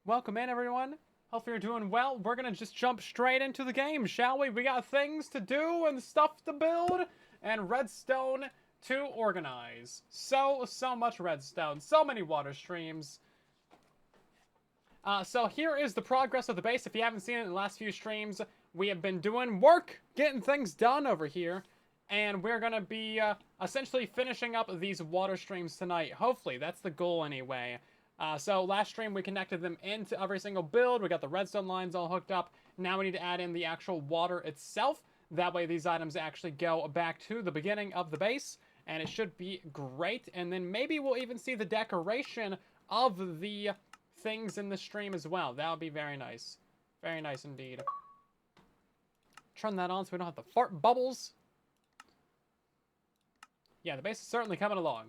Welcome in, everyone. Hope you're doing well. We're gonna just jump straight into the game, shall we? We got things to do and stuff to build and redstone to organize. So much redstone. So many water streams. So here is the progress of the base. If you haven't seen it in the last few streams, we have been doing work, getting things done over here. And we're gonna be essentially finishing up these water streams tonight. Hopefully, that's the goal anyway. So last stream we connected them into every single build. We got the redstone lines all hooked up. Now we need to add in the actual water itself. That way these items actually go back to the beginning of the base. And it should be great. And then maybe we'll even see the decoration of the things in the stream as well. That would be very nice. Very nice indeed. Turn that on so we don't have to fart bubbles. Yeah, the base is certainly coming along.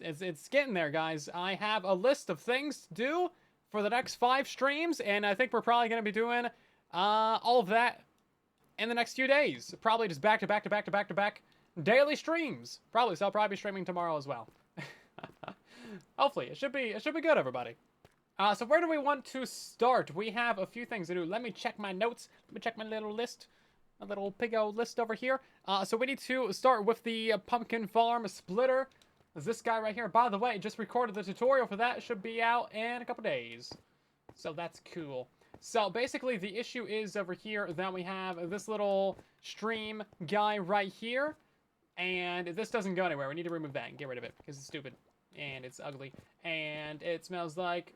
It's getting there, guys. I have a list of things to do for the next 5 streams, and I think we're probably going to be doing all of that in the next few days. Probably just back to back to back to back to back daily streams. Probably, so I'll probably be streaming tomorrow as well. Hopefully, it should be good, everybody. So where do we want to start? We have a few things to do. Let me check my notes. Let me check my little list. A little piggo list over here. So we need to start with the pumpkin farm splitter. Is this guy right here. By the way, just recorded the tutorial for that. It should be out in a couple days. So that's cool. So basically the issue is over here that we have this little stream guy right here. And this doesn't go anywhere. We need to remove that and get rid of it because it's stupid. And it's ugly. And it smells like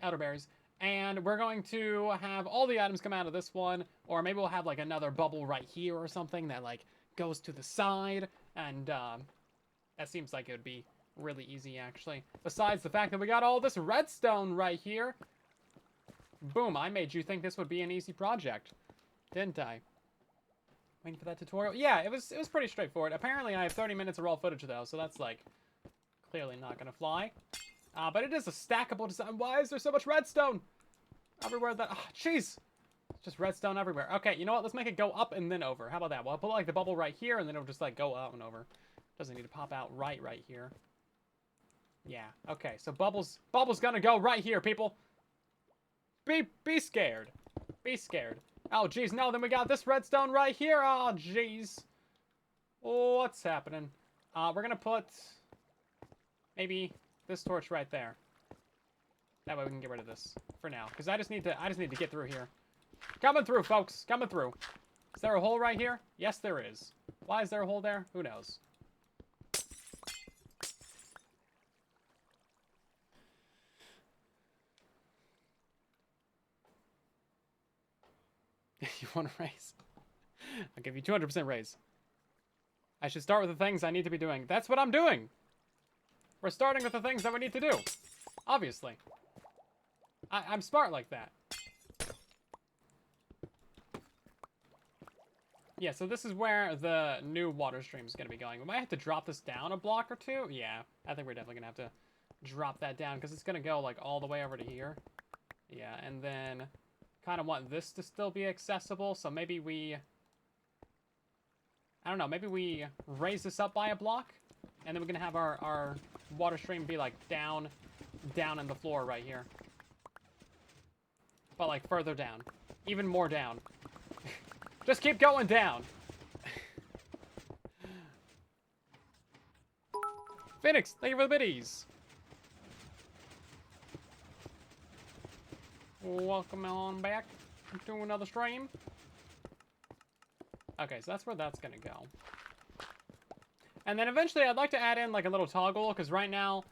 elderberries. And we're going to have all the items come out of this one. Or maybe we'll have like another bubble right here or something that like goes to the side. And that seems like it would be really easy, actually. Besides the fact that we got all this redstone right here. Boom, I made you think this would be an easy project. Didn't I? Waiting for that tutorial? Yeah, it was pretty straightforward. Apparently, I have 30 minutes of raw footage, though, so that's, like, clearly not gonna fly. But it is a stackable design. Why is there so much redstone? Everywhere that... Oh, jeez! Just redstone everywhere. Okay, you know what? Let's make it go up and then over. How about that? Well, I'll put, like, the bubble right here, and then it'll just, like, go up and over. Doesn't need to pop out right here. Yeah, okay. So Bubble's gonna go right here, people. Be scared. Be scared. Oh, jeez, no, then we got this redstone right here. Oh, jeez. What's happening? We're gonna put maybe this torch right there. That way we can get rid of this for now. Because I just need to get through here. Coming through, folks. Coming through. Is there a hole right here? Yes, there is. Why is there a hole there? Who knows? You want a raise? I'll give you 200% raise. I should start with the things I need to be doing. That's what I'm doing! We're starting with the things that we need to do. Obviously. I'm smart like that. Yeah, so this is where the new water stream is going to be going. We might have to drop this down a block or two. Yeah, I think we're definitely going to have to drop that down because it's going to go like all the way over to here. Yeah, and then kind of want this to still be accessible, so maybe we... I don't know, maybe we raise this up by a block, and then we're going to have our water stream be like down in the floor right here. But like further down. Even more down. Just keep going down. Phoenix, thank you for the biddies. Welcome on back to another stream. Okay, so that's where that's gonna go. And then eventually I'd like to add in like a little toggle, because right now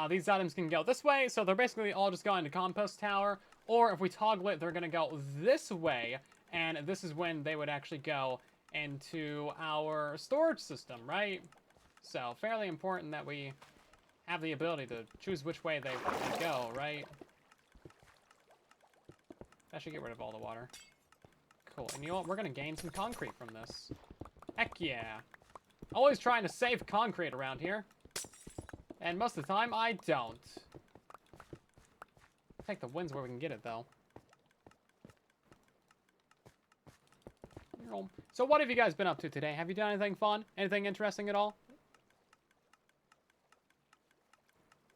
these items can go this way, so they're basically all just going to compost tower. Or if we toggle it, they're gonna go this way, and this is when they would actually go into our storage system, right? So fairly important that we have the ability to choose which way they go, right? I should get rid of all the water. Cool. And you know what? We're going to gain some concrete from this. Heck yeah. Always trying to save concrete around here. And most of the time, I don't. I think the wind's where we can get it, though. So what have you guys been up to today? Have you done anything fun? Anything interesting at all?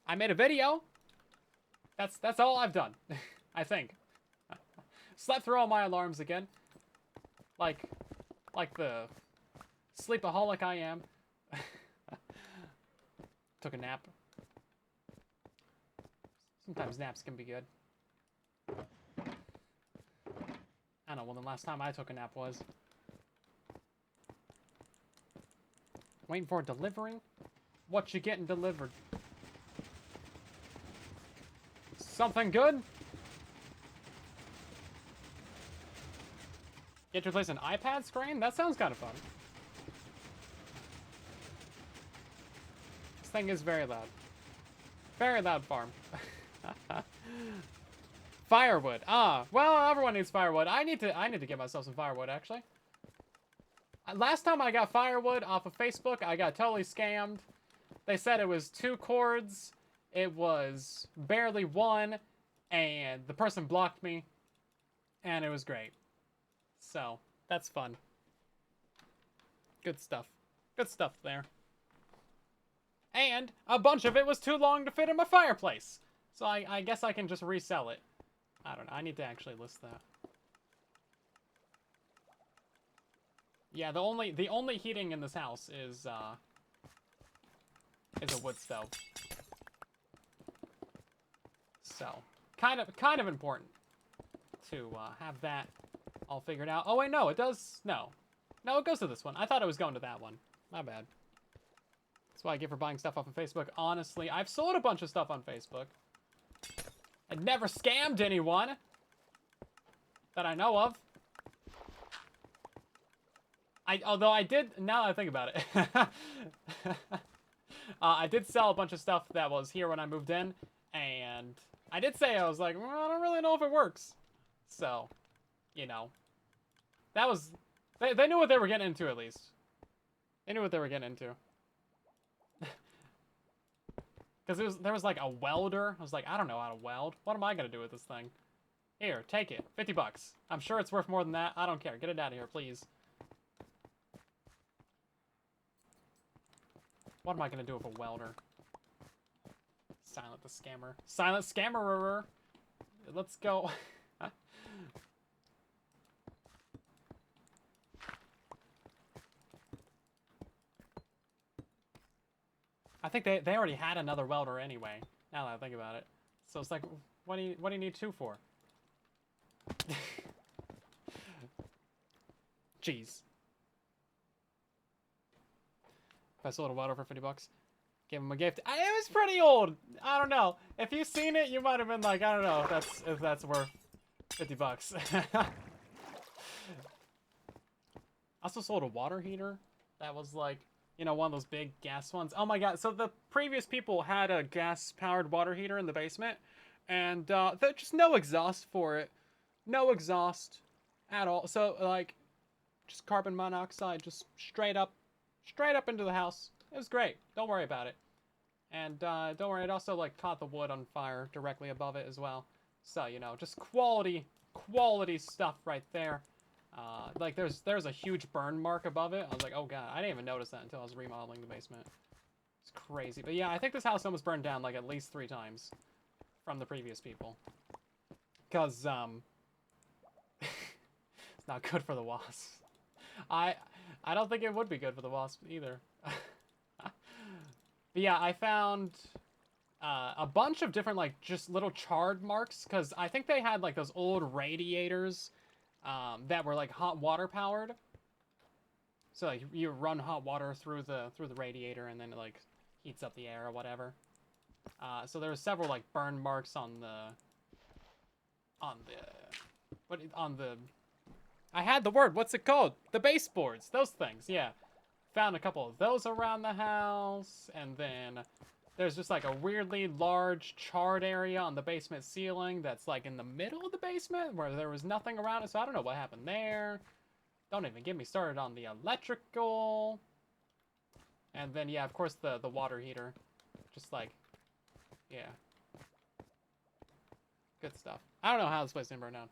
I made a video. That's all I've done. I think. Slept through all my alarms again. Like the sleepaholic I am. Took a nap. Sometimes naps can be good. I don't know when the last time I took a nap was. Waiting for delivering? What you getting delivered? Something good? Get to replace an iPad screen? That sounds kind of fun. This thing is very loud. Very loud farm. Firewood. Ah, well, everyone needs firewood. I need to get myself some firewood, actually. Last time I got firewood off of Facebook, I got totally scammed. They said it was 2 cords. It was barely 1, and the person blocked me, and it was great. So, that's fun. Good stuff. Good stuff there. And a bunch of it was too long to fit in my fireplace. So I guess I can just resell it. I don't know. I need to actually list that. Yeah, the only heating in this house is a wood stove. So, kind of important to have that all figured out. Oh wait, no, it does. No, it goes to this one. I thought it was going to that one. My bad. That's what I get for buying stuff off of Facebook. Honestly, I've sold a bunch of stuff on Facebook. I never scammed anyone that I know of. Although I did, now that I think about it, I did sell a bunch of stuff that was here when I moved in, and I did say, I was like, well, I don't really know if it works. So, you know, that was, they knew what they were getting into, at least. They knew what they were getting into. Because there was like a welder. I was like, I don't know how to weld. What am I going to do with this thing? Here, take it. 50 bucks. I'm sure it's worth more than that. I don't care. Get it out of here, please. What am I going to do with a welder? Silent the scammer. Silent scammerer. Let's go. I think they already had another welder anyway, now that I think about it. So it's like, what do you need 2 for? Jeez. If I sold a welder for 50 bucks, give him a gift. It was pretty old. I don't know. If you've seen it, you might have been like, I don't know if that's worth 50 bucks. I also sold a water heater that was like, you know, one of those big gas ones. Oh my god, so the previous people had a gas-powered water heater in the basement, and there's just no exhaust for it. No exhaust at all. So, like, just carbon monoxide, just straight up into the house. It was great. Don't worry about it. And don't worry, it also, like, caught the wood on fire directly above it as well. So, you know, just quality stuff right there. Like, there's a huge burn mark above it. I was like, oh god, I didn't even notice that until I was remodeling the basement. It's crazy. But yeah, I think this house almost burned down, like, at least 3 times from the previous people. Because, it's not good for the wasps. I don't think it would be good for the wasp either. But yeah, I found a bunch of different, like, just little charred marks, because I think they had, like, those old radiators that were, like, hot water powered. So, like, you run hot water through the radiator, and then it, like, heats up the air or whatever. So there were several, like, burn marks on the I had the word, what's it called? The baseboards, those things, yeah. Found a couple of those around the house, and then there's just like a weirdly large charred area on the basement ceiling that's like in the middle of the basement where there was nothing around it, so I don't know what happened there. Don't even get me started on the electrical. And then, yeah, of course, the water heater. Just like, yeah. Good stuff. I don't know how this place didn't burn down.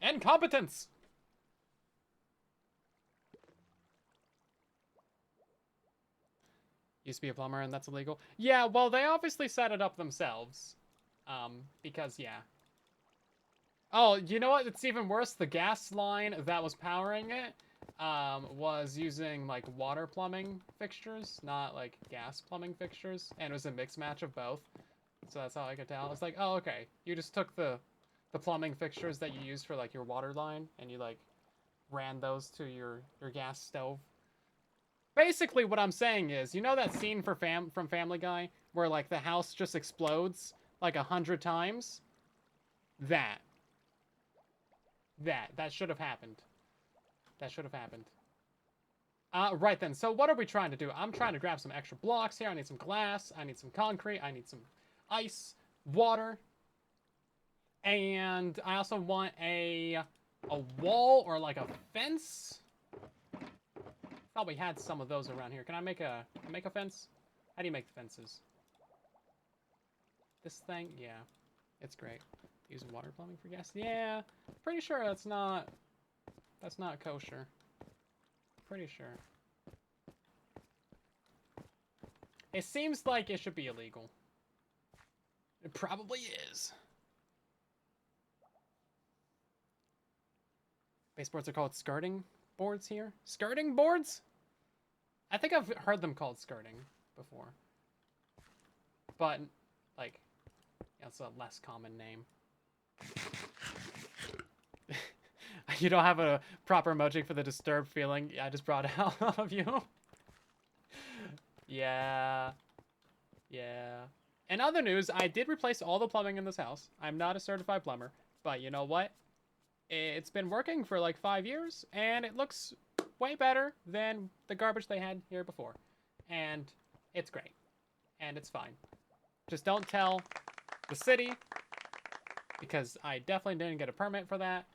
Incompetence! Used to be a plumber and that's illegal. Yeah, well, they obviously set it up themselves. Because, yeah. Oh, you know what? It's even worse. The gas line that was powering it, was using, like, water plumbing fixtures, not, like, gas plumbing fixtures. And it was a mixed match of both. So that's how I could tell. It's like, oh, okay. You just took the plumbing fixtures that you used for, like, your water line, and you, like, ran those to your gas stove. Basically, what I'm saying is, you know that scene from Family Guy where, like, the house just explodes, like, 100 times? That should have happened. That should have happened. Right then. So what are we trying to do? I'm trying to grab some extra blocks here. I need some glass. I need some concrete. I need some ice, water. And I also want a wall or like a fence. Thought we had some of those around here. Can I make a fence? How do you make the fences? This thing? Yeah. It's great. Use water plumbing for gas? Yeah. Pretty sure that's not kosher. Pretty sure. It seems like it should be illegal. It probably is. Baseboards are called skirting boards here? Skirting boards? I think I've heard them called skirting before. But, like, that's a less common name. You don't have a proper emoji for the disturbed feeling I just brought out of you. Yeah. Yeah. In other news, I did replace all the plumbing in this house. I'm not a certified plumber, but you know what? It's been working for like 5 years, and it looks way better than the garbage they had here before. And it's great. And it's fine. Just don't tell the city, because I definitely didn't get a permit for that.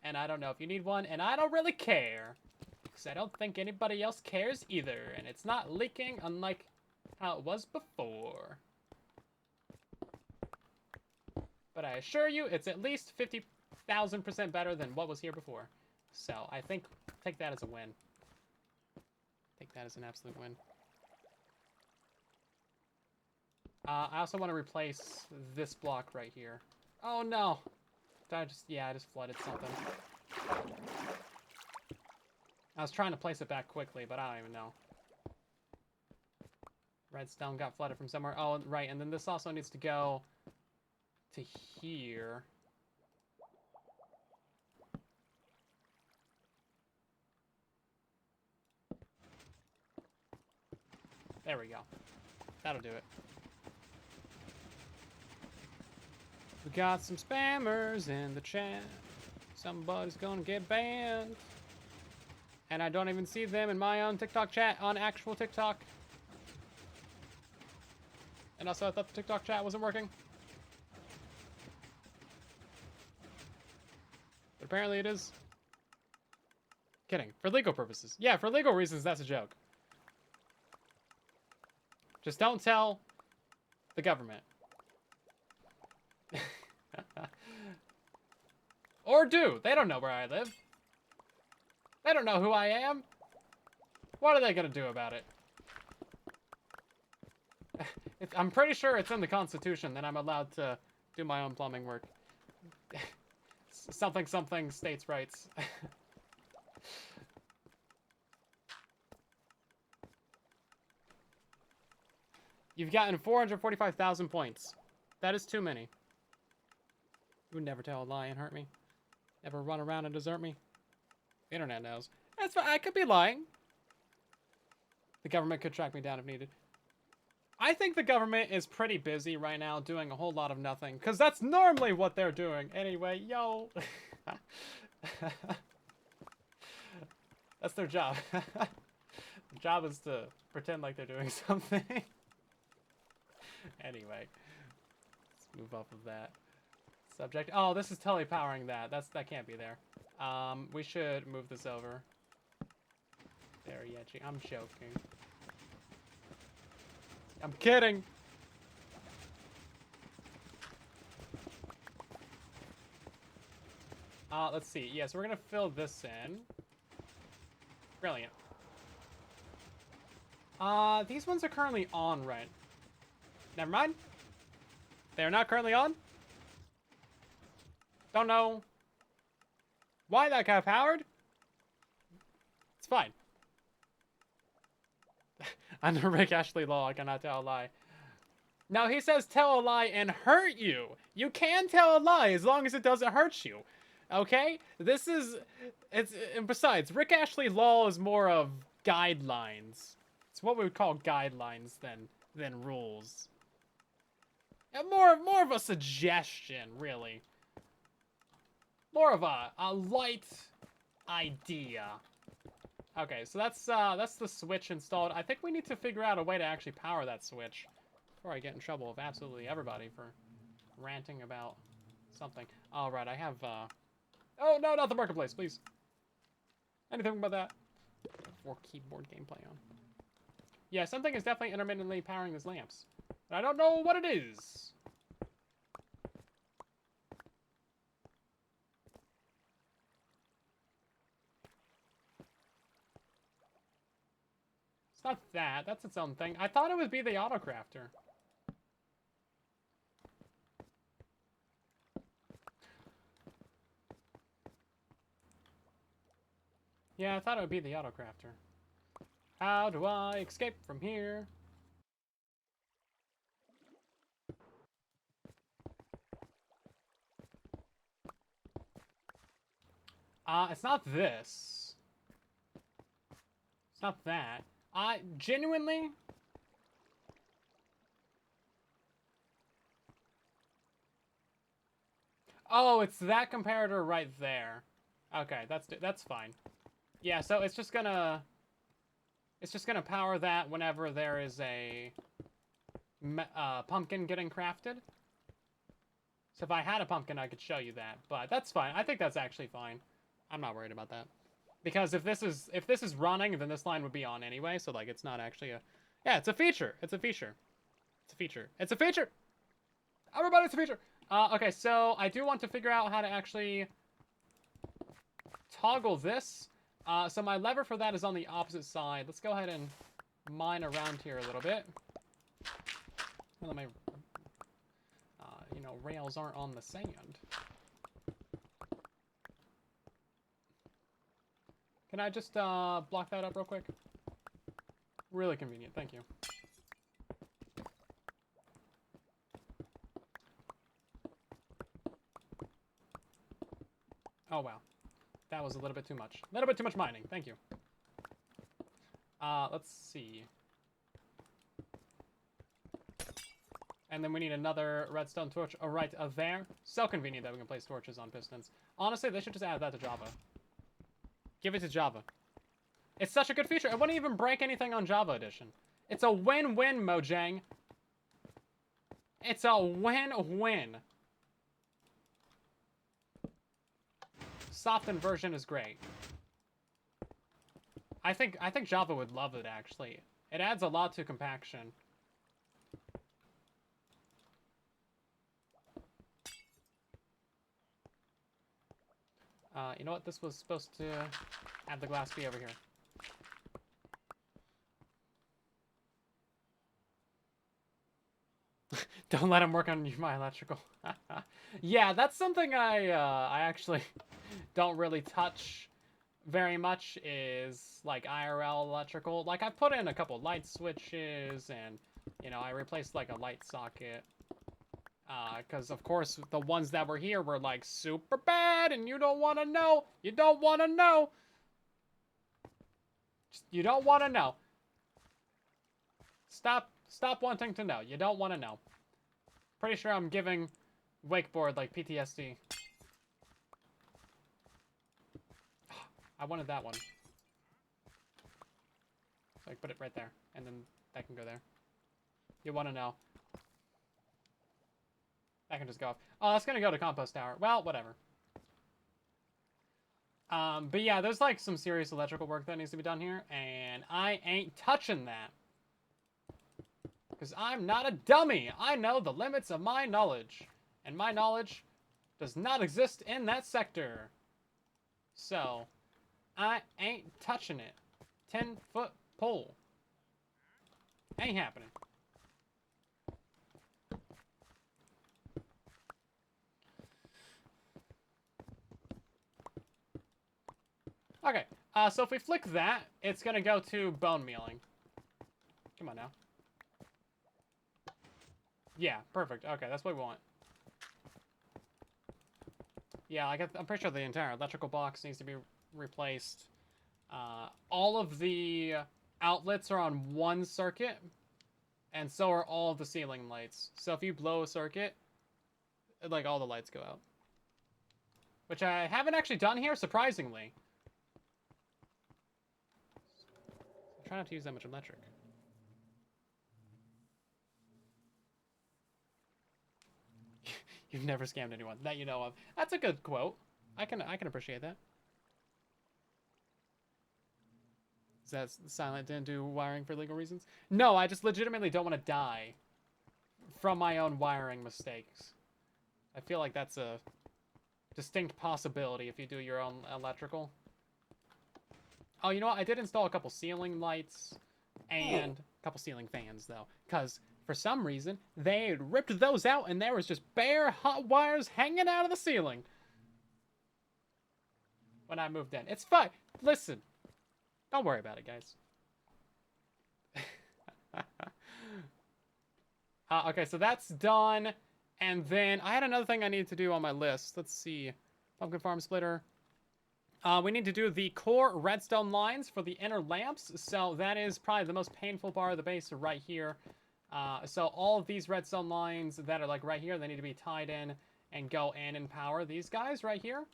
And I don't know if you need one, and I don't really care. Because I don't think anybody else cares either. And it's not leaking, unlike how it was before. But I assure you, it's at least 50,000% better than what was here before. So I think, take that as a win. Take that as an absolute win. I also want to replace this block right here. Oh no! I just flooded something. I was trying to place it back quickly, but I don't even know. Redstone got flooded from somewhere. Oh, right, and then this also needs to go to here. There we go. That'll do it. We got some spammers in the chat. Somebody's gonna get banned. And I don't even see them in my own TikTok chat on actual TikTok. And also I thought the TikTok chat wasn't working. But apparently it is. Kidding. For legal purposes. Yeah, for legal reasons, that's a joke. Just don't tell the government. Or do. They don't know where I live. They don't know who I am. What are they gonna do about it? I'm pretty sure it's in the Constitution that I'm allowed to do my own plumbing work. Something something states' rights. You've gotten 445,000 points. That is too many. You would never tell a lie and hurt me. Never run around and desert me. The internet knows. That's fine. I could be lying. The government could track me down if needed. I think the government is pretty busy right now doing a whole lot of nothing. Because that's normally what they're doing. Anyway, yo. That's their job. Their job is to pretend like they're doing something. Anyway. Let's move off of that. Subject. Oh, this is totally powering that. That can't be there. We should move this over. There, Yechi. I'm joking. I'm kidding. Let's see. Yes, we're gonna fill this in. Brilliant. These ones are currently on, right? Never mind. They're not currently on. Don't know why that got powered. It's fine. Under Rick Ashley law, I cannot tell a lie. Now he says tell a lie and hurt you. You can tell a lie as long as it doesn't hurt you. Okay? And besides, Rick Ashley law is more of guidelines. It's what we would call guidelines than rules. And more of a suggestion, really. More of a light idea. Okay, so that's the switch installed. I think we need to figure out a way to actually power that switch before I get in trouble with absolutely everybody for ranting about something. All right, I have oh no, not the marketplace, please. Anything about that? Or keyboard gameplay on. Yeah, something is definitely intermittently powering these lamps. But I don't know what it is. It's not that. That's its own thing. I thought it would be the autocrafter. Yeah, I thought it would be the autocrafter. How do I escape from here? It's not this. It's not that. Genuinely... Oh, it's that comparator right there. Okay, that's fine. Yeah, so it's just gonna power that whenever there is a pumpkin getting crafted. So if I had a pumpkin, I could show you that, but that's fine. I think that's actually fine. I'm not worried about that. Because if this is running, then this line would be on anyway, so like it's not actually a... Yeah, it's a feature. It's a feature. It's a feature. It's a feature! Everybody, it's a feature! Okay, so I do want to figure out how to actually toggle this. So my lever for that is on the opposite side. Let's go ahead and mine around here a little bit. Well, my, you know, rails aren't on the sand. Can I just block that up real quick? Really convenient, thank you. Oh, wow. That was a little bit too much. A little bit too much mining, thank you. Let's see. And then we need another redstone torch. Oh, right, there. So convenient that we can place torches on pistons. Honestly, they should just add that to Java. Give it to Java. It's such a good feature. It wouldn't even break anything on Java Edition. It's a win-win, Mojang. It's a win-win. Softened version is great. I think Java would love it, actually. It adds a lot to compaction. You know what? This was supposed to have the glass be over here. Don't let him work on my electrical. Yeah, that's something I actually don't really touch very much, is like IRL electrical. Like, I put in a couple light switches and, you know, I replaced like a light socket. Because of course the ones that were here were like super bad and you don't want to know. You don't want to know. You don't want to know. Stop wanting to know. You don't want to know. Pretty sure I'm giving Wakeboard like PTSD. I wanted that one. So I put it right there, and then that can go there. You want to know. That can just go off. Oh, that's gonna go to compost tower. Well, whatever. But yeah, there's like some serious electrical work that needs to be done here, and I ain't touching that. Because I'm not a dummy. I know the limits of my knowledge. And my knowledge does not exist in that sector. So, I ain't touching it. 10-foot pole. Ain't happening. Okay, so if we flick that, it's gonna go to bone mealing. Come on now. Yeah, perfect. Okay, that's what we want. Yeah, I'm pretty sure the entire electrical box needs to be replaced. All of the outlets are on one circuit, and so are all of the ceiling lights. So if you blow a circuit, like, all the lights go out. Which I haven't actually done here, surprisingly. Try not to use that much electric. You've never scammed anyone that you know of. That's a good quote. I can appreciate that. Is that Silent didn't do wiring for legal reasons? No, I just legitimately don't want to die from my own wiring mistakes. I feel like that's a distinct possibility if you do your own electrical. Oh, you know what? I did install a couple ceiling lights and a couple ceiling fans, though. Because, for some reason, they had ripped those out and there was just bare hot wires hanging out of the ceiling when I moved in. It's fine. Listen. Don't worry about it, guys. Okay, so that's done. And then I had another thing I needed to do on my list. Let's see. Pumpkin farm splitter. We need to do the core redstone lines for the inner lamps. So that is probably the most painful part of the base right here. So all of these redstone lines that are like right here, they need to be tied in and go in and power these guys right here.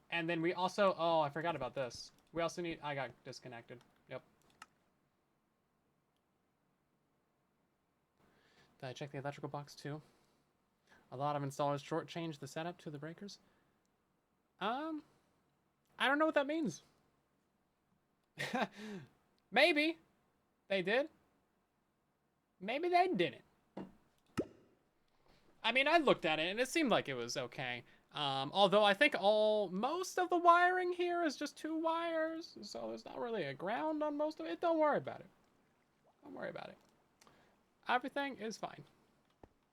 And then we also, oh, I forgot about this. We also need, I got disconnected. Yep. Did I check the electrical box too? A lot of installers shortchange the setup to the breakers. I don't know what that means. Maybe they did. Maybe they didn't. I mean, I looked at it and it seemed like it was okay. Although I think most of the wiring here is just 2 wires, so there's not really a ground on most of it. Don't worry about it. Don't worry about it. Everything is fine.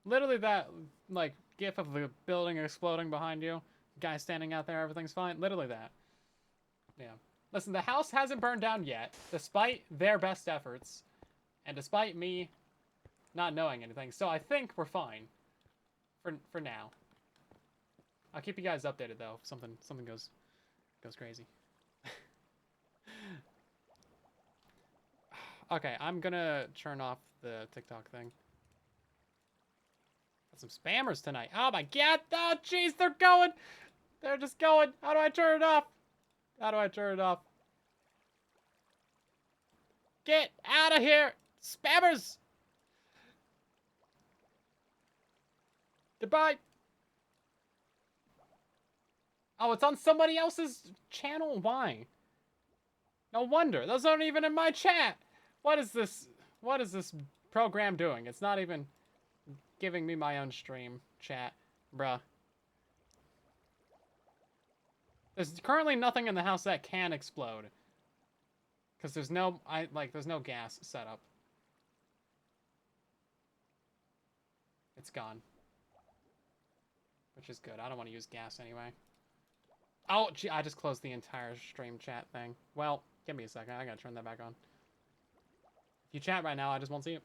Literally that, like, gif of the building exploding behind you, guy standing out there, everything's fine. Literally that. Yeah. Listen, the house hasn't burned down yet, despite their best efforts, and despite me not knowing anything. So I think we're fine for now. I'll keep you guys updated though if something goes crazy. Okay, I'm gonna turn off the TikTok thing. Got some spammers tonight. Oh my god! Oh jeez, they're going! They're just going! How do I turn it off? How do I turn it off? Get out of here! Spammers! Goodbye! Oh, it's on somebody else's channel? Why? No wonder. Those aren't even in my chat! What is this? What is this program doing? It's not even giving me my own stream chat. Bruh. There's currently nothing in the house that can explode. Because there's no, there's no gas set up. It's gone. Which is good. I don't want to use gas anyway. Oh, gee, I just closed the entire stream chat thing. Well, give me a second. I gotta turn that back on. If you chat right now, I just won't see it.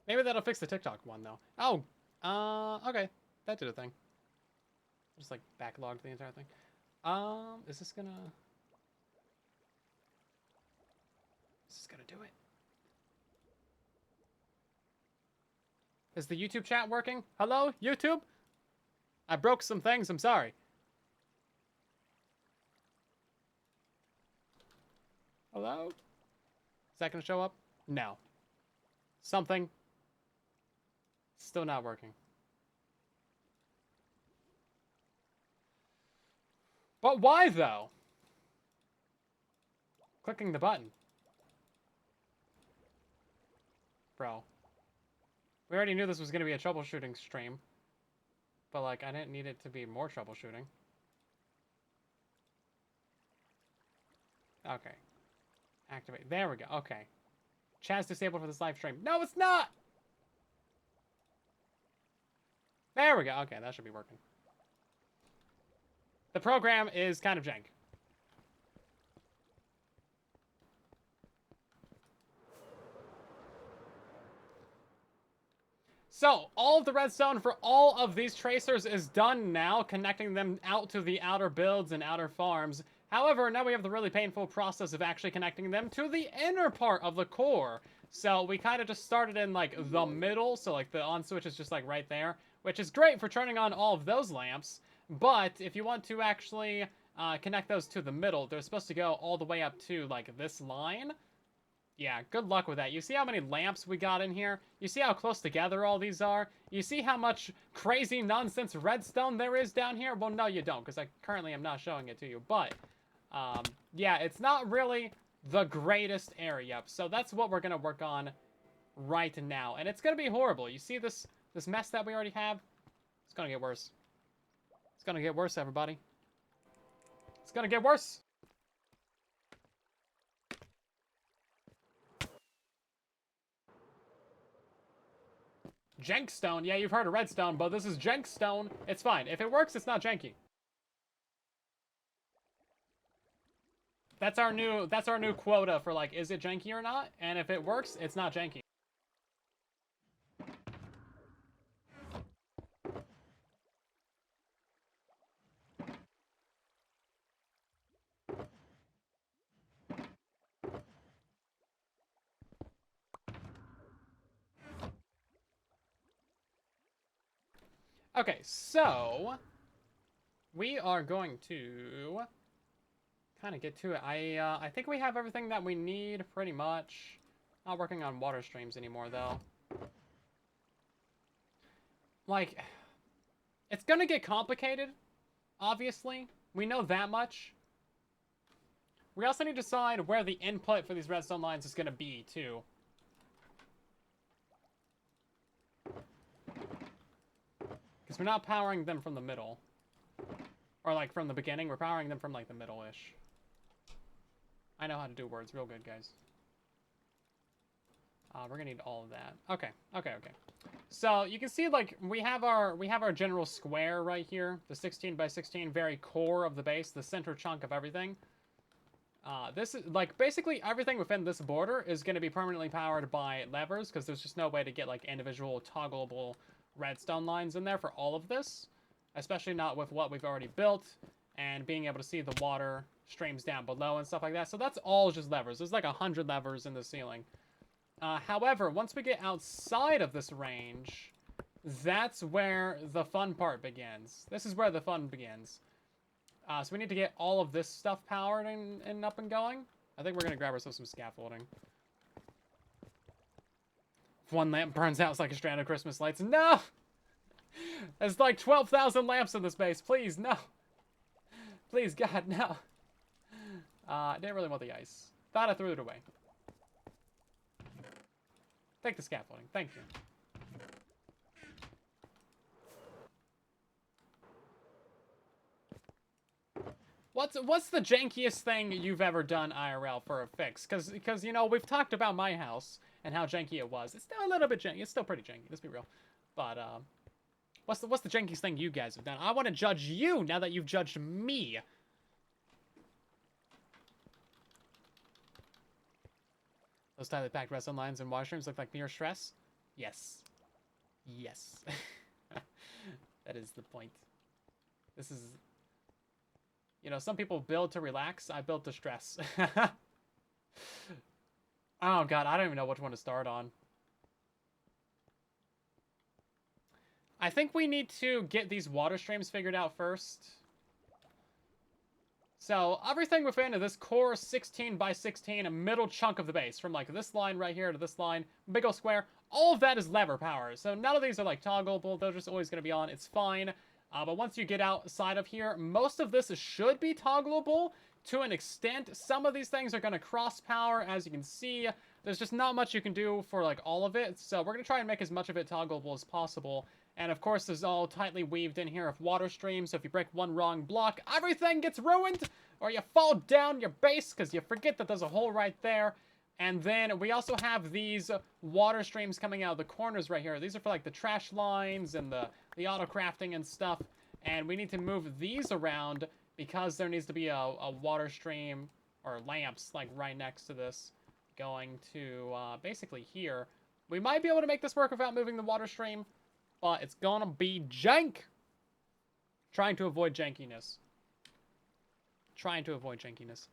Maybe that'll fix the TikTok one, though. Oh, okay. That did a thing. Just, like, backlogged the entire thing. Is this gonna do it? Is the YouTube chat working? Hello, YouTube? I broke some things, I'm sorry. Hello? Is that gonna show up? No. Something. Still not working. But why, though? Clicking the button. Bro. We already knew this was going to be a troubleshooting stream. But, like, I didn't need it to be more troubleshooting. Okay. Activate. There we go. Okay. Chat's disabled for this live stream. No, it's not! There we go. Okay, that should be working. The program is kind of jank. So, all of the redstone for all of these tracers is done now, connecting them out to the outer builds and outer farms. However, now we have the really painful process of actually connecting them to the inner part of the core. So, we kind of just started in, like, the middle, so, like, the on switch is just, like, right there, which is great for turning on all of those lamps. But, if you want to actually connect those to the middle, they're supposed to go all the way up to, like, this line. Yeah, good luck with that. You see how many lamps we got in here? You see how close together all these are? You see how much crazy nonsense redstone there is down here? Well, no, you don't, because I currently am not showing it to you. But, yeah, it's not really the greatest area. So that's what we're going to work on right now. And it's going to be horrible. You see this mess that we already have? It's going to get worse. It's going to get worse, everybody. It's going to get worse. Jankstone. Yeah, you've heard of redstone, but this is jankstone. It's fine. If it works, it's not janky. That's our new quota for, like, is it janky or not? And if it works, it's not janky. Okay, so we are going to kind of get to it. I think we have everything that we need pretty much. Not working on water streams anymore though. Like, it's gonna get complicated, obviously. We know that much. We also need to decide where the input for these redstone lines is gonna be too. Because we're not powering them from the middle. Or, like, from the beginning. We're powering them from, like, the middle-ish. I know how to do words real good, guys. We're gonna need all of that. Okay. So, you can see, like, we have our general square right here. The 16 by 16, very core of the base. The center chunk of everything. This is, like, basically everything within this border is going to be permanently powered by levers, because there's just no way to get, like, individual toggleable redstone lines in there for all of this, especially not with what we've already built and being able to see the water streams down below and stuff like that. So that's all just levers. There's like 100 levers in the ceiling. However, once we get outside of this range, that's where the fun part begins. This is where the fun begins. So we need to get all of this stuff powered and up and going. I think we're going to grab ourselves some scaffolding. If one lamp burns out, it's like a strand of Christmas lights. No! There's like 12,000 lamps in this base. Please, no. Please, God, no. I didn't really want the ice. Thought I threw it away. Take the scaffolding. Thank you. What's the jankiest thing you've ever done IRL for a fix? Because you know, we've talked about my house and how janky it was. It's still a little bit janky. It's still pretty janky. Let's be real. But what's the jankiest thing you guys have done? I want to judge you now that you've judged me. Those tightly packed redstone lines and washrooms look like pure stress. Yes. Yes. That is the point. This is. You know, some people build to relax. I build to stress. Oh, God. I don't even know which one to start on. I think we need to get these water streams figured out first. So, everything within this core 16 by 16, a middle chunk of the base, from like this line right here to this line, big ol' square, all of that is lever power. So, none of these are like toggleable. They're just always going to be on. It's fine. But once you get outside of here, most of this should be toggleable to an extent. Some of these things are going to cross power, as you can see. there's just not much you can do for like all of it. So we're gonna try and make as much of it toggleable as possible. And of course, there's all tightly weaved in here of water streams. So if you break one wrong block, everything gets ruined, or you fall down your base because you forget that there's a hole right there. And then we also have these water streams coming out of the corners right here. These are for like the trash lines and the auto crafting and stuff. And we need to move these around because there needs to be a water stream or lamps like right next to this going to basically here. We might be able to make this work without moving the water stream, but it's gonna be jank. Trying to avoid jankiness. Trying to avoid jankiness.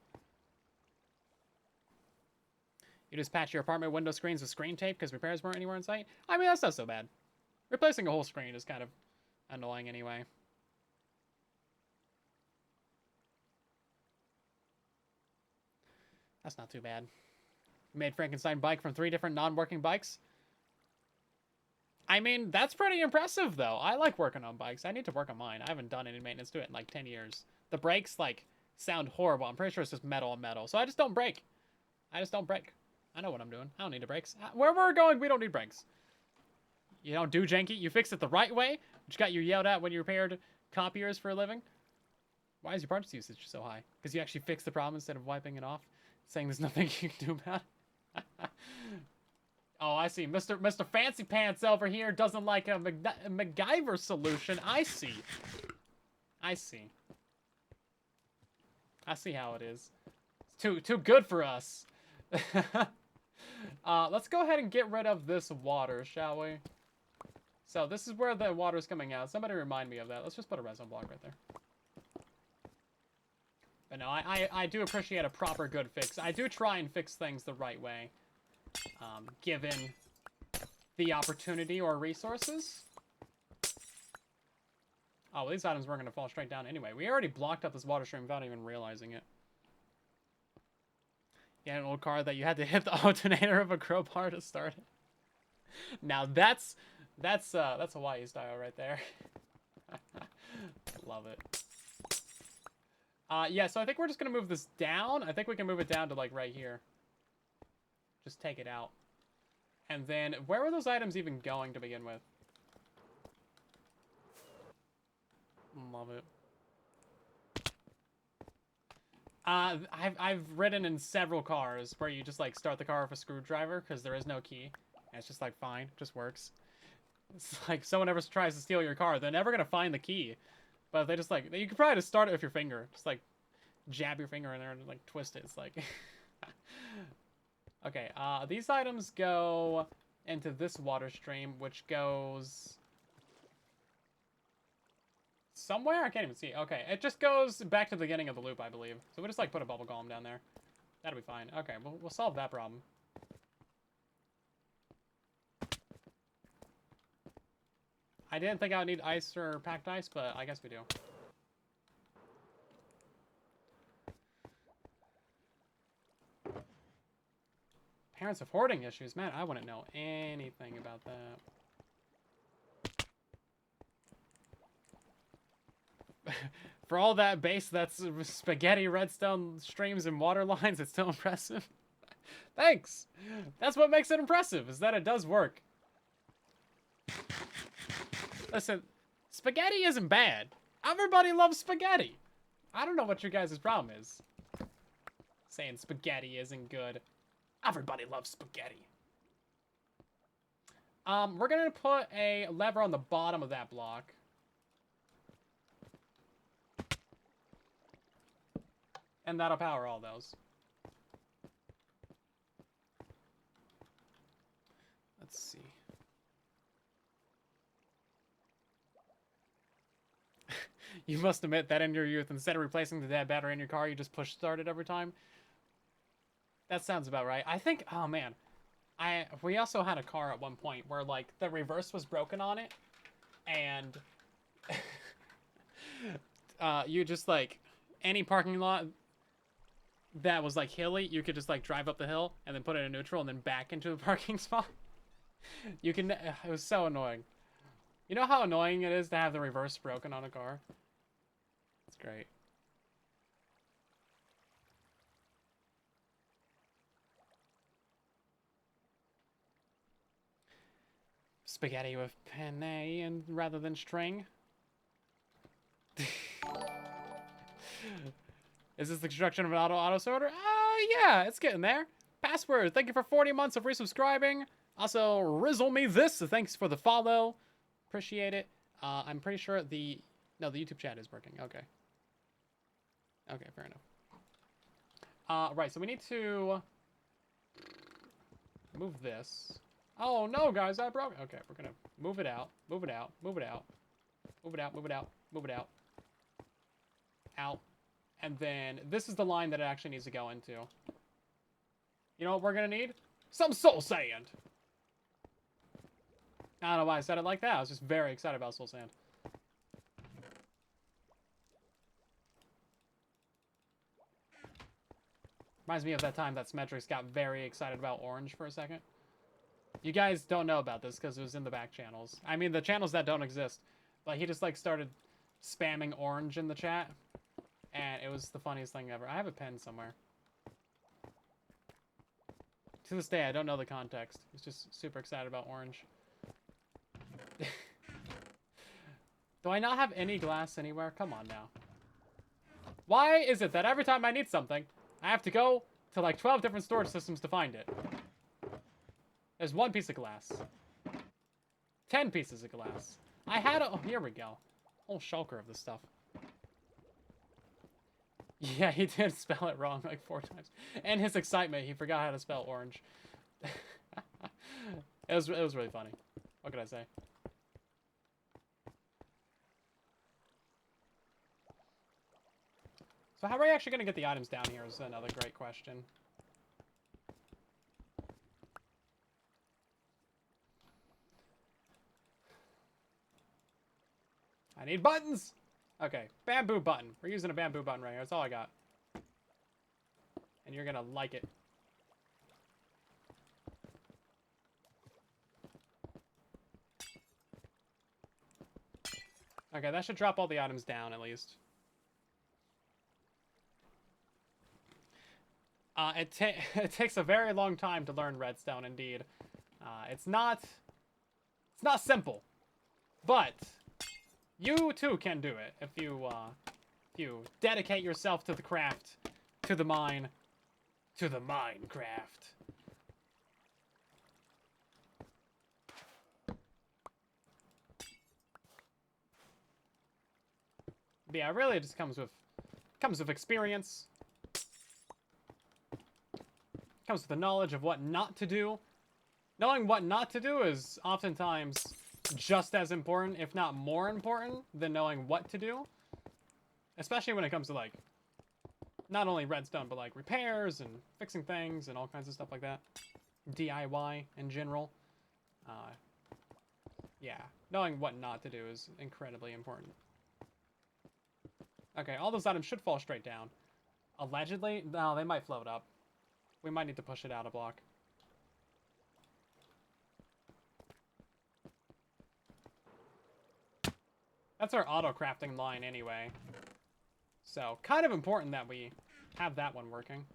You just patch your apartment window screens with screen tape because repairs weren't anywhere in sight? I mean, that's not so bad. Replacing a whole screen is kind of annoying anyway. That's not too bad. You made Frankenstein bike from 3 different non-working bikes? I mean, that's pretty impressive, though. I like working on bikes. I need to work on mine. I haven't done any maintenance to it in like 10 years. The brakes, like, sound horrible. I'm pretty sure it's just metal on metal. So I just don't brake. I just don't brake. I know what I'm doing. I don't need the brakes. Where we're going, we don't need brakes. You don't do janky. You fix it the right way, which got you yelled at when you repaired copiers for a living. Why is your parts usage so high? Because you actually fixed the problem instead of wiping it off, saying there's nothing you can do about it. Oh, I see. Mr. Fancy Pants over here doesn't like a MacGyver solution. I see. I see. I see how it is. It's too good for us. Let's go ahead and get rid of this water, shall we? So this is where the water's coming out. Somebody remind me of that. Let's just put a redstone block right there. But no, I do appreciate a proper good fix. I do try and fix things the right way. Given the opportunity or resources. Oh, well, these items weren't going to fall straight down anyway. We already blocked up this water stream without even realizing it. You had an old car that you had to hit the alternator of a crowbar to start it. Now that's Hawaii style right there. Love it. Yeah, so I think we're just going to move this down. I think we can move it down to like right here. Just take it out. And then, where were those items even going to begin with? Love it. I've ridden in several cars where you just like start the car with a screwdriver because there is no key. And it's just like fine, just works. It's like someone ever tries to steal your car, they're never gonna find the key. But they just like, you could probably just start it with your finger. Just like jab your finger in there and like twist it. It's like... Okay, these items go into this water stream, which goes somewhere? I can't even see. Okay, it just goes back to the beginning of the loop, I believe. So we'll just, like, put a bubble golem down there. That'll be fine. Okay, we'll solve that problem. I didn't think I would need ice or packed ice, but I guess we do. Parents of hoarding issues. Man, I wouldn't know anything about that. For all that base that's spaghetti, redstone streams, and water lines, it's still impressive. Thanks! That's what makes it impressive, is that it does work. Listen, spaghetti isn't bad. Everybody loves spaghetti. I don't know what your guys' problem is. Saying spaghetti isn't good. Everybody loves spaghetti. We're gonna put a lever on the bottom of that block. And that'll power all those. Let's see. You must admit that in your youth, instead of replacing the dead battery in your car, you just push start it every time. That sounds about right. I think, oh man, we also had a car at one point where like the reverse was broken on it, and you just like any parking lot that was like hilly, you could just like drive up the hill and then put it in neutral and then back into the parking spot. You can. It was so annoying. You know how annoying it is to have the reverse broken on a car? It's great. spaghetti with penne and rather than string. Is this the construction of an auto sorter? Yeah, it's getting there. Password, thank you for 40 months of resubscribing. Also, rizzle me this, so thanks for the follow. Appreciate it. I'm pretty sure the YouTube chat is working. Okay. Okay, fair enough. Right, so we need to move this. Oh no, guys, I broke. Okay, we're gonna move it out, move it out, move it out, move it out, move it out, move it out, out, and then this is the line that it actually needs to go into. You know what we're gonna need? Some soul sand. I don't know why I said it like that. I was just very excited about soul sand. Reminds me of that time that Symmetrix got very excited about orange for a second. You guys don't know about this because it was in the back channels. I mean, the channels that don't exist. But he just, like, started spamming orange in the chat. And it was the funniest thing ever. I have a pen somewhere. To this day, I don't know the context. He's just super excited about orange. Do I not have any glass anywhere? Come on now. Why is it that every time I need something, I have to go to like 12 different storage systems to find it? There's one piece of glass. 10 pieces of glass. I had a... Oh, here we go. Whole shulker of this stuff. Yeah, he did spell it wrong like 4 times. And his excitement, he forgot how to spell orange. It was really funny. What could I say? So how are we actually going to get the items down here is another great question. I need buttons! Okay, bamboo button. We're using a bamboo button right here. That's all I got. And you're going to like it. Okay, that should drop all the items down at least. It takes a very long time to learn redstone, indeed. It's not simple, but you too can do it if you dedicate yourself to the craft, to the mine, to the Minecraft. But yeah, really, it just comes with experience. Comes with the knowledge of what not to do. Knowing what not to do is oftentimes just as important, if not more important, than knowing what to do. Especially when it comes to, like, not only redstone, but, like, repairs and fixing things and all kinds of stuff like that. DIY in general. Yeah, knowing what not to do is incredibly important. Okay, all those items should fall straight down. Allegedly? No, they might float up. We might need to push it out a block. That's our auto-crafting line anyway. So, kind of important that we have that one working.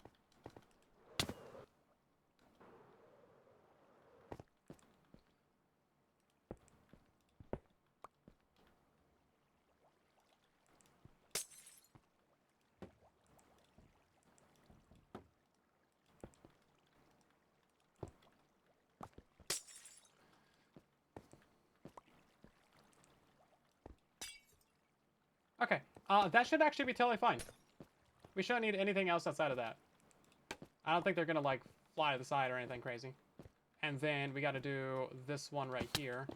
Okay, that should actually be totally fine. We shouldn't need anything else outside of that. I don't think they're gonna, like, fly to the side or anything crazy. And then we gotta do this one right here.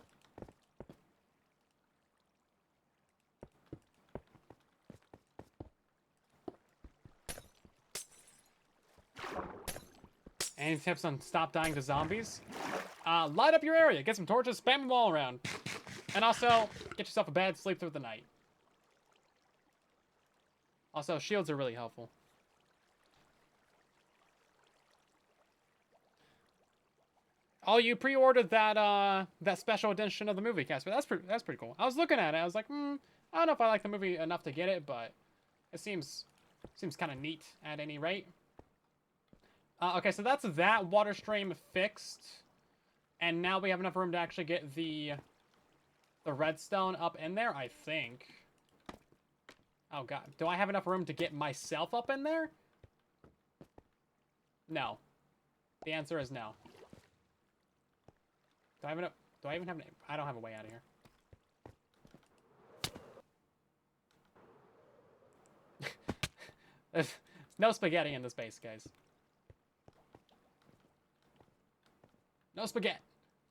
Any tips on stop dying to zombies? Light up your area, get some torches, spam them all around. And also, get yourself a bed, sleep through the night. Also, shields are really helpful. Oh, you pre-ordered that that special edition of the movie, Casper. That's pretty cool. I was looking at it. I was like, I don't know if I like the movie enough to get it, but it seems kind of neat at any rate. Okay, so that's that water stream fixed. And now we have enough room to actually get the redstone up in there, I think. Oh, God. Do I have enough room to get myself up in there? No. The answer is no. Do I have enough? Do I even have an... I don't have a way out of here. There's no spaghetti in this base, guys. No spaghetti.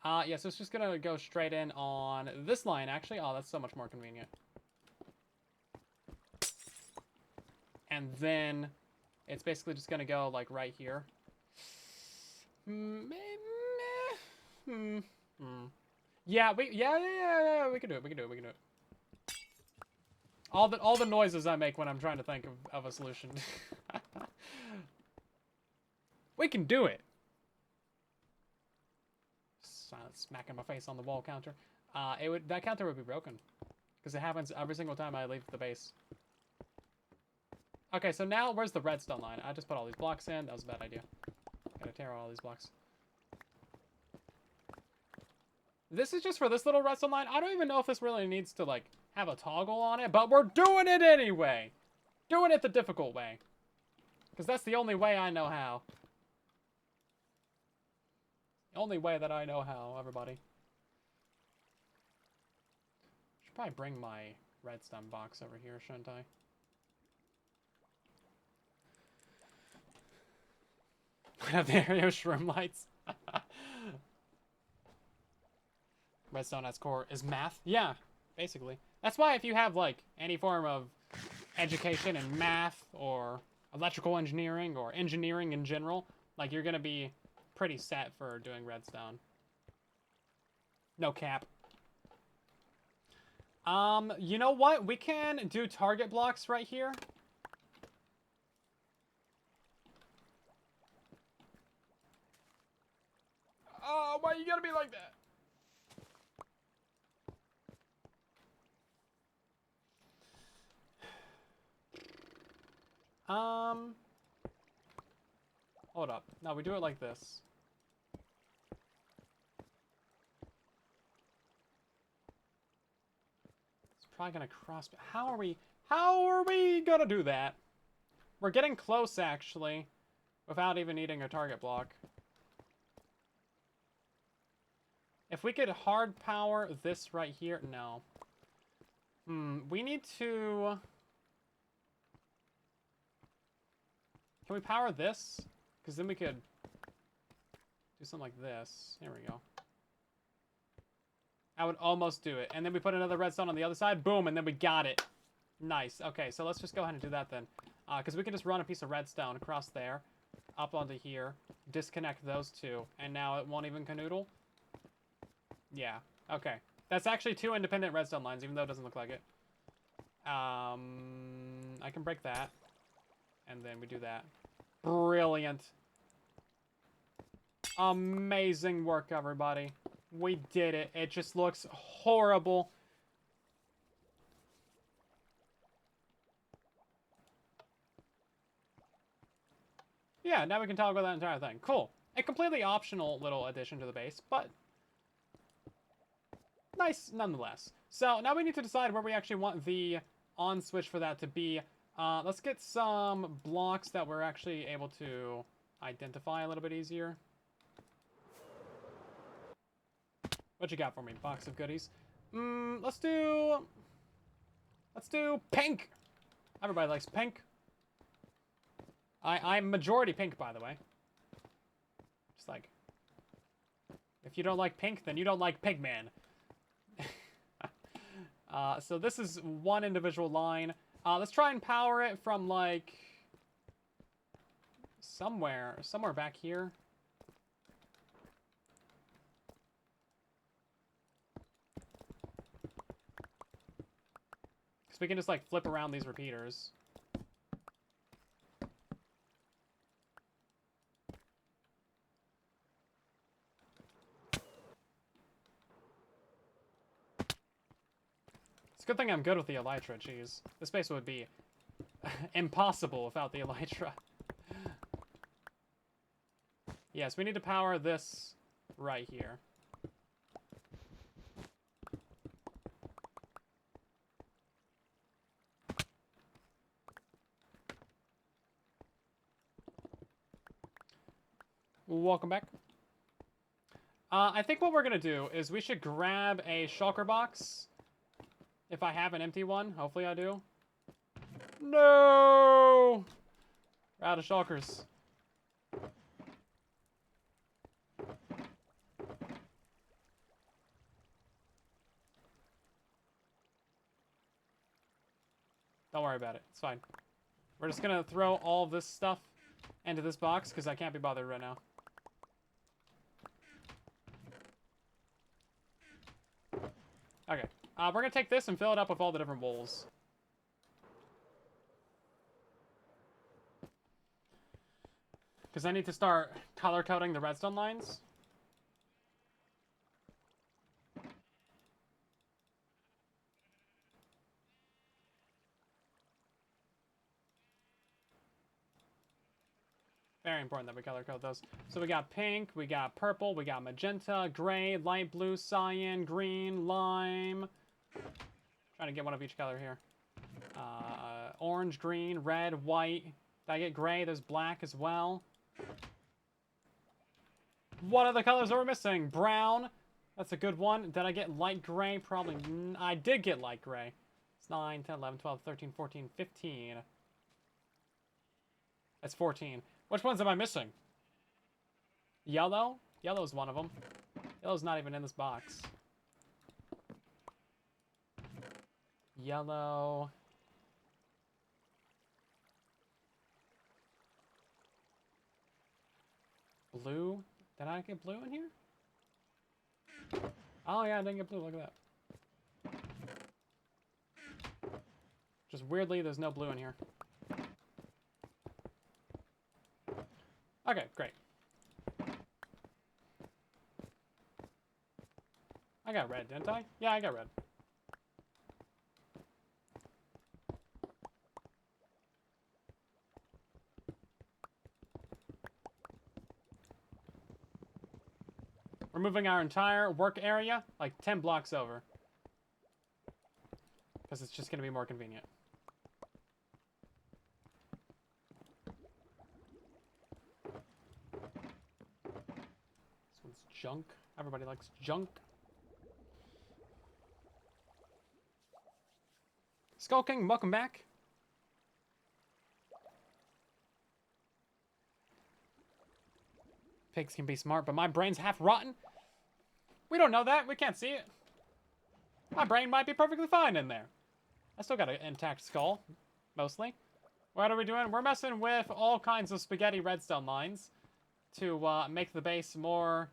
Yeah, so it's just gonna go straight in on this line, actually. Oh, that's so much more convenient. And then it's basically just gonna go, like, right here. Yeah, we can do it. We can do it. All the noises I make when I'm trying to think of a solution. We can do it. Smacking my face on the wall counter. That counter would be broken because it happens every single time I leave the base. Okay, so now where's the redstone line? I just put all these blocks in. That was a bad idea. Gotta tear out all these blocks. This is just for this little redstone line. I don't even know if this really needs to, like, have a toggle on it, but we're doing it anyway. Doing it the difficult way. Because that's the only way I know how. The only way that I know how, everybody. Should probably bring my redstone box over here, shouldn't I? Have the area shroom lights. Redstone at its core is math. Yeah, basically. That's why if you have, like, any form of education in math or electrical engineering or engineering in general, like, you're gonna be pretty set for doing redstone. No cap. You know what? We can do target blocks right here. Oh, why you gotta be like that? Hold up. No, we do it like this. It's probably gonna cross. How are we gonna do that? We're getting close, actually, without even needing a target block. If we could hard power this right here, no. We need to... Can we power this? Because then we could do something like this. Here we go. I would almost do it. And then we put another redstone on the other side. Boom, and then we got it. Nice. Okay, so let's just go ahead and do that then. Because we can just run a piece of redstone across there, up onto here, disconnect those two, and now it won't even canoodle. Yeah, okay. That's actually 2 independent redstone lines, even though it doesn't look like it. I can break that. And then we do that. Brilliant. Amazing work, everybody. We did it. It just looks horrible. Yeah, now we can toggle that entire thing. Cool. A completely optional little addition to the base, but nice nonetheless. So now we need to decide where we actually want the on switch for that to be. Let's get some blocks that we're actually able to identify a little bit easier. What you got for me? Box of goodies. Let's do pink. Everybody likes pink. I'm majority pink, by the way. Just like, if you don't like pink, then you don't like Pigman. So this is one individual line. Let's try and power it from, like, somewhere back here. Because we can just, like, flip around these repeaters. It's a good thing I'm good with the elytra, jeez. This base would be impossible without the elytra. Yes, we need to power this right here. Welcome back. I think what we're gonna do is we should grab a shulker box. If I have an empty one, hopefully I do. No! We're out of shulkers. Don't worry about it. It's fine. We're just gonna throw all of this stuff into this box because I can't be bothered right now. Okay. We're gonna take this and fill it up with all the different bowls. Because I need to start color coding the redstone lines. Very important that we color code those. So we got pink, we got purple, we got magenta, gray, light blue, cyan, green, lime. Trying to get one of each color here. Orange, green, red, white. Did I get gray? There's black as well. What are the colors that we're missing? Brown. That's a good one. Did I get light gray? Probably. I did get light gray. It's 9, 10, 11, 12, 13, 14, 15. That's 14. Which ones am I missing? Yellow? Yellow's one of them. Yellow's not even in this box. Yellow. Blue? Did I get blue in here? Oh yeah, I didn't get blue. Look at that. Just weirdly, there's no blue in here. Okay, great. I got red, didn't I? Yeah, I got red. We're moving our entire work area like 10 blocks over. Because it's just going to be more convenient. This one's junk. Everybody likes junk. Skulking, welcome back. Pigs can be smart, but my brain's half rotten. We don't know that. We can't see it. My brain might be perfectly fine in there. I still got an intact skull, mostly. What are we doing? We're messing with all kinds of spaghetti redstone lines to make the base more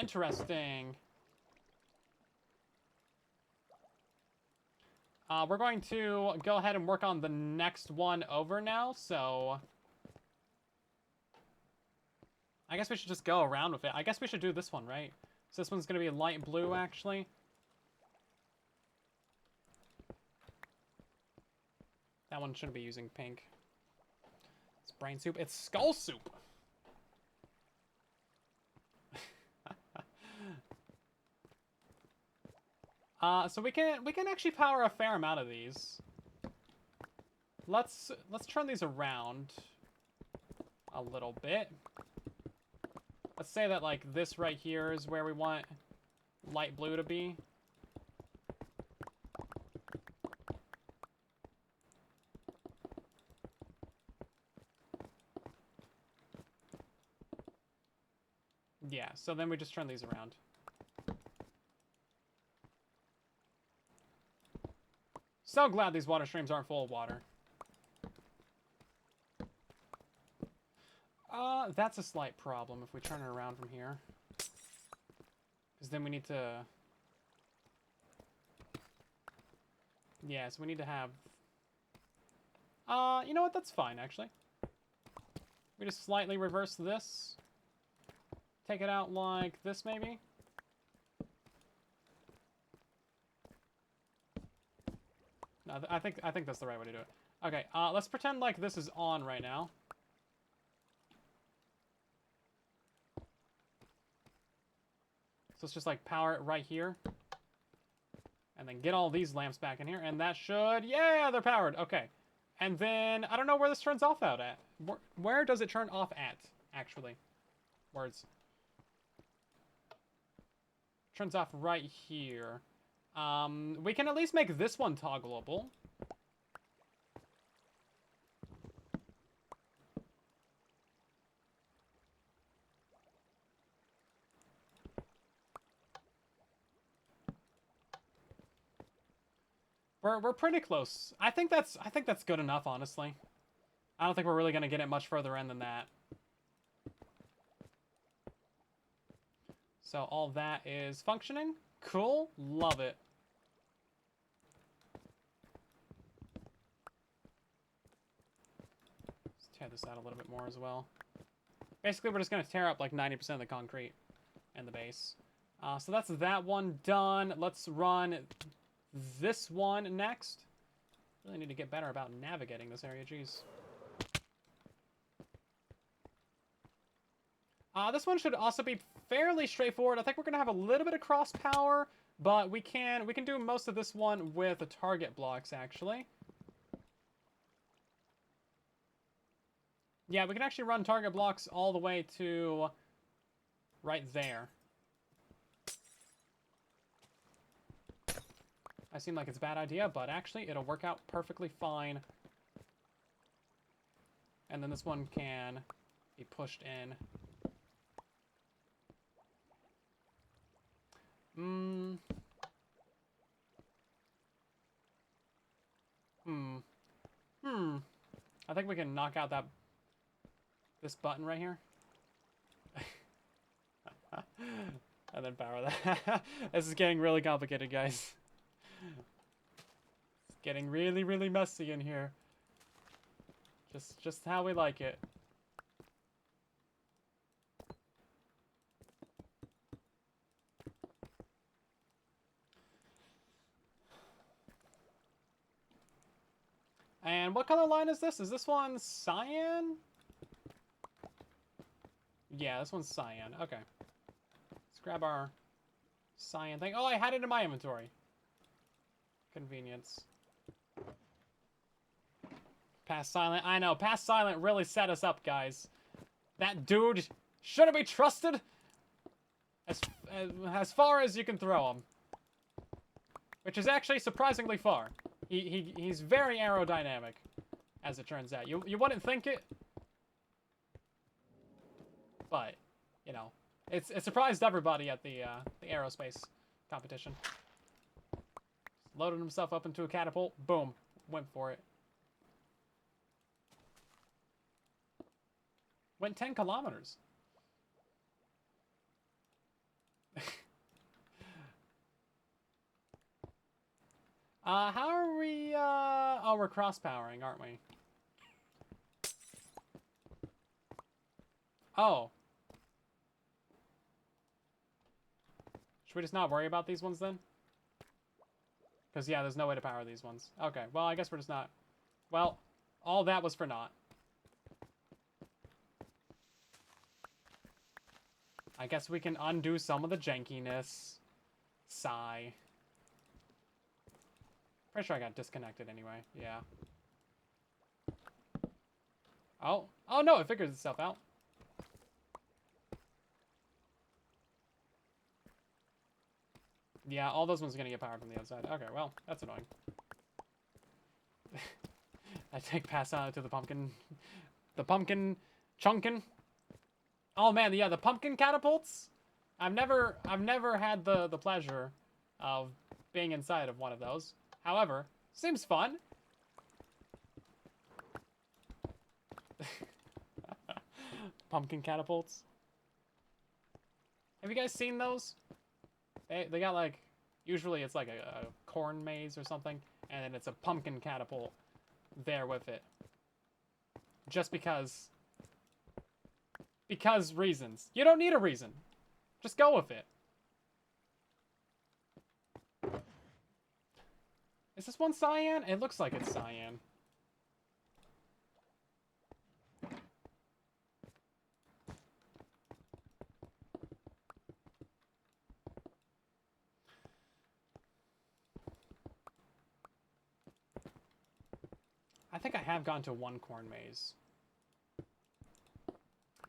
interesting. We're going to go ahead and work on the next one over now, so I guess we should just go around with it. I guess we should do this one, right? So this one's going to be light blue, actually. That one shouldn't be using pink. It's brain soup. It's skull soup. So we can actually power a fair amount of these. Let's turn these around a little bit. Let's say that like this right here is where we want light blue to be. Yeah, so then we just turn these around. So glad these water streams aren't full of water. That's a slight problem if we turn it around from here. Because then we need to... Yeah, so we need to have... you know what? That's fine, actually. We just slightly reverse this. Take it out like this, maybe? No, I think that's the right way to do it. Okay, let's pretend like this is on right now. So let's just like power it right here. And then get all these lamps back in here. And that should... Yeah, they're powered. Okay. And then... I don't know where this turns off out at. Where does it turn off at, actually? Words. Turns off right here. We can at least make this one toggleable. We're pretty close. I think that's good enough, honestly. I don't think we're really gonna get it much further in than that. So all that is functioning. Cool. Love it. Let's tear this out a little bit more as well. Basically, we're just gonna tear up like 90% of the concrete and the base. So that's that one done. Let's run this one next. Really need to get better about navigating this area. Jeez. This one should also be fairly straightforward. I think we're gonna have a little bit of cross power, but we can do most of this one with the target blocks actually. Yeah, we can actually run target blocks all the way to right there. I seem like it's a bad idea, but actually it'll work out perfectly fine. And then this one can be pushed in. I think we can knock out this button right here. And then power that. This is getting really complicated, guys. It's getting really, really messy in here. Just how we like it. And what color line is this? Is this one cyan? Yeah, this one's cyan. Okay. Let's grab our cyan thing. Oh, I had it in my inventory. Convenience. Pass silent. I know, pass silent really set us up, guys. That dude shouldn't be trusted as far as you can throw him. Which is actually surprisingly far. He's very aerodynamic, as it turns out. You wouldn't think it, but you know, it surprised everybody at the aerospace competition. Loaded himself up into a catapult. Boom, went for it. Went 10 kilometers. How are we, oh, we're cross-powering, aren't we? Oh. Should we just not worry about these ones then? Because, yeah, there's no way to power these ones. Okay, well, I guess we're just not... Well, all that was for naught. I guess we can undo some of the jankiness. Sigh. Pretty sure I got disconnected anyway. Yeah. Oh. Oh, no, it figures itself out. Yeah, all those ones are going to get powered from the outside. Okay, well, that's annoying. I take pass on to the pumpkin. The pumpkin chunkin. Oh, man, yeah, the pumpkin catapults. I've never had the pleasure of being inside of one of those. However, seems fun. Pumpkin catapults. Have you guys seen those? They got like, usually it's like a corn maze or something, and then it's a pumpkin catapult there with it. Just because. Because reasons. You don't need a reason. Just go with it. Is this one cyan? It looks like it's cyan. I think I have gone to one corn maze.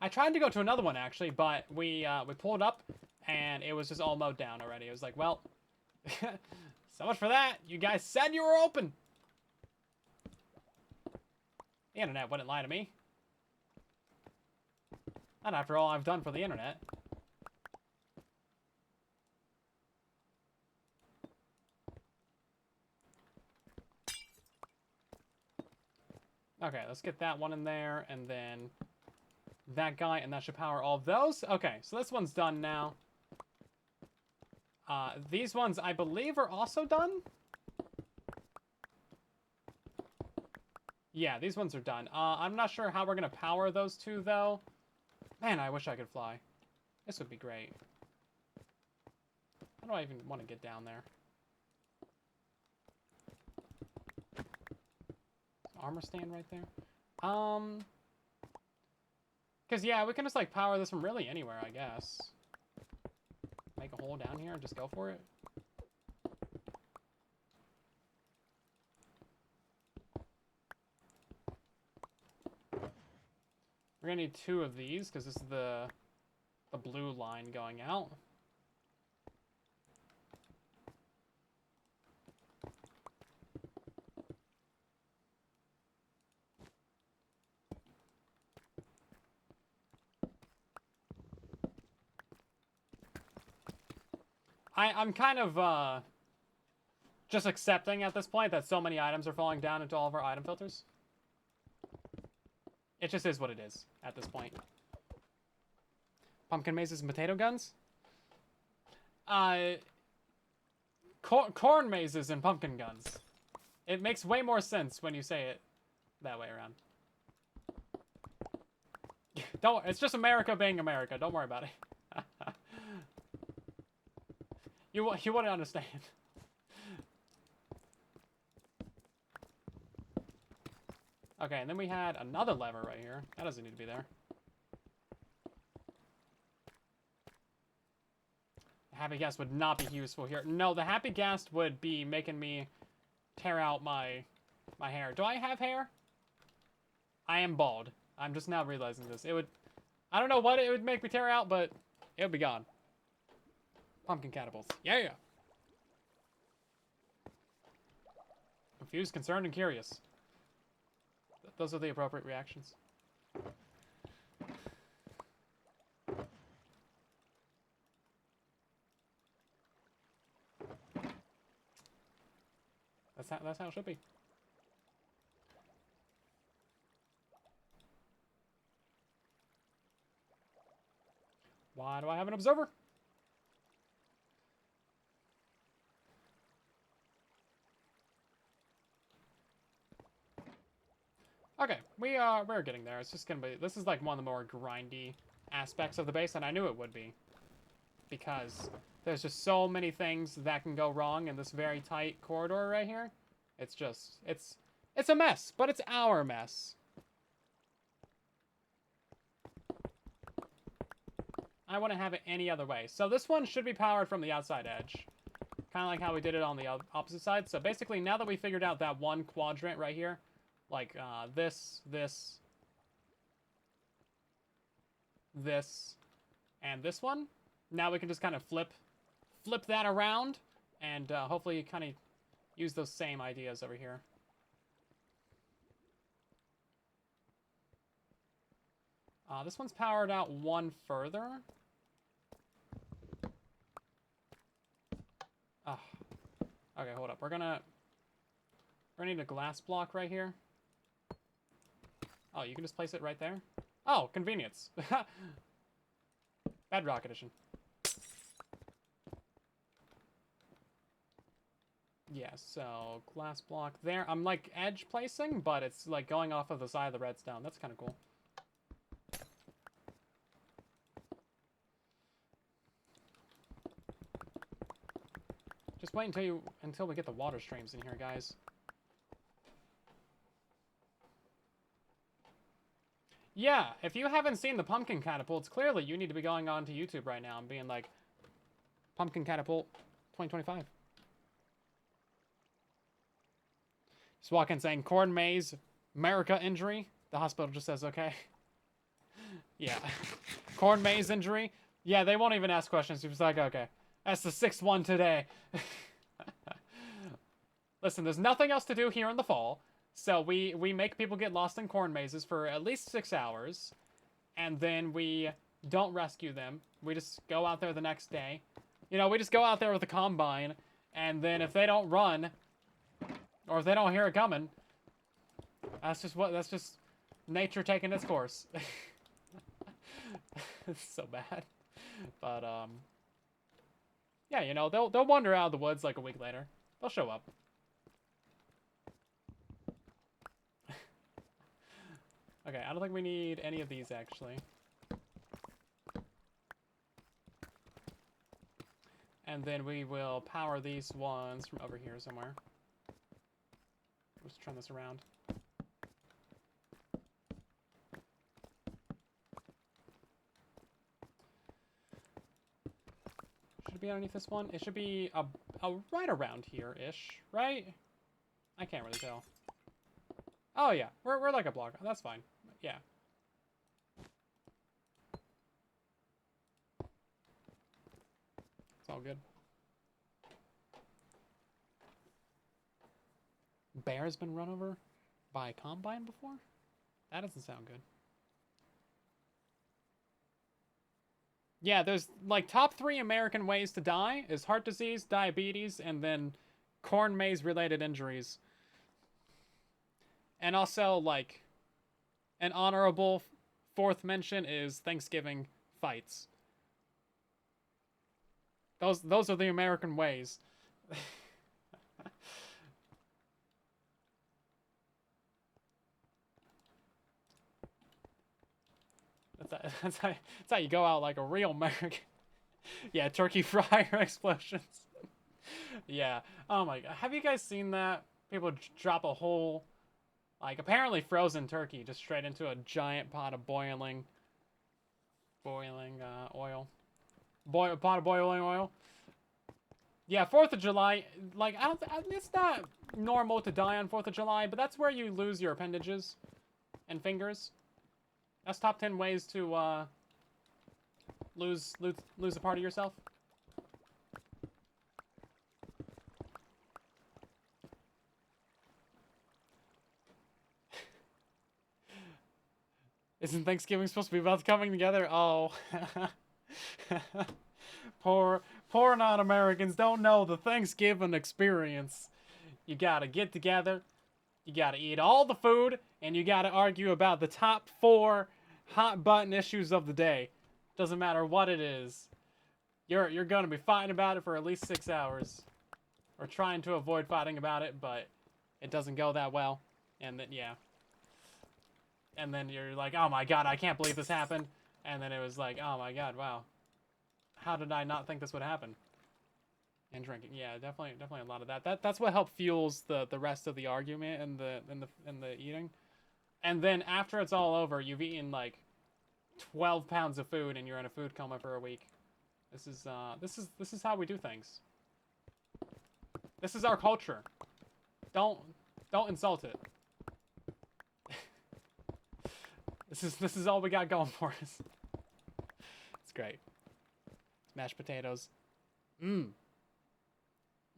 I tried to go to another one, actually, but we pulled up, and it was just all mowed down already. It was like, well, so much for that. You guys said you were open. The internet wouldn't lie to me. Not after all I've done for the internet. Okay, let's get that one in there, and then that guy, and that should power all of those. Okay, so this one's done now. These ones, I believe, are also done. Yeah, these ones are done. I'm not sure how we're going to power those two, though. Man, I wish I could fly. This would be great. How do I even want to get down there? Armor stand right there. Because, yeah, we can just, like, power this from really anywhere, I guess. Make a hole down here and just go for it. We're gonna need 2 of these, because this is the blue line going out. I'm kind of, just accepting at this point that so many items are falling down into all of our item filters. It just is what it is at this point. Pumpkin mazes and potato guns? Corn mazes and pumpkin guns. It makes way more sense when you say it that way around. Don't, it's just America being America. Don't worry about it. You wouldn't understand. Okay, and then we had another lever right here. That doesn't need to be there. The happy gas would not be useful here. No, the happy gas would be making me tear out my hair. Do I have hair? I am bald. I'm just now realizing this. It would... I don't know what it would make me tear out, but it would be gone. Pumpkin catapults. Yeah. Confused, concerned, and curious. Those are the appropriate reactions. That's how it should be. Why do I have an observer? Okay, we're getting there. It's just gonna be, this is like one of the more grindy aspects of the base, and I knew it would be. Because there's just so many things that can go wrong in this very tight corridor right here. It's just, it's a mess, but it's our mess. I wouldn't have it any other way. So this one should be powered from the outside edge. Kind of like how we did it on the opposite side. So basically, now that we figured out that one quadrant right here, like this, and this one, now we can just kind of flip that around, and hopefully kind of use those same ideas over here. This one's powered out one further. Okay, hold up. We're gonna need a glass block right here. Oh, you can just place it right there? Oh, convenience. Bedrock edition. Yeah, so glass block there. I'm like edge placing, but it's like going off of the side of the redstone. That's kind of cool. Just wait until we get the water streams in here, guys. Yeah, if you haven't seen the pumpkin catapults, clearly you need to be going on to YouTube right now and being like, Pumpkin Catapult 2025. Just walk in saying, corn maze, America injury. The hospital just says, okay. Yeah. Corn maze injury. Yeah, they won't even ask questions. He was like, okay, that's the 6th one today. Listen, there's nothing else to do here in the fall, so we make people get lost in corn mazes for at least 6 hours, and then we don't rescue them. We just go out there the next day. You know, we just go out there with a combine, and then if they don't run, or if they don't hear it coming, that's just nature taking its course. It's so bad. But, yeah, you know, they'll wander out of the woods like a week later. They'll show up. Okay, I don't think we need any of these, actually. And then we will power these ones from over here somewhere. Let's turn this around. Should it be underneath this one? It should be right around here-ish, right? I can't really tell. Oh, yeah. We're like a block. That's fine. Yeah. It's all good. Bear's been run over by a combine before? That doesn't sound good. Yeah, there's like top 3 American ways to die is heart disease, diabetes, and then corn maze related injuries. And also, like, an honorable 4th mention is Thanksgiving fights. Those are the American ways. That's how you go out like a real American. Yeah, turkey fryer explosions. Yeah. Oh my god. Have you guys seen that? People drop a whole, like, apparently frozen turkey just straight into a giant pot of boiling oil. Pot of boiling oil. Yeah, 4th of July. Like, it's not normal to die on 4th of July, but that's where you lose your appendages and fingers. That's top 10 ways to lose a part of yourself. Isn't Thanksgiving supposed to be about coming together? Oh. Poor non-Americans don't know the Thanksgiving experience. You gotta get together, you gotta eat all the food, and you gotta argue about the top 4 hot button issues of the day. Doesn't matter what it is. You're gonna be fighting about it for at least 6 hours. Or trying to avoid fighting about it, but it doesn't go that well. And then, yeah. And then you're like, oh my god, I can't believe this happened. And then it was like, oh my god, wow. How did I not think this would happen? And drinking, yeah, definitely a lot of that. That's what helped fuels the rest of the argument and the eating. And then after it's all over, you've eaten like 12 pounds of food and you're in a food coma for a week. This is how we do things. This is our culture. Don't insult it. This is all we got going for us. It's great. Mashed potatoes. Mmm.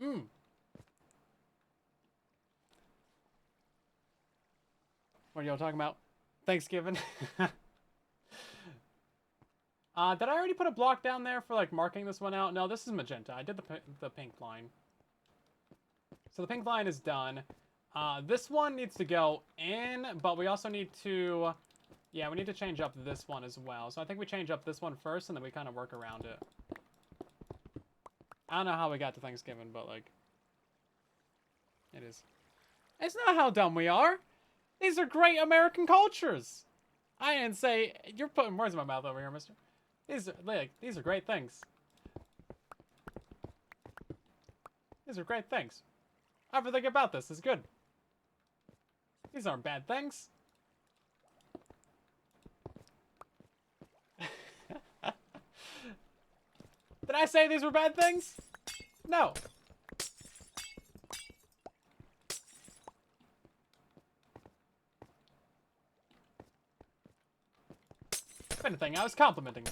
Mmm. What are y'all talking about? Thanksgiving. Did I already put a block down there for like marking this one out? No, this is magenta. I did the pink line. So the pink line is done. This one needs to go in, but we also need to, yeah, we need to change up this one as well. So I think we change up this one first, and then we kind of work around it. I don't know how we got to Thanksgiving, but like, it is. It's not how dumb we are. These are great American cultures. I didn't say, you're putting words in my mouth over here, mister. These are great things. These are great things. Everything about this is good. These aren't bad things. Did I say these were bad things? No. If anything, I was complimenting you.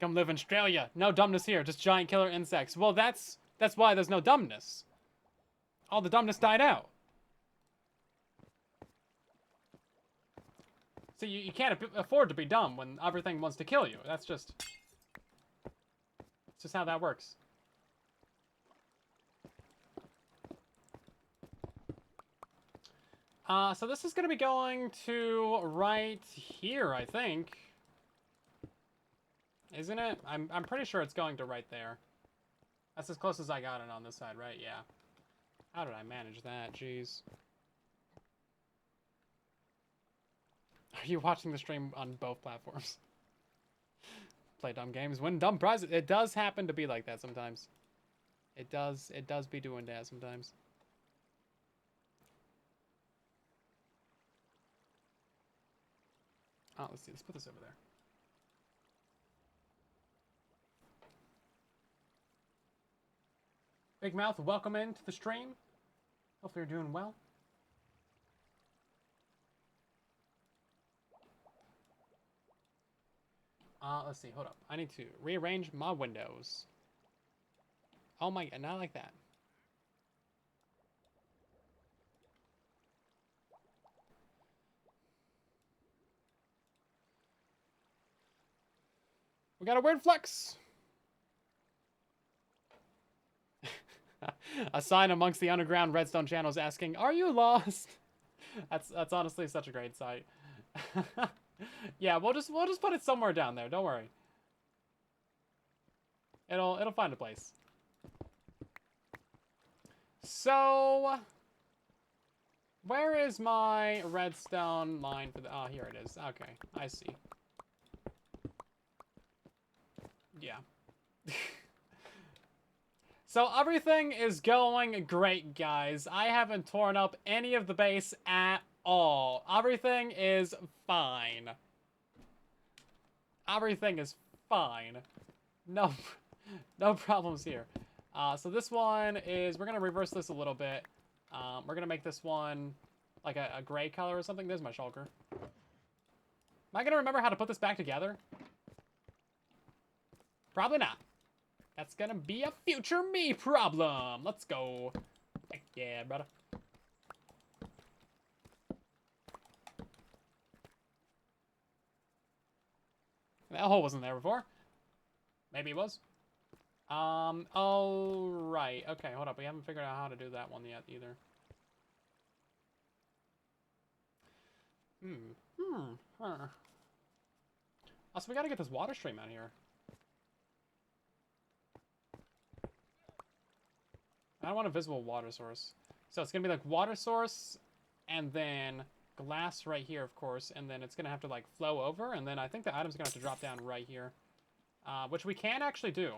Come live in Australia. No dumbness here, just giant killer insects. Well, that's why there's no dumbness. All the dumbness died out. See, you can't afford to be dumb when everything wants to kill you. That's just... It's just how that works. So this is going to be going to right here, I think. Isn't it? I'm pretty sure it's going to right there. That's as close as I got it on this side, right? Yeah. How did I manage that? Jeez. Are you watching the stream on both platforms? Play dumb games, win dumb prizes. It does happen to be like that sometimes. It does be doing that sometimes. Oh, let's see. Let's put this over there. Big Mouth, welcome into the stream. Hopefully you're doing well. Let's see. Hold up. I need to rearrange my windows. Oh my god, not like that. We got a weird flex. A sign amongst the underground redstone channels asking, "Are you lost?" That's honestly such a great sight. Yeah, we'll just put it somewhere down there. Don't worry. It'll find a place. So, where is my redstone line for the? Oh, here it is. Okay, I see. Yeah. So everything is going great, guys. I haven't torn up any of the base at all. Everything is fine. Everything is fine. No problems here. So this one is, we're going to reverse this a little bit. We're going to make this one like a gray color or something. There's my shulker. Am I going to remember how to put this back together? Probably not. That's gonna be a future me problem. Let's go. Heck yeah, brother. That hole wasn't there before. Maybe it was. Oh, right. Okay, hold up. We haven't figured out how to do that one yet, either. Also, we gotta get this water stream out here. I don't want a visible water source. So it's going to be like water source, and then glass right here, of course, and then it's going to have to like flow over, and then I think the item's going to have to drop down right here. Which we can actually do.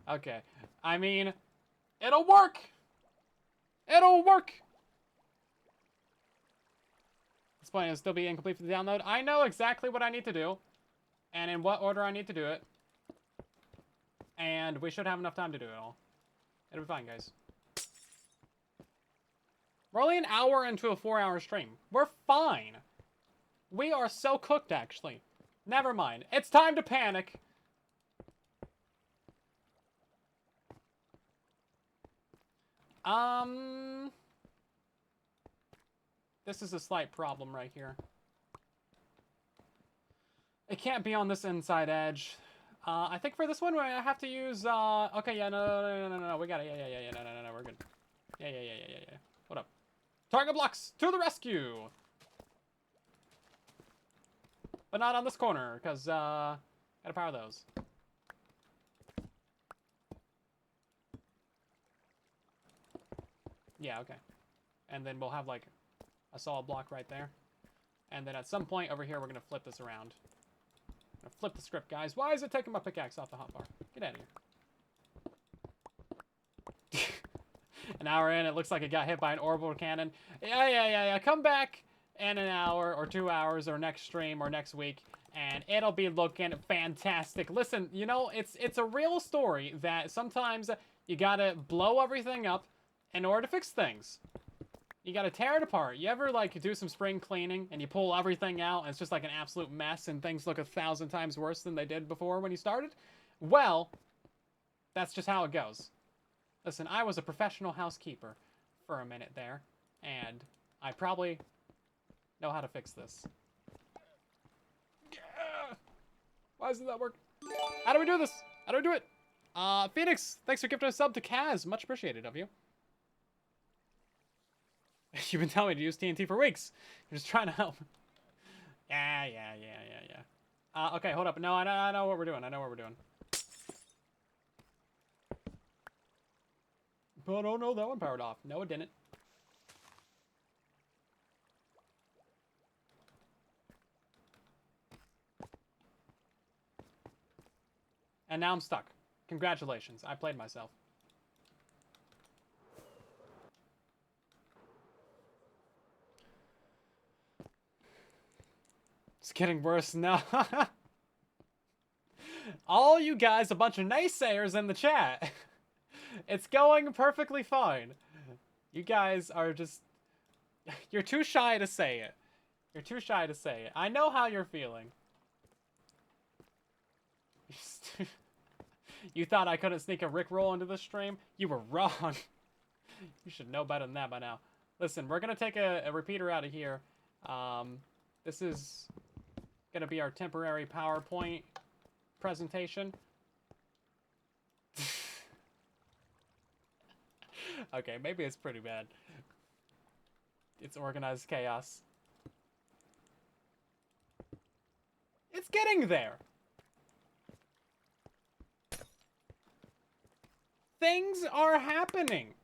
Okay. I mean, it'll work! It'll work! This point will still be incomplete for the download. I know exactly what I need to do. And in what order I need to do it. And we should have enough time to do it all. It'll be fine, guys. We're only an hour into a 4-hour stream. We're fine. We are so cooked, actually. Never mind. It's time to panic. This is a slight problem right here. It can't be on this inside edge. I think for this one, I have to use, okay, yeah, no, we got it, yeah, no, we're good. Yeah. Hold up. Target blocks, to the rescue! But not on this corner, because, gotta power those. Yeah, okay. And then we'll have, like, a solid block right there. And then at some point over here, we're gonna flip this around. Flip the script, guys. Why is it taking my pickaxe off the hotbar? Get out of here. An hour in, it looks like it got hit by an orbital cannon. Yeah. Come back. in an hour or 2 hours or next stream or next week, and it'll be looking fantastic. Listen, you know, it's a real story that sometimes you gotta blow everything up in order to fix things. You gotta tear it apart. You ever, like, do some spring cleaning and you pull everything out and it's just like an absolute mess and things look 1,000 times worse than they did before when you started? Well, that's just how it goes. Listen, I was a professional housekeeper for a minute there, and I probably know how to fix this. Yeah. Why doesn't that work? How do we do this? How do we do it? Phoenix, thanks for gifting a sub to Kaz. Much appreciated of you. You've been telling me to use TNT for weeks. You're just trying to help. Yeah. Okay, hold up. No, I know what we're doing. I know what we're doing. But oh no, that one powered off. No, it didn't. And now I'm stuck. Congratulations, I played myself. It's getting worse now. All you guys, a bunch of naysayers in the chat. It's going perfectly fine. You guys are just... You're too shy to say it. You're too shy to say it. I know how you're feeling. You thought I couldn't sneak a Rickroll into the stream? You were wrong. You should know better than that by now. Listen, we're going to take a repeater out of here. This is going to be our temporary PowerPoint presentation. Okay, maybe it's pretty bad. It's organized chaos. It's getting there. Things are happening.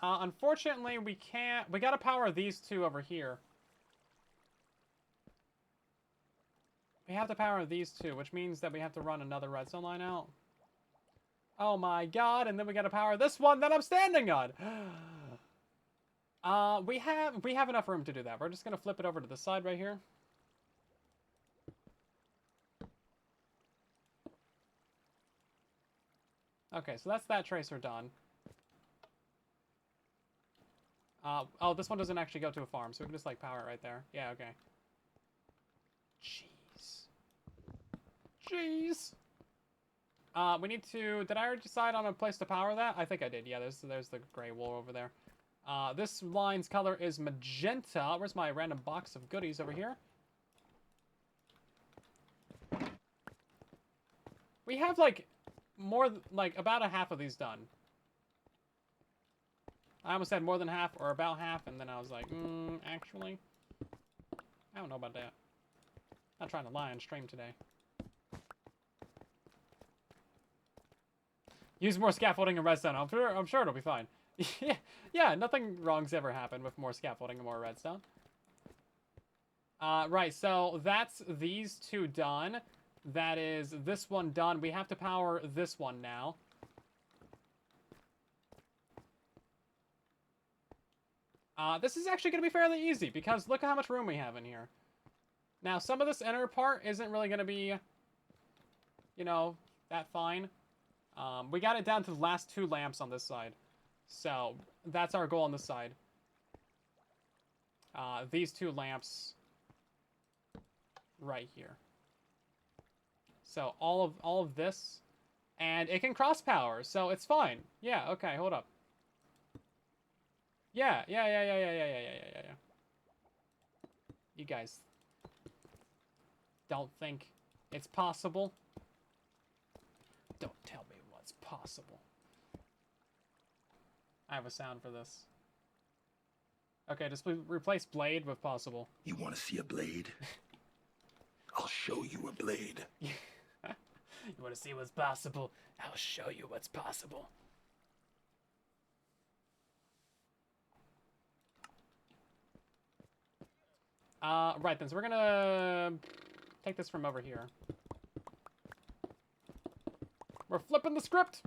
Unfortunately, we can't... We gotta power these two over here. We have to power these two, which means that we have to run another redstone line out. Oh my god, and then we gotta power this one that I'm standing on! We have enough room to do that. We're just gonna flip it over to the side right here. Okay, so that's that tracer done. Oh, this one doesn't actually go to a farm, so we can just, like, power it right there. Yeah, okay. Jeez. We need to... Did I already decide on a place to power that? I think I did. Yeah, there's the gray wool over there. This line's color is magenta. Where's my random box of goodies over here? We have, like, about a half of these done. I almost said more than half or about half, and then I was like, actually, I don't know about that. Not trying to lie on stream today. Use more scaffolding and redstone. I'm sure it'll be fine. Yeah, nothing wrong's ever happened with more scaffolding and more redstone. Right, so that's these two done. That is this one done. We have to power this one now. This is actually going to be fairly easy because look at how much room we have in here. Now, some of this inner part isn't really going to be, you know, that fine. We got it down to the last 2 lamps on this side. So, that's our goal on this side. These 2 lamps right here. So, all of this, and it can cross power, so it's fine. Yeah, okay, hold up. Yeah. You guys don't think it's possible? Don't tell me what's possible. I have a sound for this. Okay, just replace blade with possible. You want to see a blade? I'll show you a blade. You want to see what's possible? I'll show you what's possible. Right then, so we're gonna take this from over here. We're flipping the script!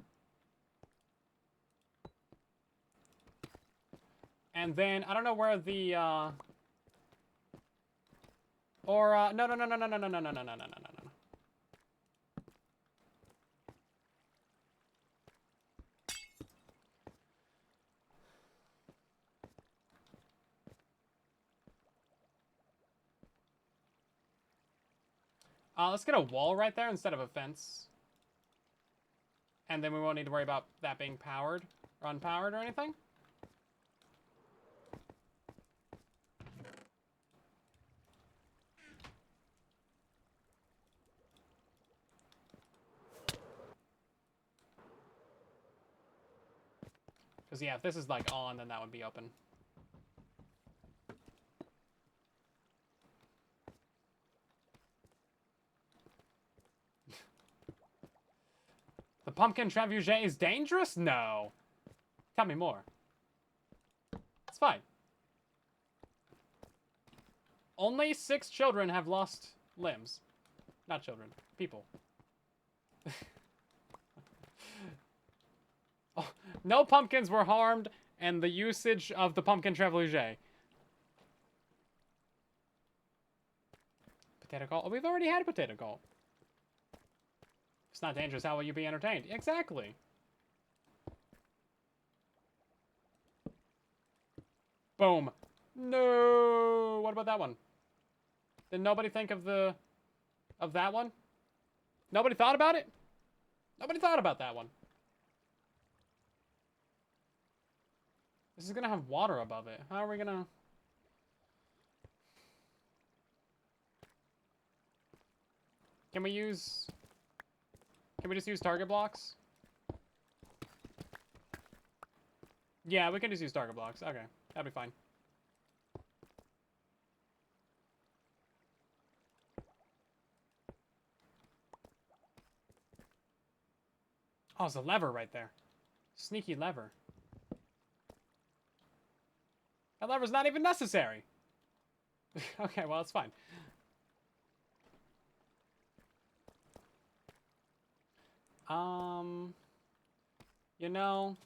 And then, I don't know where the Or, no, no, no, no, no, no, no, no, no, no, no, no, no, no. Let's get a wall right there instead of a fence. And then we won't need to worry about that being powered or unpowered or anything. Because, yeah, if this is, like, on, then that would be open. The pumpkin trebuchet is dangerous? No. Tell me more. It's fine. Only 6 children have lost limbs. Not children. People. Oh, no pumpkins were harmed, and the usage of the pumpkin trebuchet. Potato call? Oh, we've already had a potato call. It's not dangerous. How will you be entertained? Exactly. Boom. No. What about that one? Did nobody think of that one? Nobody thought about it? Nobody thought about that one. This is gonna have water above it. How are we gonna... Can we just use target blocks? Yeah, we can just use target blocks. Okay, that'd be fine. Oh, it's a lever right there. Sneaky lever. That lever's not even necessary. Okay, well, it's fine. You know...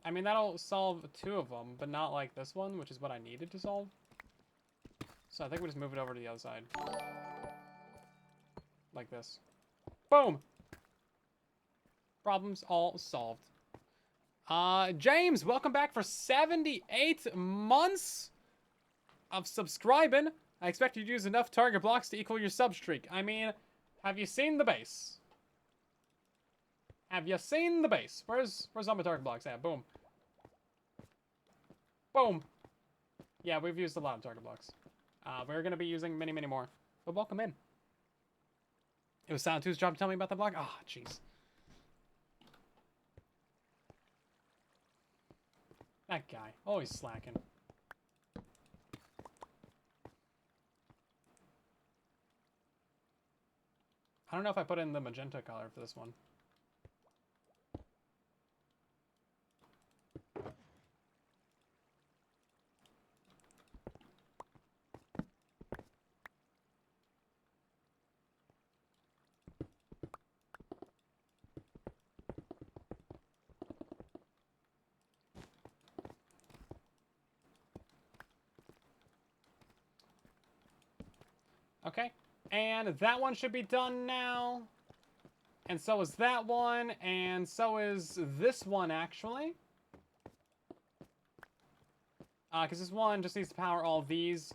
I mean, that'll solve 2 of them, but not like this one, which is what I needed to solve. So I think we just move it over to the other side. Like this. Boom! Problems all solved. James, welcome back for 78 months of subscribing. I expect you to use enough target blocks to equal your sub streak. I mean, have you seen the base? Have you seen the base? Where's all my target blocks at? Boom. Boom. Yeah, we've used a lot of target blocks. We're going to be using many, many more. But welcome in. It was Sound 2's job to tell me about the block? Ah, oh, jeez. That guy. Always slacking. I don't know if I put in the magenta color for this one. Okay, and that one should be done now. And so is that one, and so is this one, actually. Because this one just needs to power all these,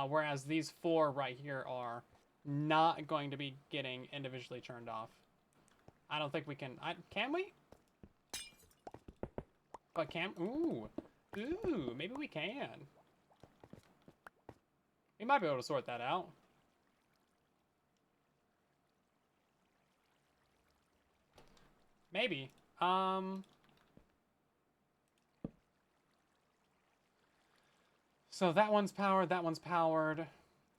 whereas these 4 right here are not going to be getting individually turned off. I don't think we can... can we? But can... Ooh, maybe we can. We might be able to sort that out. Maybe. So that one's powered, that one's powered.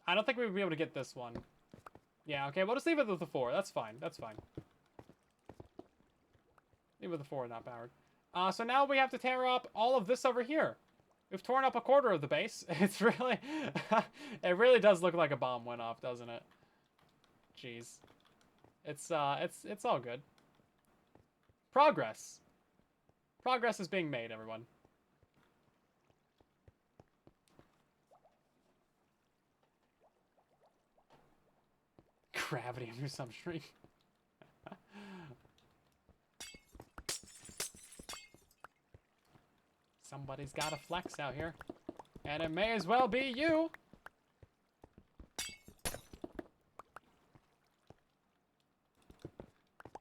I don't think we would be able to get this one. Yeah, okay, we'll just leave it with the 4. That's fine, that's fine. Leave it with the 4 not powered. So now we have to tear up all of this over here. We've torn up a quarter of the base. It's really... it really does look like a bomb went off, doesn't it? Jeez. It's all good. Progress. Progress is being made, everyone. gravity of your substream. Somebody's got a flex out here. And it may as well be you.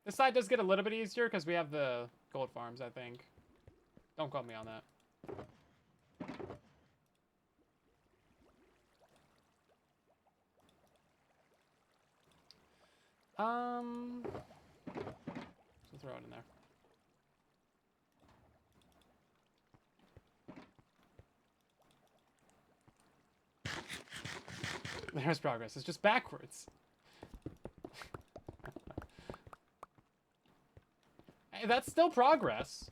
This side does get a little bit easier because we have the gold farms, I think. Don't quote me on that. So throw it in there. There's progress. It's just backwards. Hey, that's still progress.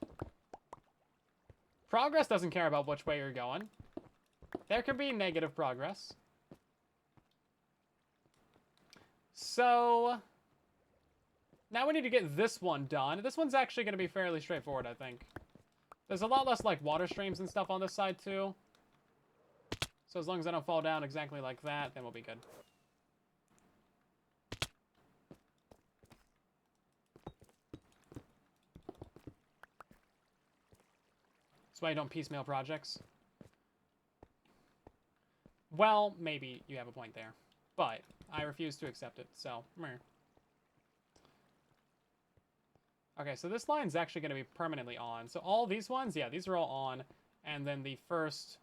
Progress doesn't care about which way you're going. There could be negative progress. So, now we need to get this one done. This one's actually going to be fairly straightforward, I think. There's a lot less, like, water streams and stuff on this side, too. So as long as I don't fall down exactly like that, then we'll be good. That's why you don't piecemeal projects. Well, maybe you have a point there. But I refuse to accept it, so meh. Okay, so this line's actually going to be permanently on. So all these ones, yeah, these are all on. And then the first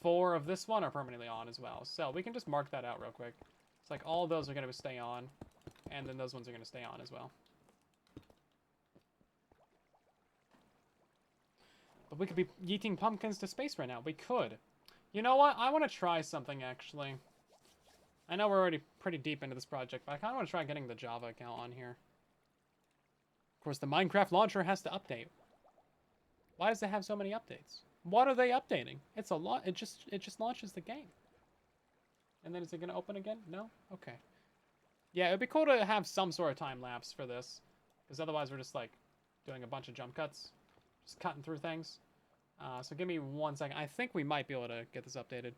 4 of this one are permanently on as well. So we can just mark that out real quick. It's like all those are going to stay on. And then those ones are going to stay on as well. But we could be yeeting pumpkins to space right now. We could. You know what? I want to try something, actually. I know we're already pretty deep into this project, but I kind of want to try getting the Java account on here. Of course, the Minecraft launcher has to update. Why does it have so many updates? What are they updating? It's a lot. It just launches the game. And then is it going to open again? No? Okay. Yeah, it'd be cool to have some sort of time lapse for this. Because otherwise we're just like doing a bunch of jump cuts. Just cutting through things. So give me 1 second. I think we might be able to get this updated.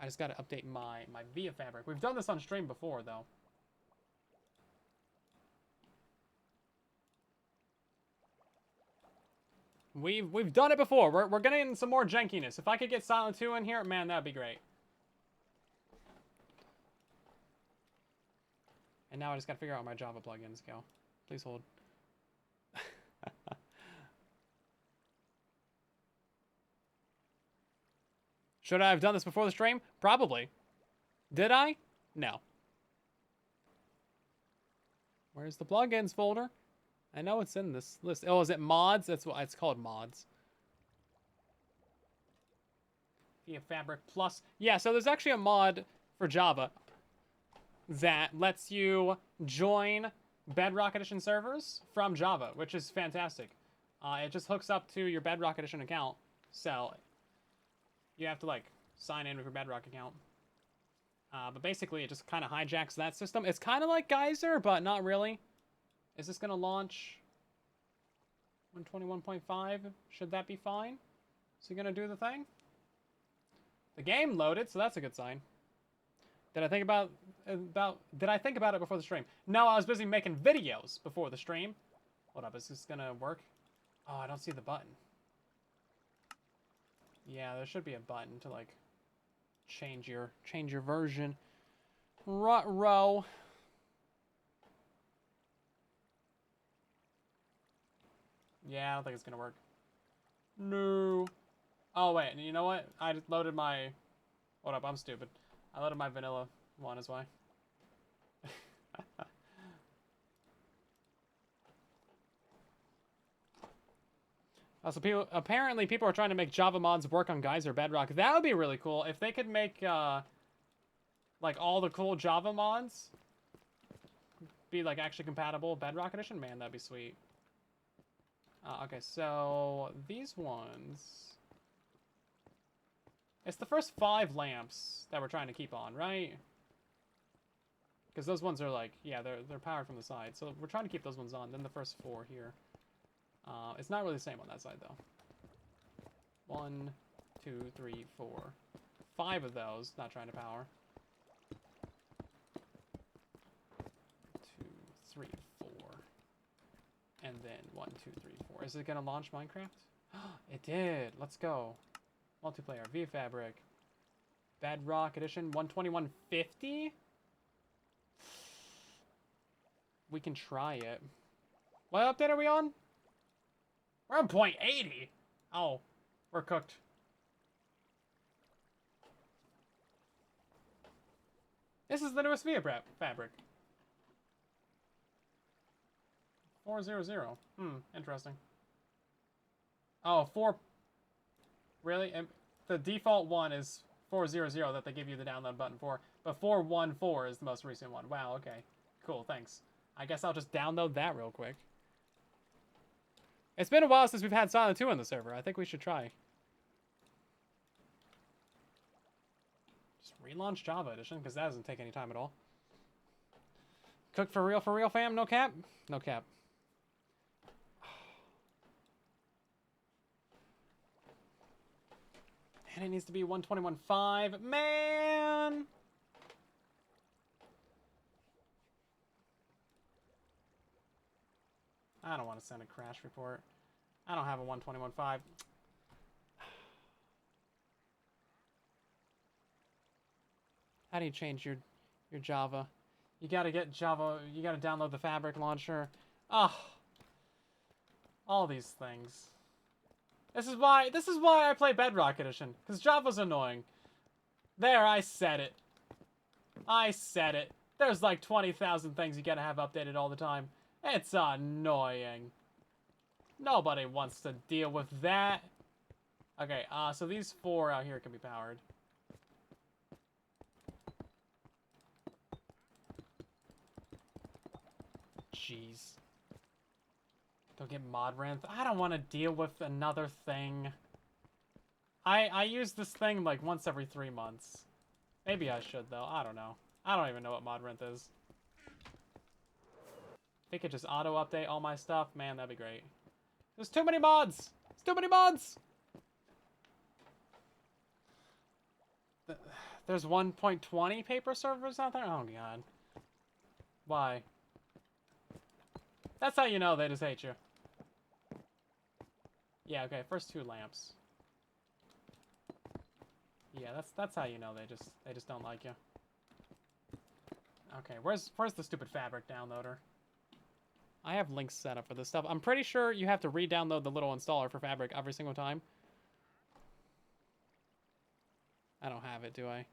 I just got to update my via fabric. We've done this on stream before, though. We've done it before. We're getting some more jankiness. If I could get Silent 2 in here, man, that'd be great. And now I just gotta figure out where my Java plugins go. Please hold. Should I have done this before the stream? Probably. Did I? No. Where's the plugins folder? I know it's in this list. Oh, is it mods? That's what it's called, mods. Via Fabric Plus. Yeah, so there's actually a mod for Java that lets you join Bedrock Edition servers from Java, which is fantastic. It just hooks up to your Bedrock Edition account, so you have to, like, sign in with your Bedrock account. But basically, it just kind of hijacks that system. It's kind of like Geyser, but not really. Is this going to launch 121.5? Should that be fine? Is it going to do the thing? The game loaded, so that's a good sign. Did I think about it before the stream? No, I was busy making videos before the stream. Hold up, is this going to work? Oh, I don't see the button. Yeah, there should be a button to, like, change your version. Ruh-roh. Yeah, I don't think it's gonna work. No. Oh, wait, you know what? I just loaded my... Hold up, I'm stupid. I loaded my vanilla one as why. Also, apparently people are trying to make Java mods work on Geyser Bedrock. That would be really cool. If they could make, like, all the cool Java mods be, like, actually compatible with Bedrock Edition, man, that'd be sweet. Okay, so these ones... It's the first 5 lamps that we're trying to keep on, right? Because those ones are like, yeah, they're powered from the side. So we're trying to keep those ones on. Then the first 4 here. It's not really the same on that side, though. 1, 2, 3, 4. 5 of those. Not trying to power. 2, 3, 4. And then 1, 2, 3, 4. Is it gonna launch Minecraft? It did. Let's go. Multiplayer. VFabric. Bedrock edition. 121.50? We can try it. What update are we on? We're on 0.80. Oh, we're cooked. This is the newest fabric. 400. Interesting. Oh, 4. Really? The default one is 400 that they give you the download button for, but 414 is the most recent one. Wow, okay. Cool, thanks. I guess I'll just download that real quick. It's been a while since we've had Silent 2 on the server. I think we should try. Just relaunch Java Edition, because that doesn't take any time at all. Cook for real, fam? No cap? No cap. And it needs to be 121.5. Man! I don't want to send a crash report. I don't have a 121.5. How do you change your Java? You gotta get Java, you gotta download the Fabric launcher. Ah, all these things. This is why I play Bedrock Edition, because Java's annoying. There, I said it. I said it. There's like 20,000 things you gotta have updated all the time. It's annoying. Nobody wants to deal with that. Okay, so these 4 out here can be powered. Jeez. Don't get mod ranth. I don't want to deal with another thing. I use this thing like once every 3 months. Maybe I should though. I don't know. I don't even know what mod ranth is. If it could just auto update all my stuff, man, that'd be great. There's too many mods. There's too many mods. There's 1.20 paper servers out there. Oh god. Why? That's how you know they just hate you. Yeah, okay, first 2 lamps. Yeah, that's how you know they just don't like you. Okay, where's the stupid fabric downloader? I have links set up for this stuff. I'm pretty sure you have to re-download the little installer for Fabric every single time. I don't have it, do I?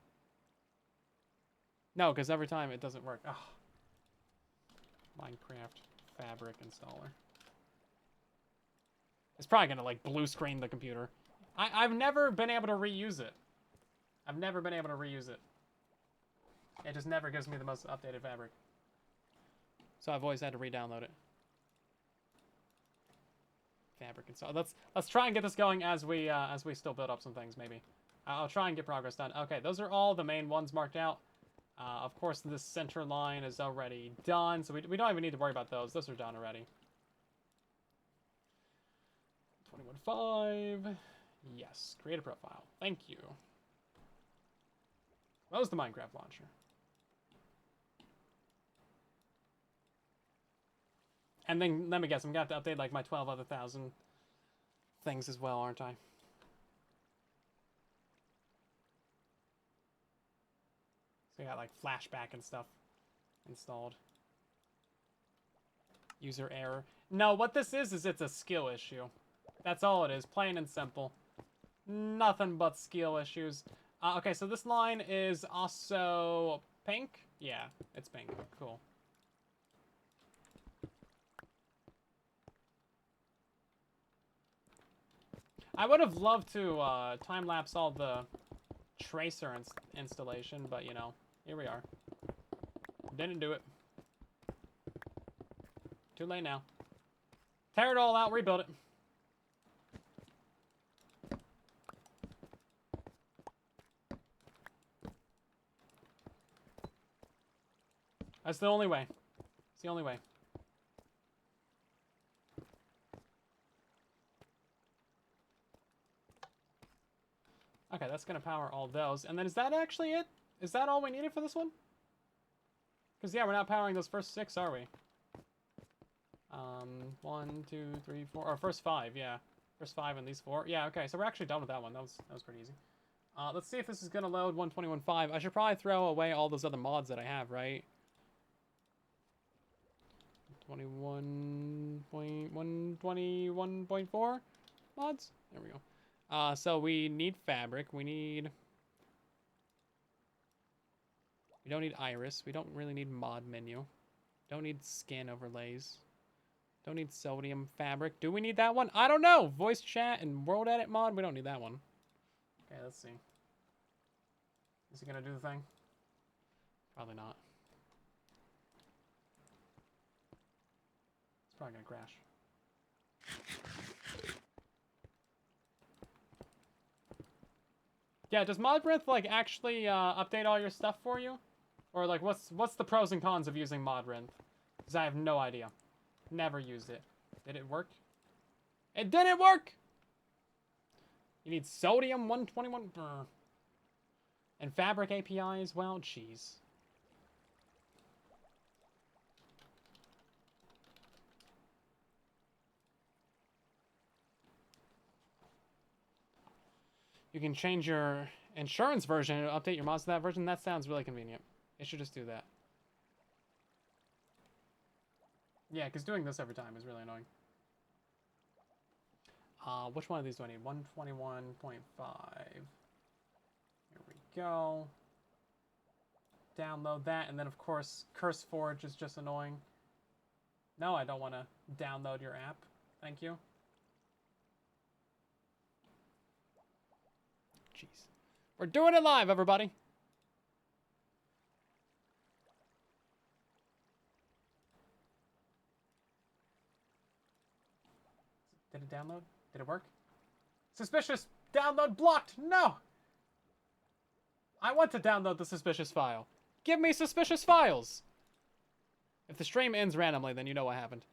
No, because every time it doesn't work. Ugh. Minecraft Fabric installer. It's probably gonna like blue screen the computer. I've never been able to reuse it. I've never been able to reuse it. It just never gives me the most updated Fabric. So I've always had to re-download it. Fabric install. Let's try and get this going as we still build up some things. Maybe I'll try and get progress done. Okay, those are all the main ones marked out. Of course, this center line is already done, so we don't even need to worry about those. Those are done already. 21.5. Yes, create a profile. Thank you. That was the Minecraft launcher. And then, let me guess, I'm going to have to update like my 12 other thousand things as well, aren't I? So I got like flashback and stuff installed. User error. No, what this is it's a skill issue. That's all it is, plain and simple. Nothing but skill issues. Okay, so this line is also pink? Yeah, it's pink. Cool. I would have loved to time-lapse all the tracer installation, but, you know, here we are. Didn't do it. Too late now. Tear it all out, rebuild it. That's the only way. It's the only way. Okay, Okay, that's gonna power all those. And then is that actually it? Is that all we needed for this one? Because, yeah, we're not powering those first 6, are we? 1, 2, 3, 4... Or first 5, yeah. First 5 and these 4. Yeah, okay, so we're actually done with that one. That was pretty easy. Let's see if this is gonna load 121.5. I should probably throw away all those other mods that I have, right? 21.121.4 mods? There we go. So we need fabric. We don't need iris. We don't really need mod menu. Don't need skin overlays. Don't need sodium fabric. Do we need that one? I don't know. Voice chat and world edit mod. We don't need that one. Okay, let's see. Is he gonna do the thing? Probably not. It's probably gonna crash. Yeah, does Modbrinth like actually update all your stuff for you? Or like what's the pros and cons of using Modbrinth? Because I have no idea. Never used it. Did it work? It didn't work! You need sodium 121. And fabric API as well. Jeez. You can change your insurance version and update your mods to that version. That sounds really convenient. It should just do that. Yeah, because doing this every time is really annoying. Which one of these do I need? 121.5. Here we go. Download that, and then of course, CurseForge is just annoying. No, I don't want to download your app. Thank you. Jeez. We're doing it live, everybody. Did it download? Did it work? Suspicious download blocked. No! I want to download the suspicious file. Give me suspicious files. If the stream ends randomly, then you know what happened.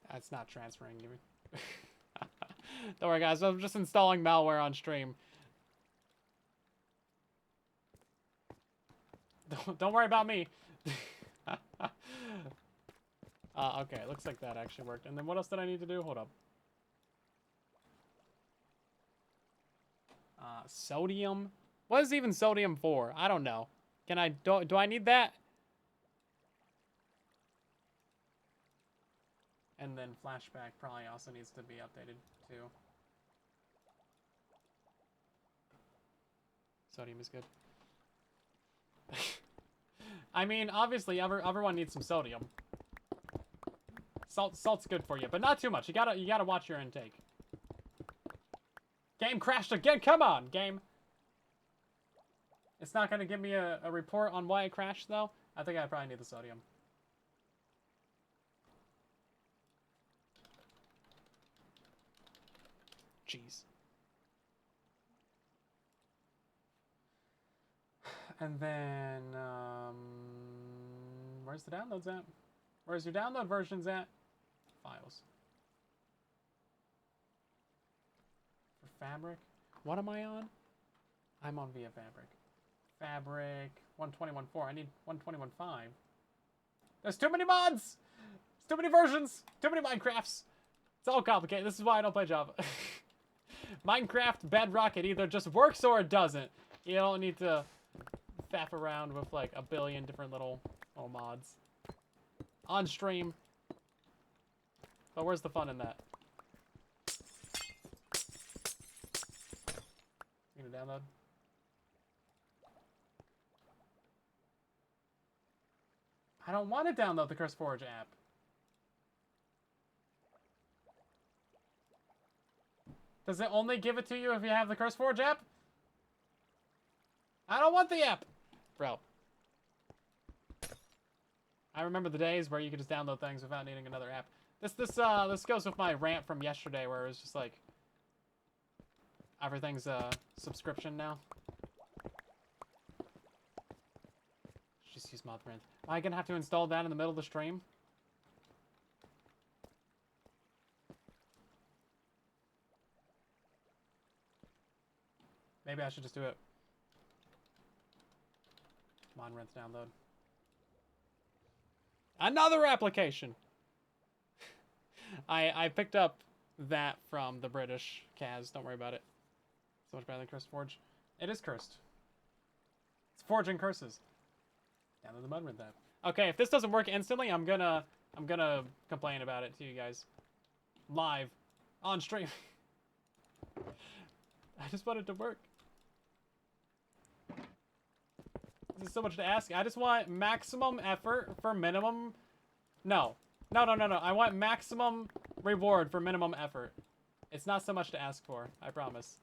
That's not transferring you. Don't worry, guys. I'm just installing malware on stream. Don't worry about me. Okay, looks like that actually worked. And then what else did I need to do? Hold up. Sodium? What is even sodium for? I don't know. Can I... Do I need that? And then flashback probably also needs to be updated too. Sodium is good. I mean, obviously, everyone needs some sodium. Salt's good for you, but not too much. You gotta watch your intake. Game crashed again. Come on, game. It's not gonna give me a report on why it crashed though. I think I probably need the sodium. Jeez. And then, where's the downloads at? Where's your download versions at? Files. For fabric? What am I on? I'm on via fabric. Fabric 121.4. I need 121.5. There's too many mods! There's too many versions! Too many Minecrafts! It's all complicated. This is why I don't play Java. Minecraft, Bedrock, it either just works or it doesn't. You don't need to faff around with like a billion different little mods on stream. But where's the fun in that? You gonna download? I don't want to download the CurseForge app. Does it only give it to you if you have the CurseForge app? I don't want the app! Bro. I remember the days where you could just download things without needing another app. This goes with my rant from yesterday where it was just like... everything's a subscription now. Just use Modbrinth. Am I gonna have to install that in the middle of the stream? Maybe I should just do it. Come on, rinse, download. Another application! I picked up that from the British Kaz. Don't worry about it. So much better than Cursed Forge. It is cursed. It's forging curses. Download the Mudrin tab. Okay, if this doesn't work instantly, I'm gonna complain about it to you guys. Live. On stream. I just want it to work. This is so much to ask. I just want maximum effort for minimum... No. No. I want maximum reward for minimum effort. It's not so much to ask for. I promise.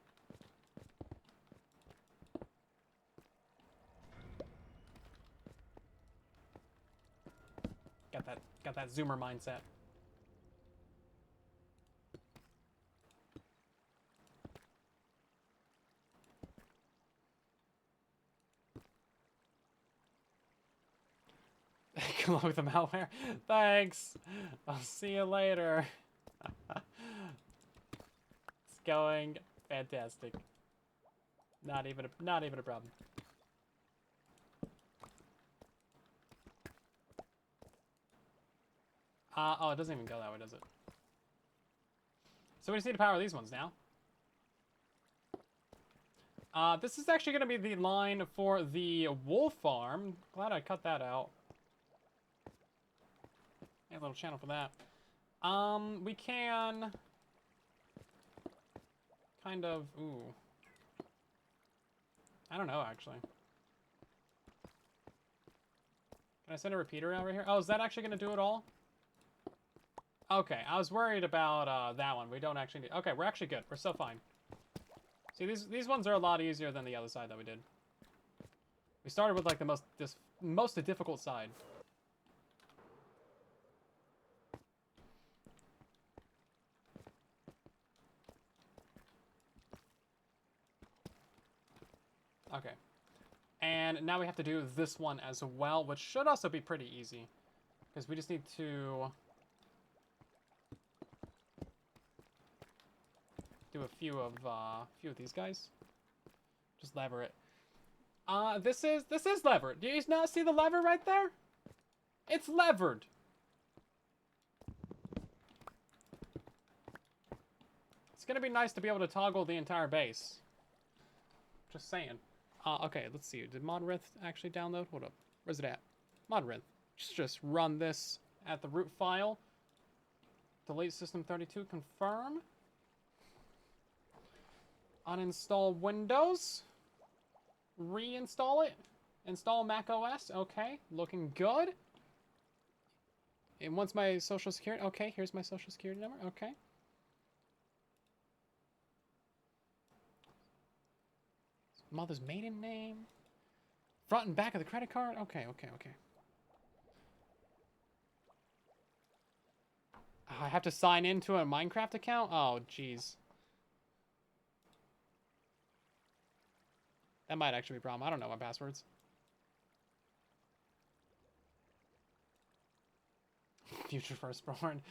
Got that zoomer mindset. Good luck with the malware. Thanks. I'll see you later. It's going fantastic. Not even a problem. Oh, it doesn't even go that way, does it? So we just need to power these ones now. This is actually going to be the line for the wool farm. Glad I cut that out. A little channel for that. We can kind of, ooh. I don't know, actually. Can I send a repeater over here? Oh, is that actually going to do it all? Okay, I was worried about that one. We don't actually need... Okay, we're actually good. We're so fine. See, these ones are a lot easier than the other side that we did. We started with, like, the most difficult side. Okay. And now we have to do this one as well, which should also be pretty easy. Because we just need to... do a few of these guys. Just lever it. This is levered. Do you not see the lever right there? It's levered. It's gonna be nice to be able to toggle the entire base. Just saying. Okay, let's see. Did modrinth actually download? Hold up. Where's it at? Modrinth. Just run this at the root file. Delete system32. Confirm. Uninstall Windows. Reinstall it. Install Mac OS. Okay, looking good. And once my social security... Okay, here's my social security number. Okay. Mother's maiden name. Front and back of the credit card. Okay. I have to sign into a Minecraft account? Oh, jeez. That might actually be a problem. I don't know my passwords. Future firstborn.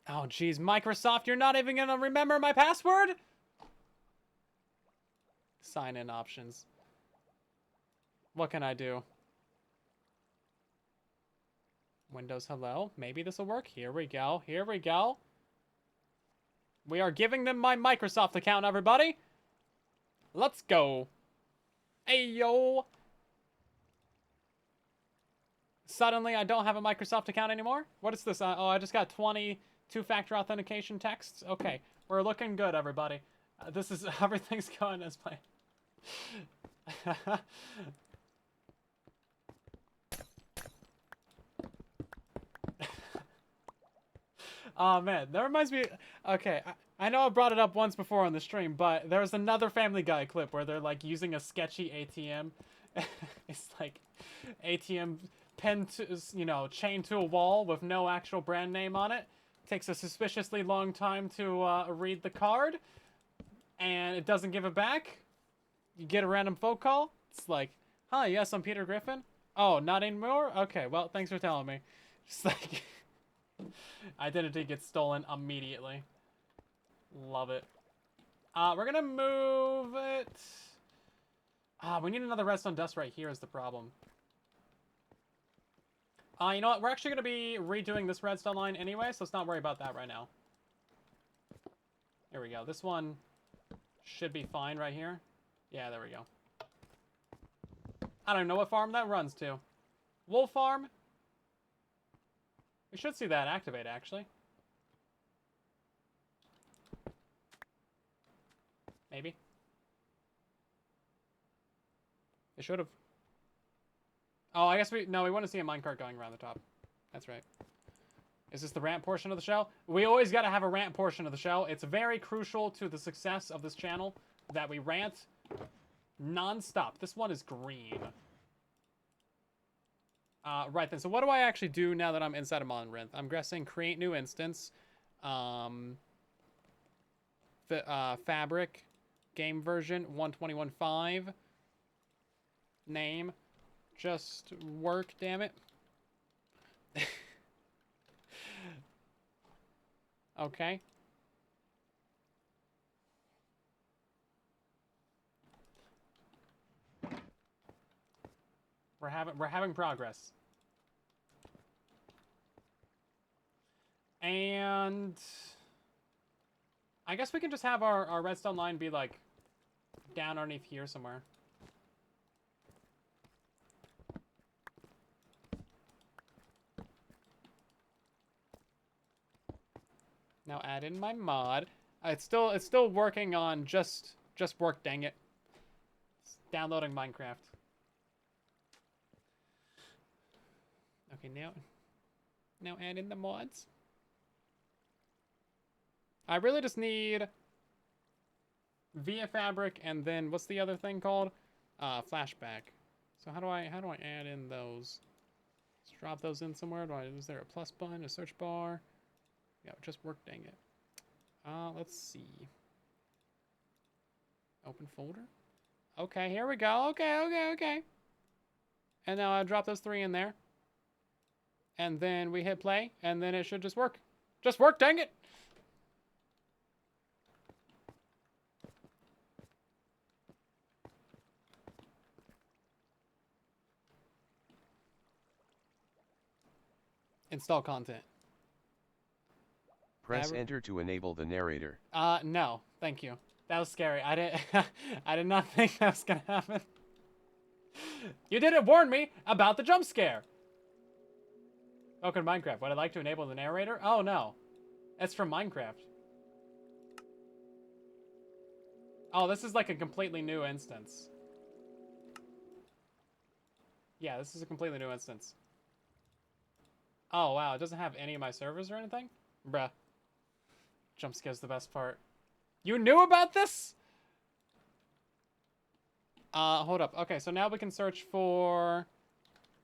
Oh, jeez. Microsoft, you're not even going to remember my password? Sign-in options. What can I do? Windows hello. Maybe this will work. Here we go. Here we go. We are giving them my Microsoft account, everybody. Let's go. Hey, yo. Suddenly, I don't have a Microsoft account anymore. What is this? Oh, I just got 20 two-factor authentication texts. Okay, we're looking good, everybody. This is... Everything's going as planned. Oh, man. That reminds me... Okay, I know I brought it up once before on the stream, but there was another Family Guy clip where they're, like, using a sketchy ATM. It's, like, ATM pinned to, you know, chained to a wall with no actual brand name on it. Takes a suspiciously long time to read the card. And it doesn't give it back. You get a random phone call. It's like, hi, yes, I'm Peter Griffin. Oh, not anymore? Okay, well, thanks for telling me. Just like... Identity gets stolen immediately. Love it. We're gonna move it. We need another redstone dust right here is the problem. You know what? We're actually gonna be redoing this redstone line anyway, so let's not worry about that right now. There we go. This one should be fine right here. Yeah, there we go. I don't know what farm that runs to. Wool farm? We should see that activate, actually. Maybe. It should have. Oh, I guess we want to see a minecart going around the top. That's right. Is this the rant portion of the show? We always got to have a rant portion of the show. It's very crucial to the success of this channel that we rant non-stop. This one is green. Right then, so what do I actually do now that I'm inside of Monrinth? I'm guessing create new instance. Fabric. Game version 121.5. Name. Just work, damn it. Okay. We're having progress. And I guess we can just have our redstone line be like down underneath here somewhere. Now add in my mod. It's still working on just work, dang it. It's downloading Minecraft. Okay, now add in the mods. I really just need via fabric and then what's the other thing called? Flashback. So how do I add in those? Let's drop those in somewhere. Is there a plus button, a search bar? Yeah, just work, dang it. Let's see. Open folder. Okay, here we go. Okay. And now I drop those 3 in there. And then we hit play, and then it should just work. Just work, dang it! Install content. Press enter to enable the narrator. No, thank you. That was scary. I did not think that was gonna happen. You didn't warn me about the jump scare. Welcome to Minecraft. Would I like to enable the narrator? Oh no, that's from Minecraft. Oh, this is like a completely new instance. Yeah, this is a completely new instance. Oh wow, it doesn't have any of my servers or anything? Bruh. Jump scare's the best part. You knew about this? Hold up. Okay, so now we can search for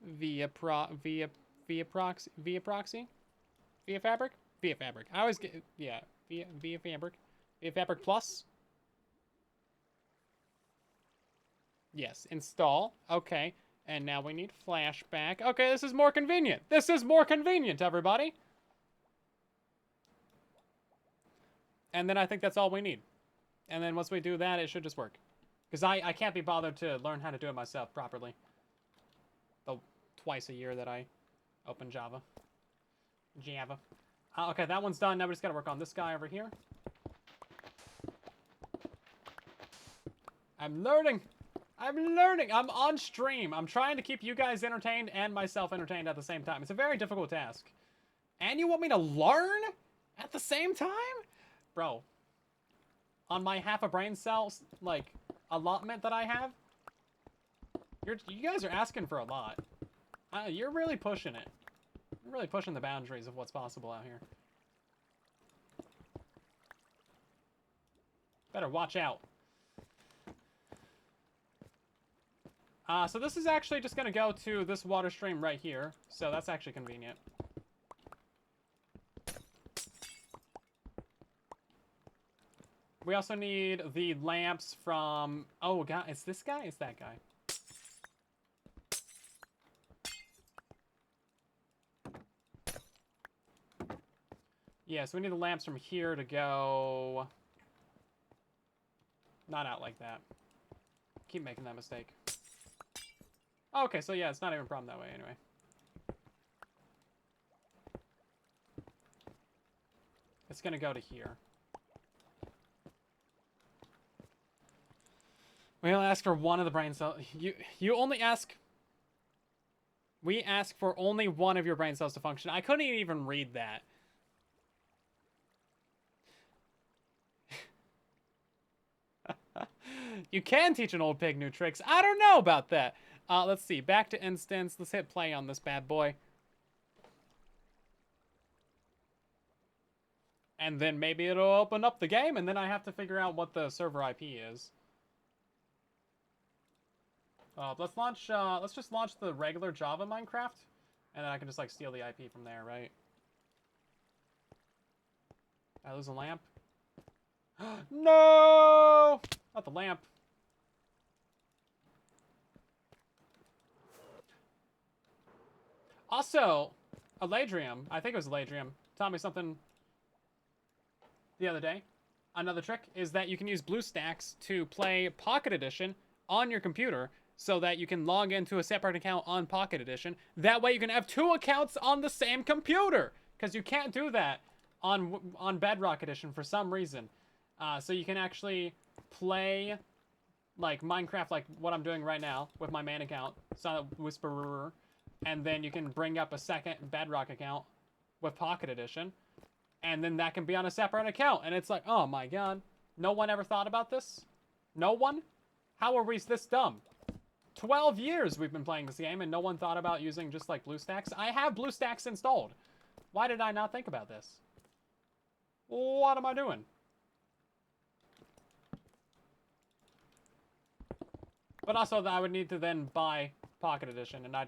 via proxy? Via fabric? Via fabric. I always get, yeah, via fabric. Via fabric plus? Yes, install. Okay, and now we need flashback. Okay, this is more convenient. This is more convenient, everybody. And then I think that's all we need. And then once we do that, it should just work. Because I can't be bothered to learn how to do it myself properly. The twice a year that I open Java. Okay, that one's done. Now we just gotta work on this guy over here. I'm learning. I'm on stream. I'm trying to keep you guys entertained and myself entertained at the same time. It's a very difficult task. And you want me to learn at the same time? Bro, on my half a brain cells, like, allotment that I have, you guys are asking for a lot. You're really pushing it. You're really pushing the boundaries of what's possible out here. Better watch out. So this is actually just going to go to this water stream right here. So that's actually convenient. We also need the lamps from... Oh, God, it's this guy? It's that guy. Yeah, so we need the lamps from here to go Not out like that. Keep making that mistake. Okay, so yeah, it's not even a problem that way anyway. It's gonna go to here. We'll ask for one of the brain cells. You only ask... We ask for only one of your brain cells to function. I couldn't even read that. You can teach an old pig new tricks. I don't know about that. Let's see. Back to instance. Let's hit play on this bad boy. And then maybe it'll open up the game, and then I have to figure out what the server IP is. Let's just launch the regular Java Minecraft, and then I can just like steal the IP from there, right? I lose a lamp. No! Not the lamp. Also, Eladrium, I think it was Eladrium, taught me something the other day. Another trick is that you can use BlueStacks to play Pocket Edition on your computer so that you can log into a separate account on Pocket Edition. That way you can have two accounts on the same computer, because you can't do that on Bedrock Edition for some reason. So you can actually play like Minecraft, like what I'm doing right now with my main account, Silent Whisperer, and then you can bring up a second Bedrock account with Pocket Edition, and then that can be on a separate account. And it's like, oh my god, no one ever thought about this? No one? How are we this dumb? 12 years we've been playing this game and no one thought about using just like BlueStacks. I have BlueStacks installed. Why did I not think about this? What am I doing? But also, I would need to then buy Pocket Edition, and I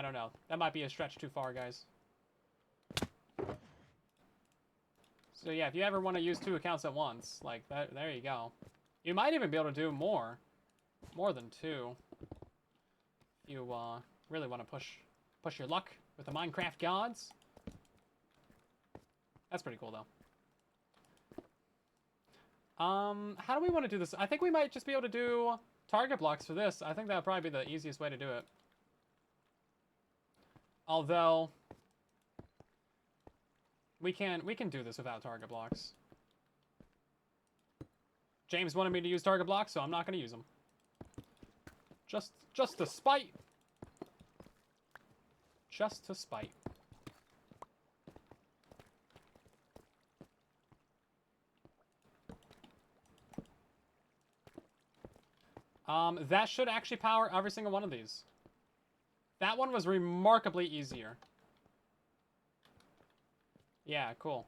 don't know. That might be a stretch too far, guys. So yeah, if you ever want to use two accounts at once, like, there you go. You might even be able to do more than two. If you really want to push your luck with the Minecraft gods. That's pretty cool, though. How do we want to do this? I think we might just be able to do target blocks for this. I think that would probably be the easiest way to do it. Although we can do this without target blocks. James wanted me to use target blocks, so I'm not going to use them. Just to spite. Just to spite. That should actually power every single one of these. That one was remarkably easier. Yeah, cool.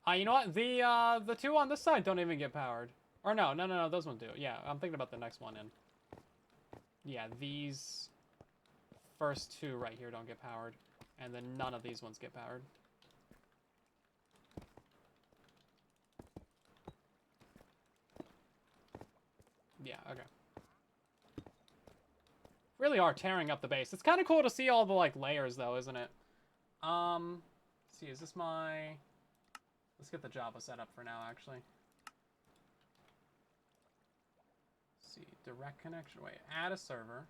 You know what? The two on this side don't even get powered. Or no, those ones do. Yeah, I'm thinking about the next one. And yeah, these first two right here don't get powered. And then none of these ones get powered. Yeah, okay. Really are tearing up the base. It's kind of cool to see all the, like, layers, though, isn't it? Let's see, is this my... Let's get the Java set up for now, actually. Let's see, direct connection. Wait, add a server.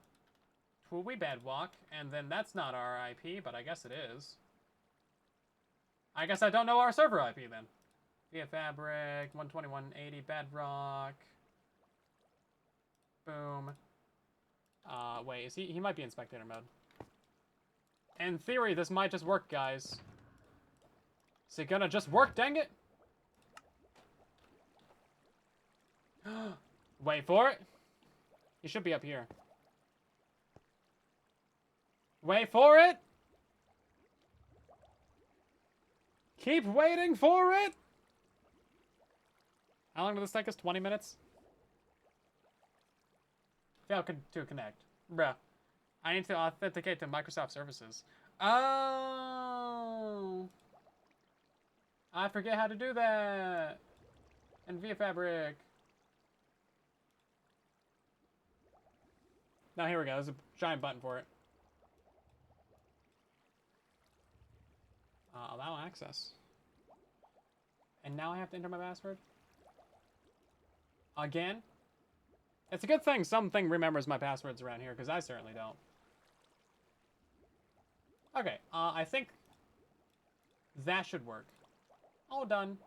Will we Bedrock? And then that's not our IP, but I guess it is. I guess I don't know our server IP, then. Via Fabric, 121.80 Bedrock... Boom. Wait, is he might be in spectator mode. In theory, this might just work, guys. Is it gonna just work, dang it? Wait for it. He should be up here. Wait for it. Keep waiting for it. How long did this take us? 20 minutes? Fail to connect. Bruh. I need to authenticate to Microsoft services. Oh. I forget how to do that. And via Fabric. Now here we go. There's a giant button for it. Allow access. And now I have to enter my password? Again? It's a good thing something remembers my passwords around here, because I certainly don't. Okay, I think that should work. All done.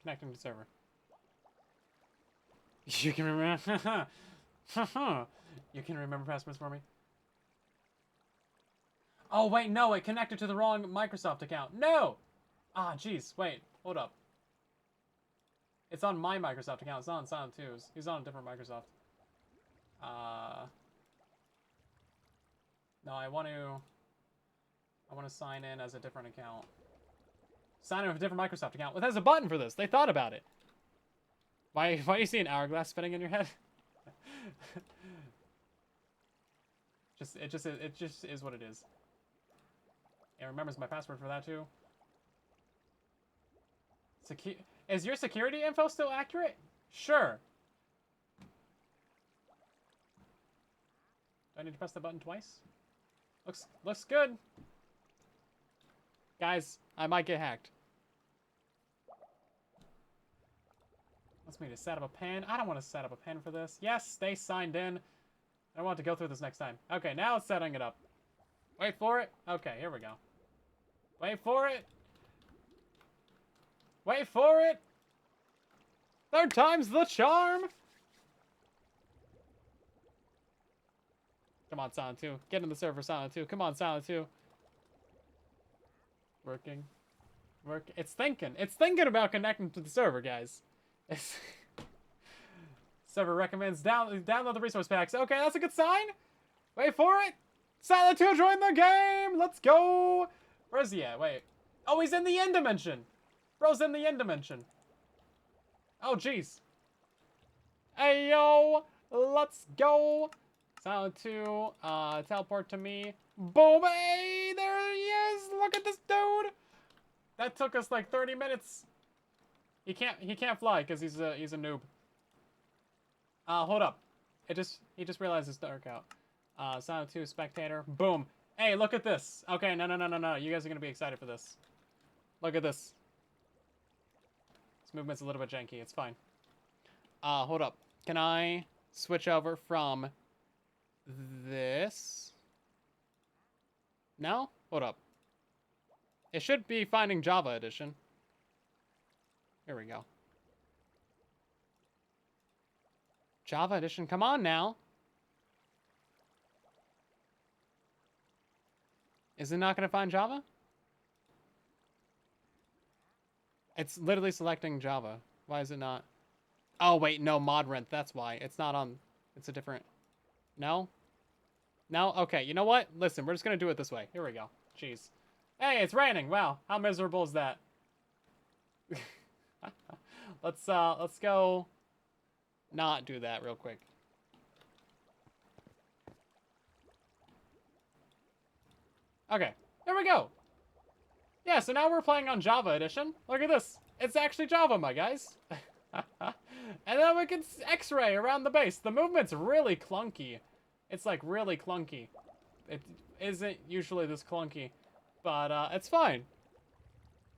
Connecting to server. You can remember. You can remember passwords for me. Oh wait, no, it connected to the wrong Microsoft account. No. Ah, jeez. Wait, hold up. It's on my Microsoft account. It's not on Silent 2's. He's on a different Microsoft. No, I want to sign in as a different account. Sign in with a different Microsoft account. Well, there's a button for this. They thought about it. Why do you see an hourglass spinning in your head? It just is what it is. It remembers my password for that too. Is your security info still accurate? Sure. Do I need to press the button twice? Looks good. Guys, I might get hacked. Wants me to set up a pen. I don't want to set up a pen for this. Yes, they signed in. I don't want to go through this next time. Okay, now it's setting it up. Wait for it. Okay, here we go. Wait for it. Wait for it. Third time's the charm. Come on, Silent 2. Get in the server, Silent 2. Come on, Silent 2. Working. It's thinking. It's thinking about connecting to the server, guys. Server recommends download the resource packs. Okay, that's a good sign. Wait for it. Silent 2 joined the game. Let's go. Where's he at? Wait. Oh, he's in the end dimension. Bro's in the end dimension. Oh, jeez. Hey, yo. Let's go. Silent 2, teleport to me. Boom. Hey, there he is. Look at this dude. That took us like 30 minutes. He can't fly because he's a noob. Hold up. He just realized it's dark out. Silent 2 spectator. Boom. Hey, look at this. Okay, no. You guys are gonna be excited for this. Look at this. This movement's a little bit janky. It's fine. Hold up. Can I switch over from this? No? Hold up. It should be Finding Java Edition. Here we go. Java Edition, come on now. Is it not going to find Java? It's literally selecting Java. Why is it not? Oh, wait, no, mod rent. That's why. It's not on. It's a different. No? No? Okay, you know what? Listen, we're just going to do it this way. Here we go. Jeez. Hey, it's raining. Wow, how miserable is that? Let's go not do that real quick. Okay, there we go. Yeah, so now we're playing on Java Edition. Look at this. It's actually Java, my guys. And then we can X-ray around the base. The movement's really clunky. It's like really clunky. It isn't usually this clunky, but it's fine.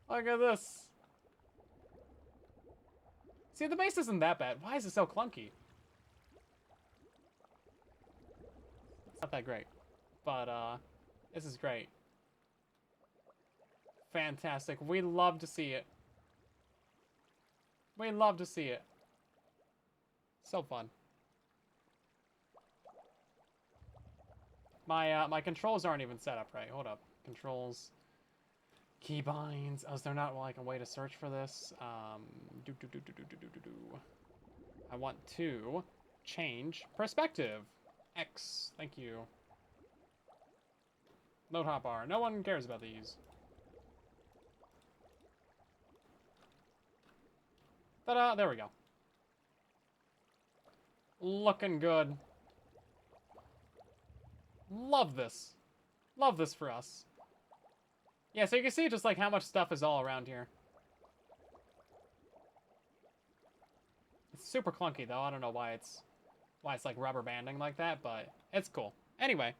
Look at this. See, the base isn't that bad. Why is it so clunky? It's not that great, but this is great. Fantastic. We love to see it. We love to see it. So fun. My controls aren't even set up right. Hold up. Controls. Keybinds. Oh, is there not like a way to search for this? I want to change perspective. X. Thank you. Load hotbar. No one cares about these. Ta-da! There we go. Looking good. Love this. Love this for us. Yeah, so you can see just like how much stuff is all around here. It's super clunky though. I don't know why it's like rubber banding like that, but it's cool. Anyway,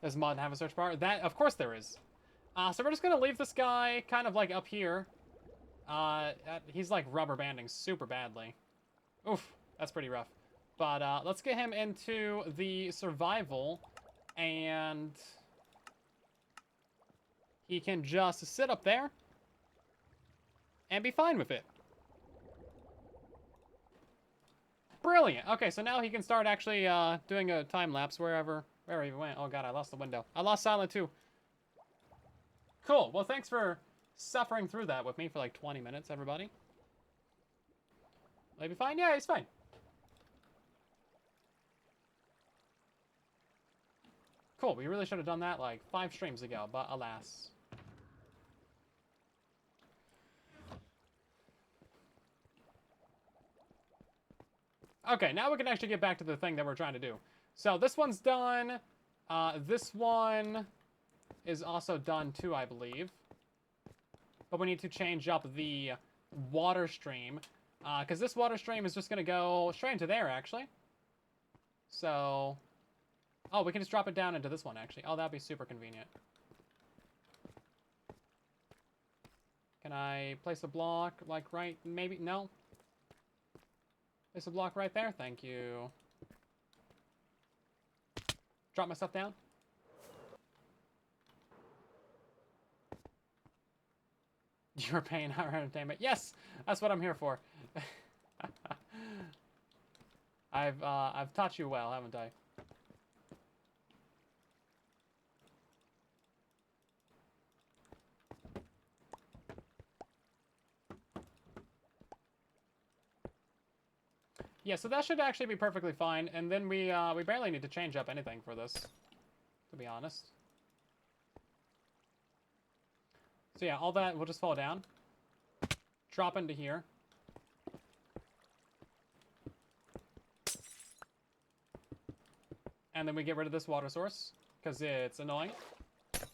Does mod have a search bar? That, of course there is. So we're just gonna leave this guy kind of like up here. He's like rubber banding super badly. Oof, that's pretty rough. But let's get him into the survival, and he can just sit up there and be fine with it. Brilliant. Okay, so now he can start actually doing a time lapse wherever he went. Oh god, I lost the window. I lost Silent too. Cool. Well, thanks for suffering through that with me for like 20 minutes, everybody. Will he be fine? Yeah, he's fine. Cool. We really should have done that like 5 streams ago, but alas. Okay, now we can actually get back to the thing that we're trying to do. So this one's done. This one is also done too, I believe. But we need to change up the water stream. Because this water stream is just going to go straight into there, actually. So... Oh, we can just drop it down into this one, actually. Oh, that'd be super convenient. Can I place a block, like, right... Maybe... No? Place a block right there? Thank you. Drop my stuff down. You're paying our entertainment. Yes! That's what I'm here for. I've taught you well, haven't I? Yeah, so that should actually be perfectly fine, and then we barely need to change up anything for this, to be honest. So yeah, all that will just fall down, drop into here. And then we get rid of this water source, because it's annoying,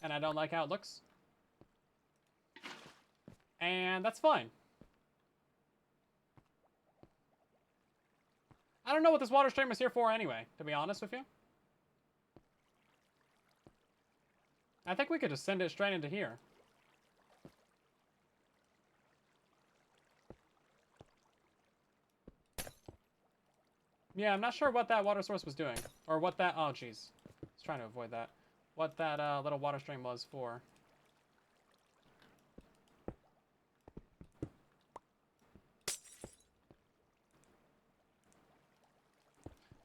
and I don't like how it looks. And that's fine. I don't know what this water stream is here for anyway, to be honest with you. I think we could just send it straight into here. Yeah, I'm not sure what that water source was doing. Or what that... Oh, jeez. I was trying to avoid that. What that little water stream was for.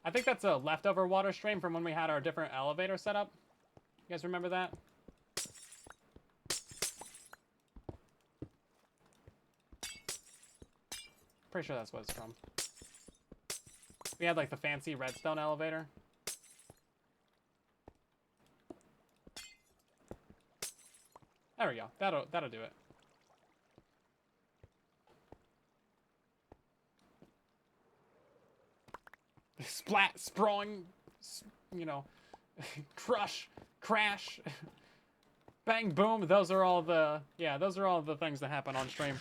I think that's a leftover water stream from when we had our different elevator set up. You guys remember that? Pretty sure that's what it's from. We had like the fancy redstone elevator. There we go. That'll do it. Splat, sprung, you know, crush, crash, bang, boom. Those are all the, yeah, those are all the things that happen on stream.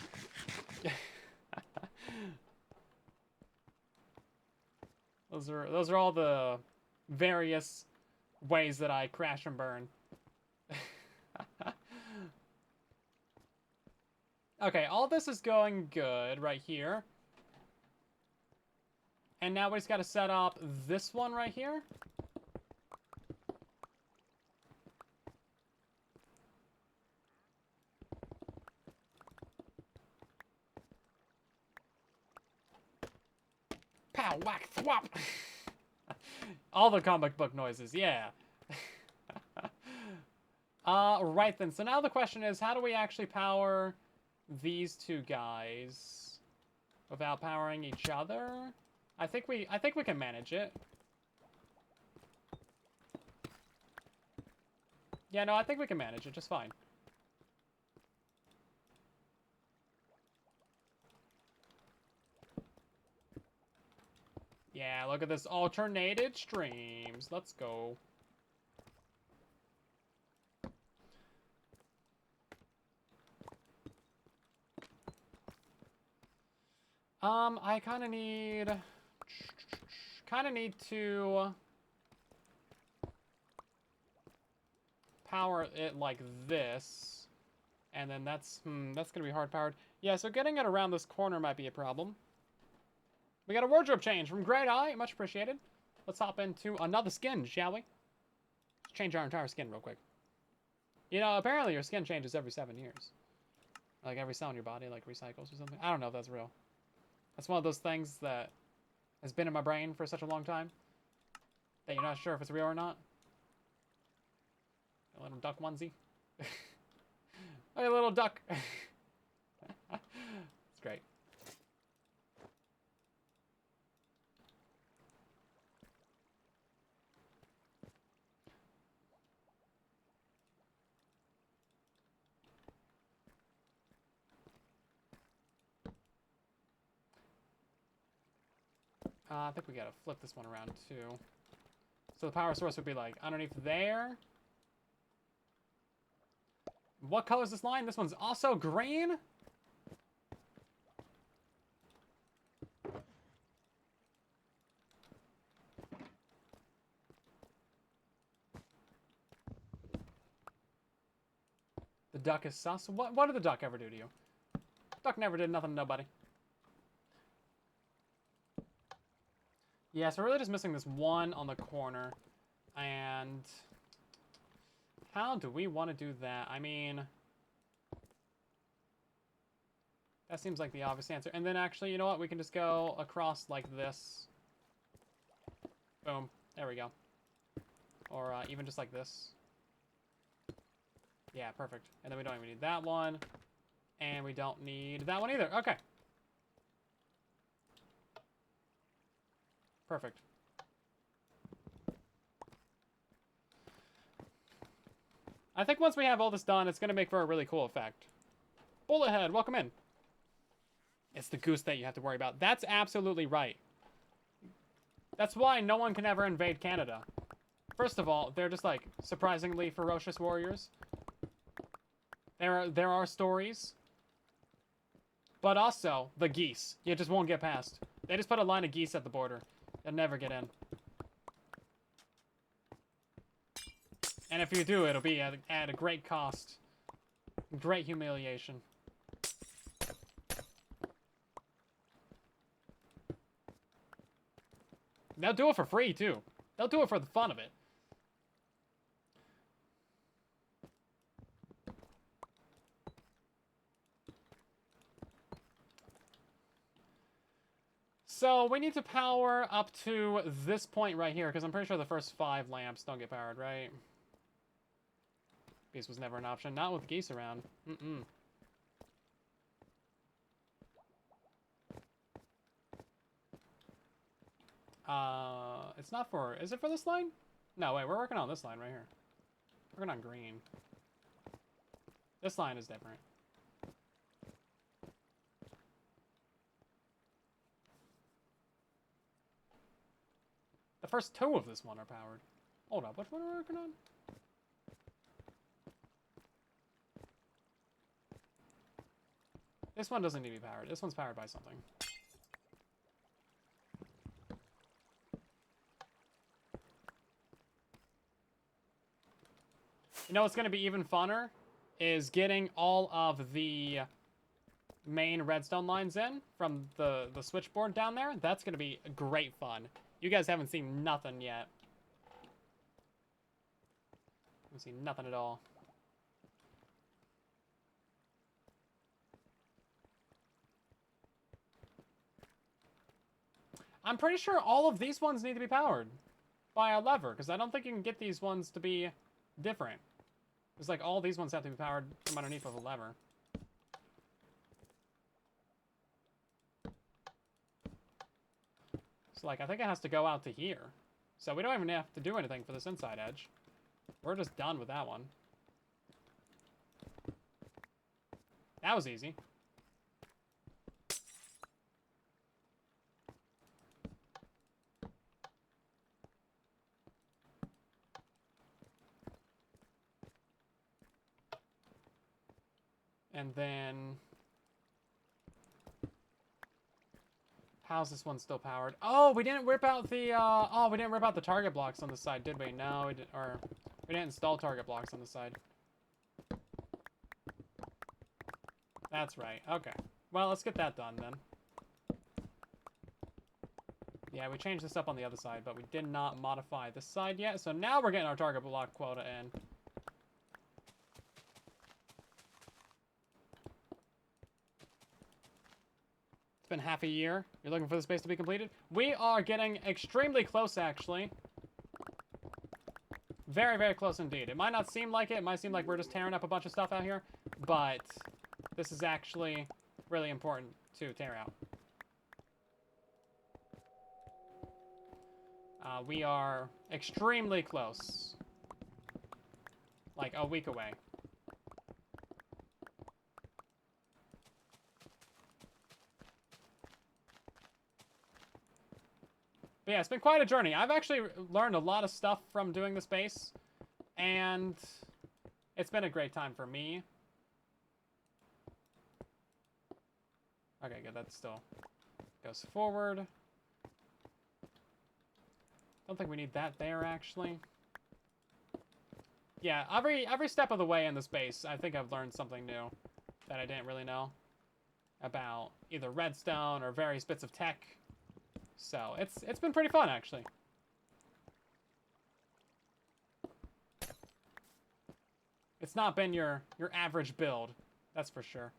Those are all the various ways that I crash and burn. Okay, all this is going good right here. And now we just got to set up this one right here. Pow, whack, thwop. All the comic book noises, yeah. Right then. So now the question is, how do we actually power these two guys without powering each other? I think we can manage it. Yeah, no, I think we can manage it just fine. Yeah, look at this alternated streams. Let's go. I kind of need to power it like this. And then that's going to be hard powered. Yeah, so getting it around this corner might be a problem. We got a wardrobe change from Great Eye. Much appreciated. Let's hop into another skin, shall we? Let's change our entire skin real quick. You know, apparently your skin changes every 7 years. Like every cell in your body, like recycles or something. I don't know if that's real. That's one of those things that has been in my brain for such a long time that you're not sure if it's real or not. A little duck onesie. Like a little duck. It's great. I think we gotta flip this one around too. So the power source would be like underneath there. What color is this line? This one's also green. The duck is sus. What did the duck ever do to you? Duck never did nothing to nobody. Yeah, so we're really just missing this one on the corner. And how do we want to do that? I mean, that seems like the obvious answer. And then actually, you know what? We can just go across like this. Boom. There we go. Or even just like this. Yeah, perfect. And then we don't even need that one. And we don't need that one either. Okay. Perfect. I think once we have all this done, it's going to make for a really cool effect. Bullethead, welcome in. It's the goose that you have to worry about. That's absolutely right. That's why no one can ever invade Canada. First of all, they're just like surprisingly ferocious warriors. There are stories. But also, the geese. You just won't get past. They just put a line of geese at the border. They'll never get in. And if you do, it'll be at a great cost. Great humiliation. They'll do it for free, too. They'll do it for the fun of it. So we need to power up to this point right here, because I'm pretty sure the first 5 lamps don't get powered, right? Geese was never an option. Not with geese around. Mm-mm. It's not for... Is it for this line? No, wait, we're working on this line right here. We're working on green. This line is different. The first 2 of this one are powered. Hold up, which one are we working on? This one doesn't need to be powered. This one's powered by something. You know what's going to be even funner? Is getting all of the main redstone lines in from the switchboard down there. That's going to be great fun. You guys haven't seen nothing yet. Haven't seen nothing at all. I'm pretty sure all of these ones need to be powered by a lever, because I don't think you can get these ones to be different. It's like all these ones have to be powered from underneath with a lever. So like, I think it has to go out to here. So we don't even have to do anything for this inside edge. We're just done with that one. That was easy. And then... How's this one still powered? Oh, we didn't rip out the, we didn't rip out the target blocks on the side, did we? No, we didn't, or... We didn't install target blocks on the side. That's right. Okay. Well, let's get that done then. Yeah, we changed this up on the other side, but we did not modify this side yet. So now we're getting our target block quota in. It's been half a year. You're looking for the space to be completed? We are getting extremely close, actually. Very, very close indeed. It might not seem like it. It might seem like we're just tearing up a bunch of stuff out here. But this is actually really important to tear out. We are extremely close. Like a week away. But yeah, it's been quite a journey. I've actually learned a lot of stuff from doing this base. And it's been a great time for me. Okay, good. That still goes forward. Don't think we need that there, actually. Yeah, every step of the way in this base, I think I've learned something new that I didn't really know about either redstone or various bits of tech. So it's been pretty fun, actually. It's not been your average build, that's for sure.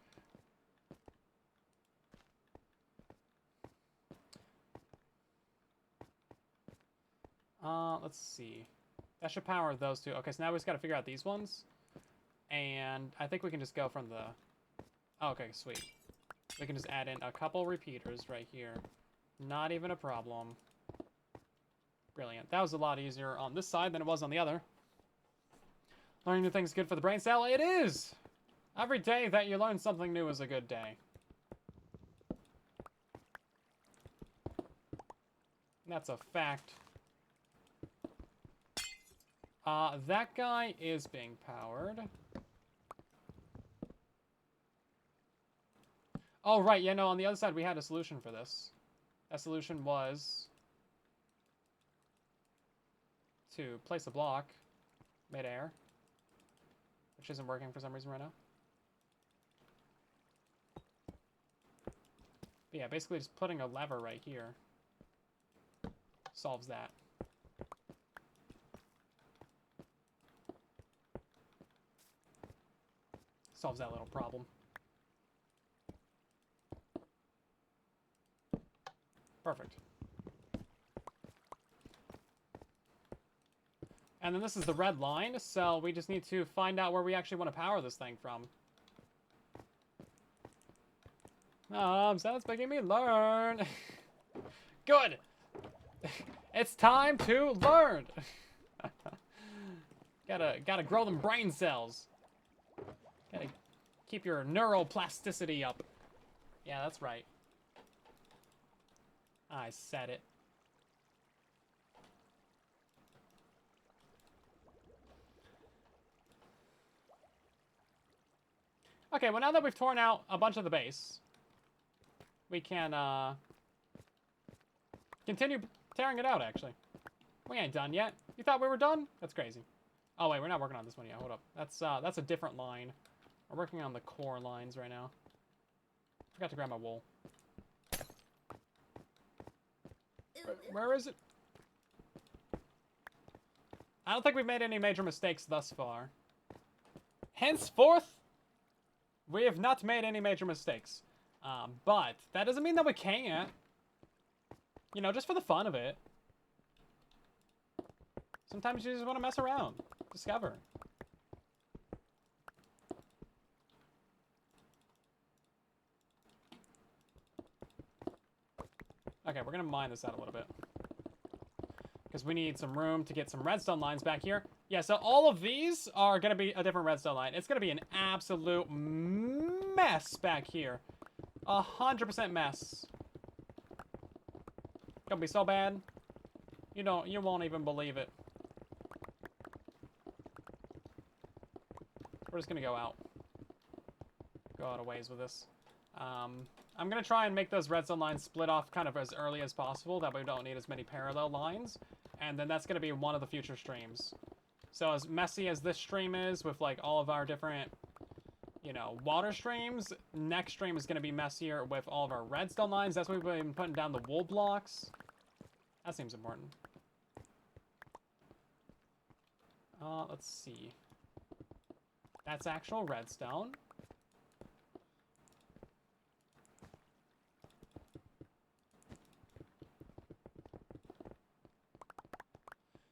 Let's see. That should power those two. Okay, so now we just got to figure out these ones. And I think we can just go from the... Oh, okay, sweet. We can just add in a couple repeaters right here. Not even a problem. Brilliant. That was a lot easier on this side than it was on the other. Learning new things is good for the brain cell. It is! Every day that you learn something new is a good day. That's a fact. That guy is being powered. Oh, right. Yeah, no, on the other side, we had a solution for this. That solution was to place a block mid-air, which isn't working for some reason right now. But yeah, basically just putting a lever right here solves that. Solves that little problem. Perfect. And then this is the red line, so we just need to find out where we actually want to power this thing from. Sounds making me learn. Good. It's time to learn. Gotta grow them brain cells. Gotta keep your neuroplasticity up. Yeah, that's right. I said it. Okay, well now that we've torn out a bunch of the base, we can continue tearing it out, actually. We ain't done yet. You thought we were done? That's crazy. Oh wait, we're not working on this one yet. Hold up. That's a different line. We're working on the core lines right now. Forgot to grab my wool. Where is it? I don't think we've made any major mistakes thus far. Henceforth, we have not made any major mistakes. But that doesn't mean that we can't. You know, just for the fun of it. Sometimes you just want to mess around. Discover. Okay, we're going to mine this out a little bit. Because we need some room to get some redstone lines back here. Yeah, so all of these are going to be a different redstone line. It's going to be an absolute mess back here. 100% mess. Gonna be so bad. You won't even believe it. We're just gonna go out. Go out a ways with this. I'm gonna try and make those redstone lines split off kind of as early as possible. That way we don't need as many parallel lines. And then that's gonna be one of the future streams. So as messy as this stream is with like all of our different, you know, water streams, next stream is going to be messier with all of our redstone lines. That's why we've been putting down the wool blocks. That seems important. Let's see. That's actual redstone.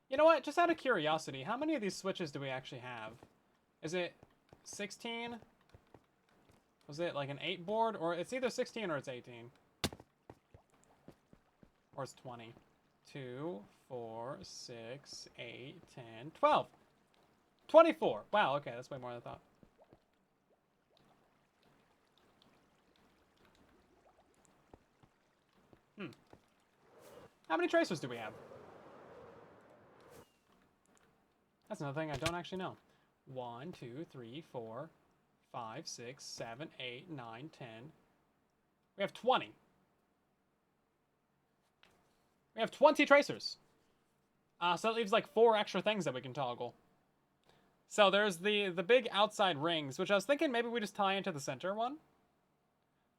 You know what? Just out of curiosity, how many of these switches do we actually have? Is it 16? Was it like an 8 board? Or it's either 16 or it's 18. Or it's 20. 2, 4, 6, 8, 10, 12. 24. Wow, okay, that's way more than I thought. How many tracers do we have? That's another thing I don't actually know. 1, 2, 3, 4, 5, 6, 7, 8, 9, 10. We have 20. We have 20 tracers. So that leaves like 4 extra things that we can toggle. So there's the big outside rings, which I was thinking maybe we just tie into the center one.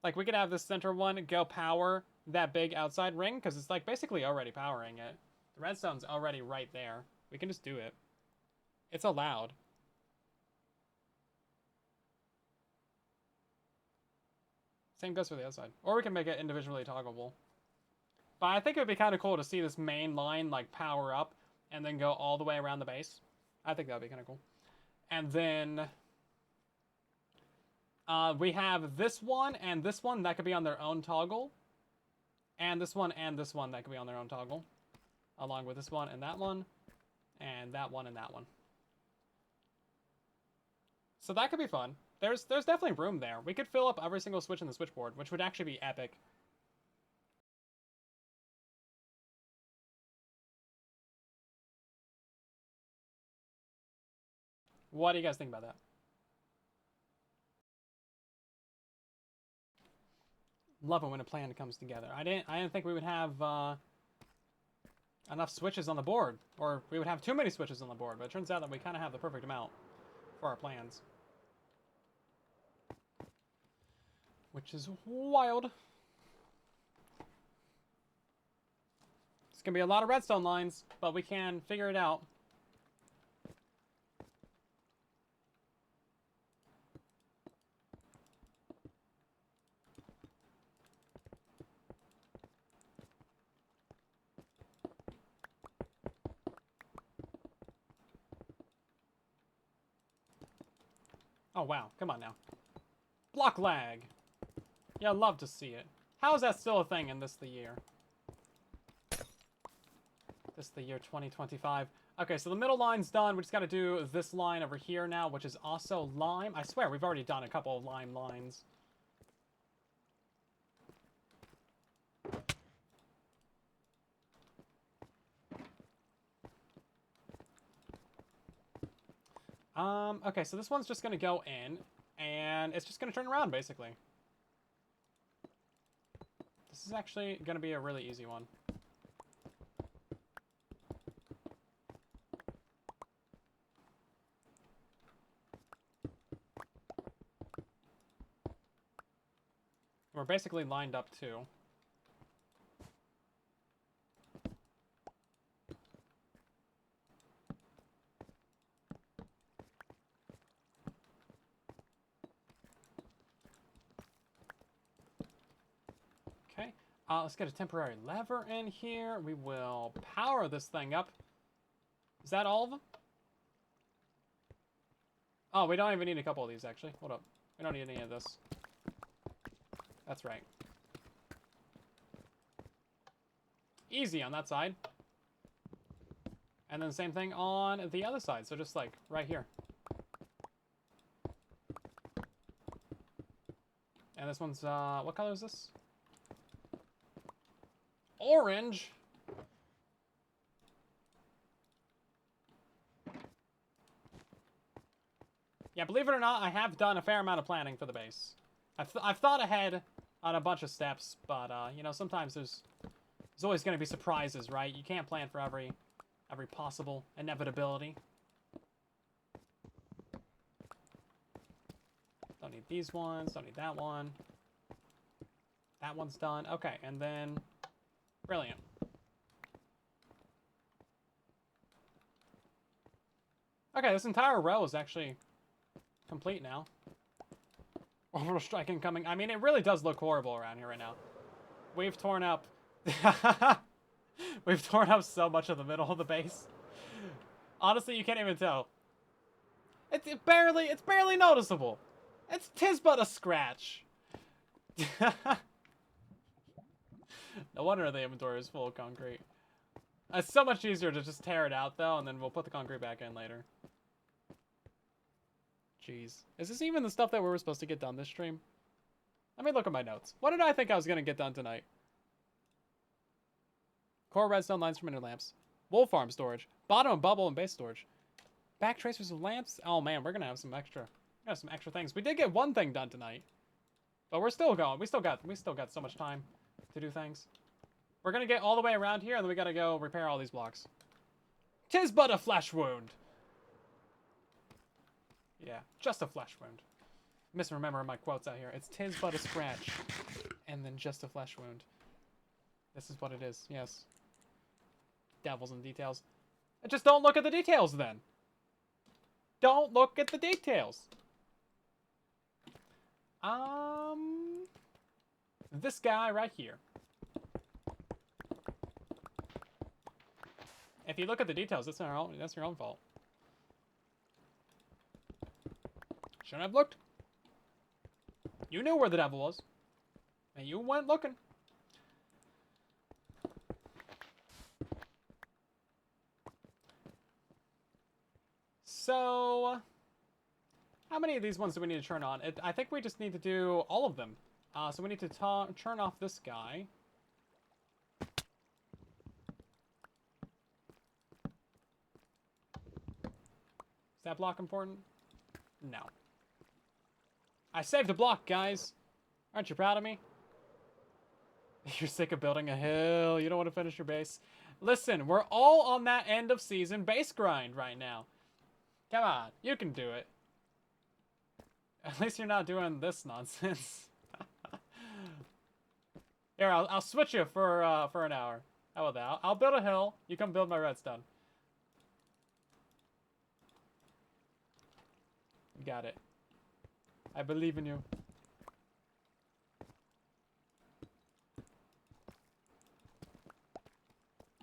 Like we could have this center one go power that big outside ring, because it's like basically already powering it. The redstone's already right there. We can just do it. It's allowed. Same goes for the outside. Or we can make it individually toggleable. But I think it would be kind of cool to see this main line like power up and then go all the way around the base. I think that would be kind of cool. And then we have this one and this one that could be on their own toggle. And this one that could be on their own toggle. Along with this one and that one. And that one and that one. So that could be fun. There's definitely room there. We could fill up every single switch in the switchboard, which would actually be epic. What do you guys think about that? Love it when a plan comes together. I didn't think we would have enough switches on the board, or we would have too many switches on the board, but it turns out that we kind of have the perfect amount for our plans. Which is wild. It's gonna be a lot of redstone lines, but we can figure it out. Oh wow, come on now. Block lag. Yeah, I'd love to see it. How is that still a thing in the year? This the year 2025. Okay, so the middle line's done. We just got to do this line over here now, which is also lime. I swear, we've already done a couple of lime lines. Okay, so this one's just going to go in, and it's just going to turn around, basically. This is actually going to be a really easy one. We're basically lined up too. Okay, let's get a temporary lever in here. We will power this thing up. Is that all of them? Oh, we don't even need a couple of these, actually. Hold up. We don't need any of this. That's right. Easy on that side. And then the same thing on the other side. So just like right here. And this one's, what color is this? Orange. Yeah, believe it or not, I have done a fair amount of planning for the base. I've thought ahead on a bunch of steps, but, you know, sometimes there's always going to be surprises, right? You can't plan for every possible inevitability. need these ones. Don't need that one. That one's done. Okay, and then... Brilliant. Okay, this entire row is actually complete now. Orbital strike incoming. I mean, it really does look horrible around here right now. We've torn up... We've torn up so much of the middle of the base. Honestly, you can't even tell. It's barely noticeable. Tis but a scratch. No wonder the inventory is full of concrete. It's so much easier to just tear it out, though, and then we'll put the concrete back in later. Jeez. Is this even the stuff that we were supposed to get done this stream? Let me look at my notes. What did I think I was going to get done tonight? Core redstone lines from inner lamps. Wool farm storage. Bottom and bubble and base storage. Back tracers of lamps. Oh, man, we're going to have some extra things. We did get one thing done tonight. But we're still going. We still got so much time to do things. We're going to get all the way around here, and then we got to go repair all these blocks. 'Tis but a flesh wound. Yeah, just a flesh wound. Misremembering my quotes out here. It's 'tis but a scratch. And then just a flesh wound. This is what it is, yes. Devils and details. Just don't look at the details, then. Don't look at the details. This guy right here. If you look at the details, that's your own fault. Shouldn't have looked. You knew where the devil was. And you went looking. So, how many of these ones do we need to turn on? I think we just need to do all of them. So we need to turn off this guy. Is that block important? No. I saved a block, guys. Aren't you proud of me? You're sick of building a hill. You don't want to finish your base. Listen, we're all on that end of season base grind right now. Come on, you can do it. At least you're not doing this nonsense. Here, I'll switch you for an hour. How about that? I'll build a hill. You come build my redstone. You got it. I believe in you.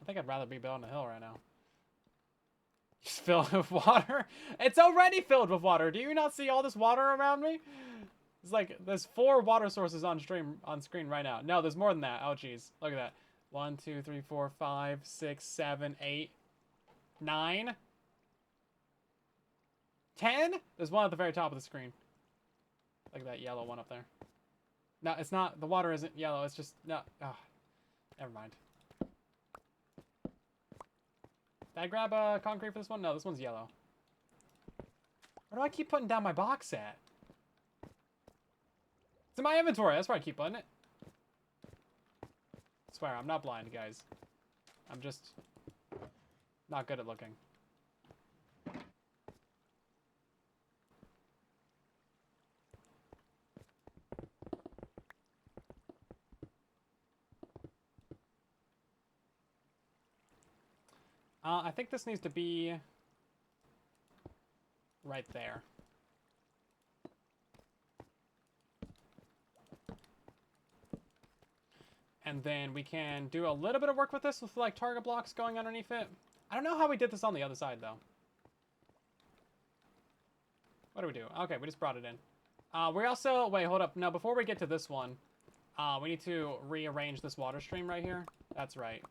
I think I'd rather be building a hill right now. Just fill it with water. It's already filled with water. Do you not see all this water around me? It's like there's 4 water sources on screen right now. No, there's more than that. Oh jeez, look at that. 1, 2, 3, 4, 5, 6, 7, 8, 9, 10. There's one at the very top of the screen. Look at that yellow one up there. No, it's not. The water isn't yellow. It's just no. Oh, never mind. Did I grab concrete for this one? No, this one's yellow. Where do I keep putting down my box at? It's in my inventory. That's where I keep putting it. I swear, I'm not blind, guys. I'm just not good at looking. I think this needs to be right there. And then we can do a little bit of work with this with like target blocks going underneath it. I don't know how we did this on the other side though. What do we do? Okay, we just brought it in. We also, wait, hold up. No, before we get to this one, we need to rearrange this water stream right here. That's right.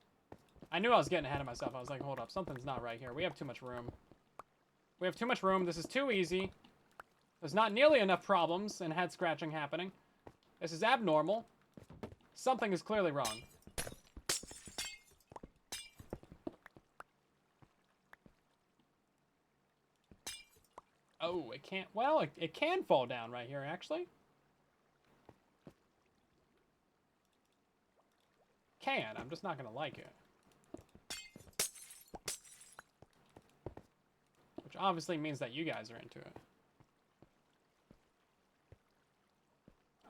I knew I was getting ahead of myself. I was like, hold up, something's not right here. We have too much room. We have too much room. This is too easy. There's not nearly enough problems and head scratching happening. This is abnormal. Something is clearly wrong. Oh, it can't, well, it can fall down right here, actually. Can, I'm just not gonna like it. Which obviously means that you guys are into it.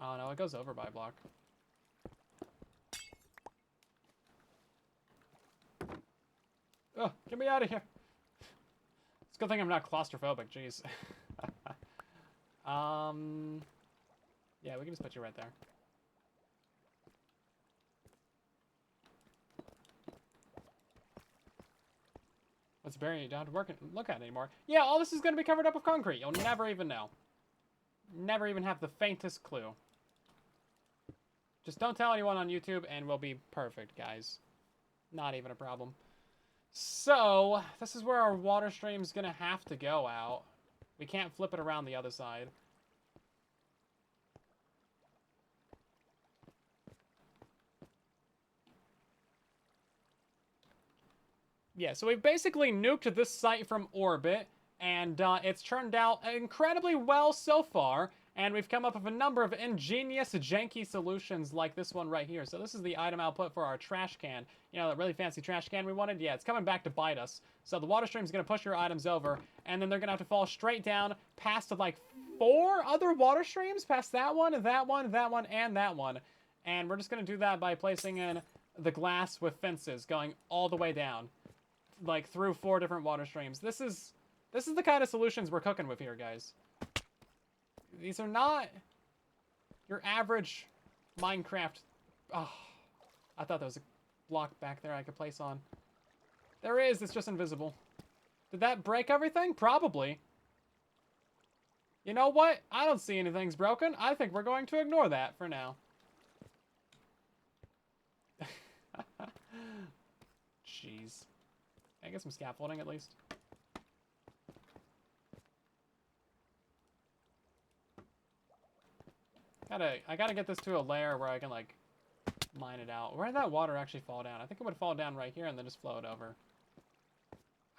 Oh no, it goes over by a block. Oh, get me out of here. It's a good thing I'm not claustrophobic, jeez. Yeah, we can just put you right there. Let's bury it. Don't have to look at it anymore. Yeah, all this is going to be covered up with concrete. You'll never even know. Never even have the faintest clue. Just don't tell anyone on YouTube and we'll be perfect, guys. Not even a problem. So, this is where our water stream's going to have to go out. We can't flip it around the other side. Yeah, so we've basically nuked this site from orbit, and it's turned out incredibly well so far, and we've come up with a number of ingenious, janky solutions like this one right here. So this is the item output for our trash can. You know, that really fancy trash can we wanted? Yeah, it's coming back to bite us. So the water stream's going to push your items over, and then they're going to have to fall straight down past like 4 other water streams, past that one, that one, that one, and that one. And we're just going to do that by placing in the glass with fences going all the way down. Like through 4 different water streams. This is the kind of solutions we're cooking with here, guys. These are not your average Minecraft. Oh, I thought there was a block back there I could place on. There is, it's just invisible. Did that break everything? Probably. You know what? I don't see anything's broken. I think we're going to ignore that for now. Jeez. Can I get some scaffolding at least? I gotta get this to a layer where I can like mine it out. Where did that water actually fall down? I think it would fall down right here and then just flow it over.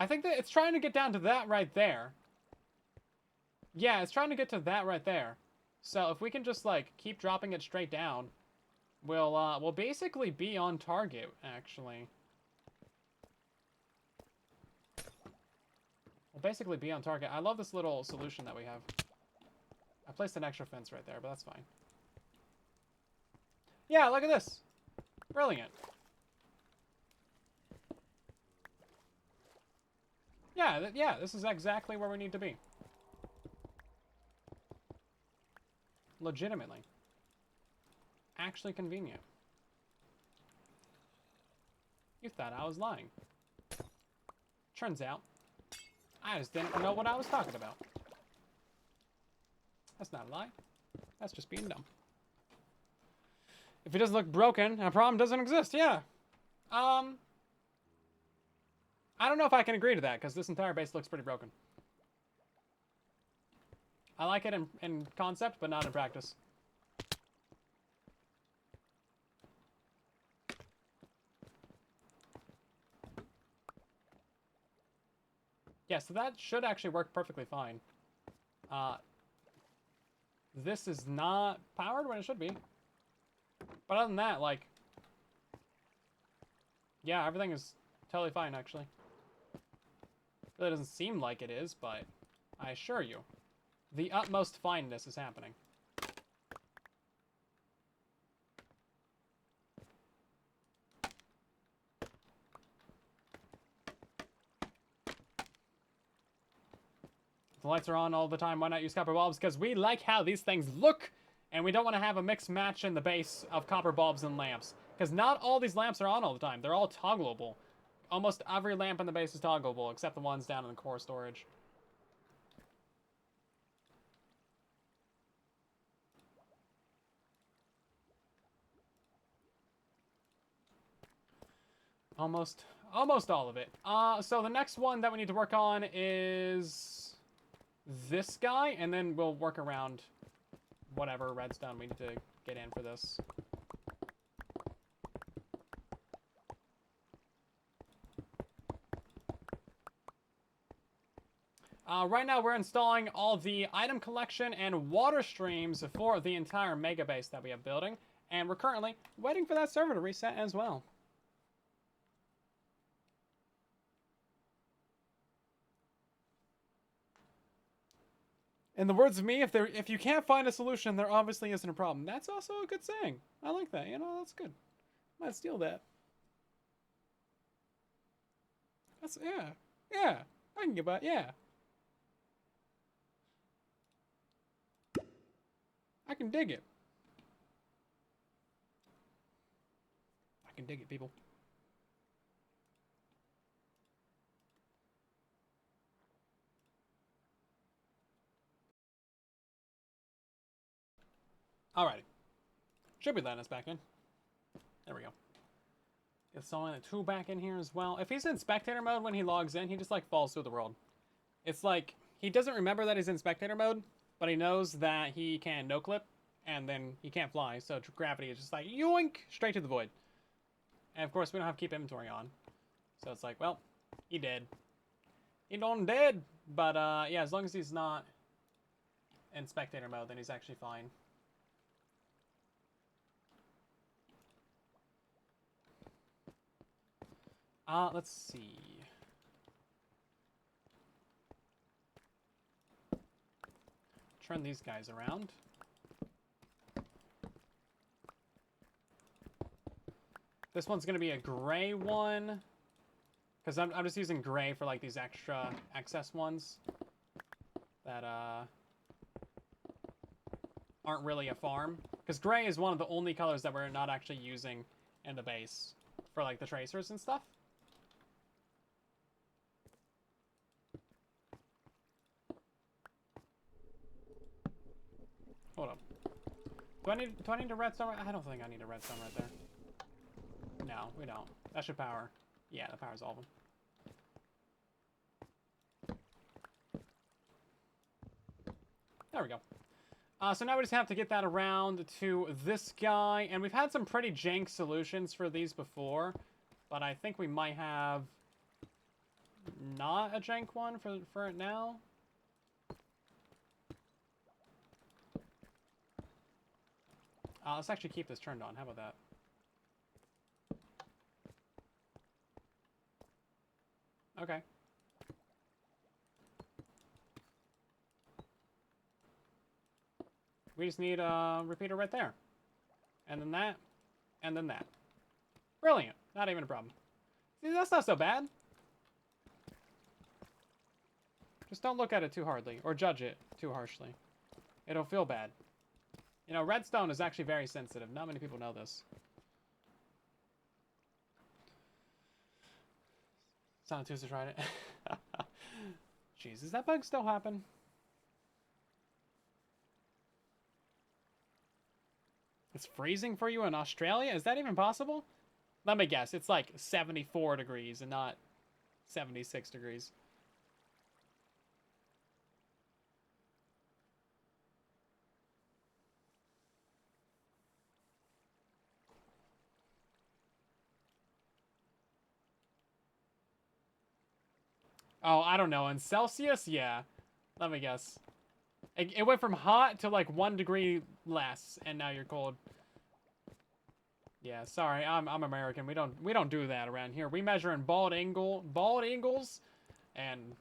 I think that it's trying to get down to that right there. Yeah, it's trying to get to that right there. So if we can just like keep dropping it straight down, we'll basically be on target actually. We'll basically be on target. I love this little solution that we have. I placed an extra fence right there, but that's fine. Yeah, look at this. Brilliant. Yeah, yeah, this is exactly where we need to be. Legitimately. Actually convenient. You thought I was lying. Turns out, I just didn't know what I was talking about. That's not a lie. That's just being dumb. If it doesn't look broken, a problem doesn't exist. Yeah. I don't know if I can agree to that, because this entire base looks pretty broken. I like it in concept, but not in practice. Yeah, so that should actually work perfectly fine. This is not powered when it should be. But other than that, like... yeah, everything is totally fine, actually. Really doesn't seem like it is, but I assure you, the utmost fineness is happening. The lights are on all the time. Why not use copper bulbs? Because we like how these things look, and we don't want to have a mixed match in the base of copper bulbs and lamps. Because not all these lamps are on all the time. They're all toggleable. Almost every lamp in the base is toggleable, except the ones down in the core storage. Almost all of it. So the next one that we need to work on is this guy, and then we'll work around whatever redstone we need to get in for this. Right now we're installing all the item collection and water streams for the entire mega base that we have building, and we're currently waiting for that server to reset as well. In the words of me, if you can't find a solution, there obviously isn't a problem. That's also a good saying. I like that. You know, that's good. Might steal that. That's yeah. I can get by. Yeah, I can dig it. I can dig it, people. Alrighty. Should be letting us back in. There we go. Get someone two back in here as well. If he's in spectator mode when he logs in, he just like falls through the world. It's like he doesn't remember that he's in spectator mode, but he knows that he can no clip, and then he can't fly. So gravity is just like yoink straight to the void. And of course we don't have keep inventory on, so it's like, well, he dead. He done dead. But yeah, as long as he's not in spectator mode, then he's actually fine. Let's see. Turn these guys around. This one's gonna be a gray one, because I'm just using gray for like these extra excess ones that aren't really a farm. Because gray is one of the only colors that we're not actually using in the base for like the tracers and stuff. Hold up. Do I need a redstone? I don't think I need a redstone right there. No, we don't. That should power. Yeah, that powers all of them. There we go. So now we just have to get that around to this guy. And we've had some pretty jank solutions for these before. But I think we might have not a jank one for it now. Let's actually keep this turned on. How about that? Okay. We just need a repeater right there. And then that. And then that. Brilliant. Not even a problem. See, that's not so bad. Just don't look at it too hardly. Or judge it too harshly. It'll feel bad. You know, redstone is actually very sensitive. Not many people know this. Sound Tuesday tried it. Jeez, does that bug still happen? It's freezing for you in Australia? Is that even possible? Let me guess. It's like 74 degrees and not 76 degrees. Oh, I don't know. In Celsius? Yeah. Let me guess. It went from hot to like 1 degree less, and now you're cold. Yeah, sorry. I'm American. We don't do that around here. We measure in bald eagles and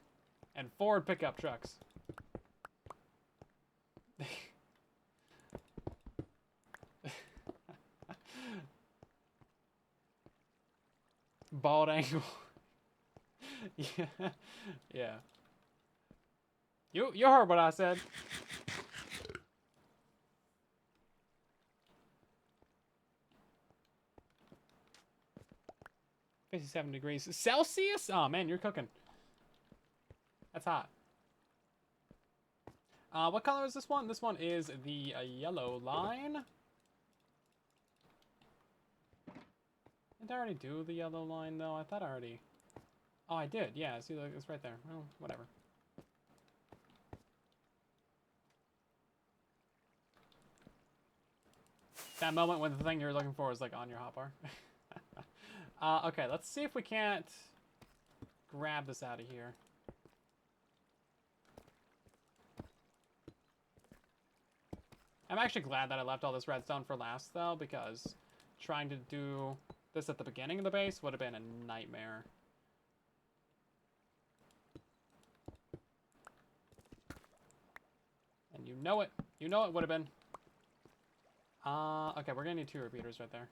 Ford pickup trucks. Bald angle. Yeah. Yeah. You heard what I said. $57 degrees Celsius? Oh man, you're cooking. That's hot. What color is this one? This one is the yellow line. Did I already do the yellow line though? I thought I already... Oh, I did. Yeah, see, look, it's right there. Well, whatever. That moment when the thing you're looking for is like on your hotbar. Okay, let's see if we can't grab this out of here. I'm actually glad that I left all this redstone for last though, because trying to do this at the beginning of the base would have been a nightmare. know it. You know it would have been. Okay, we're gonna need 2 repeaters right there.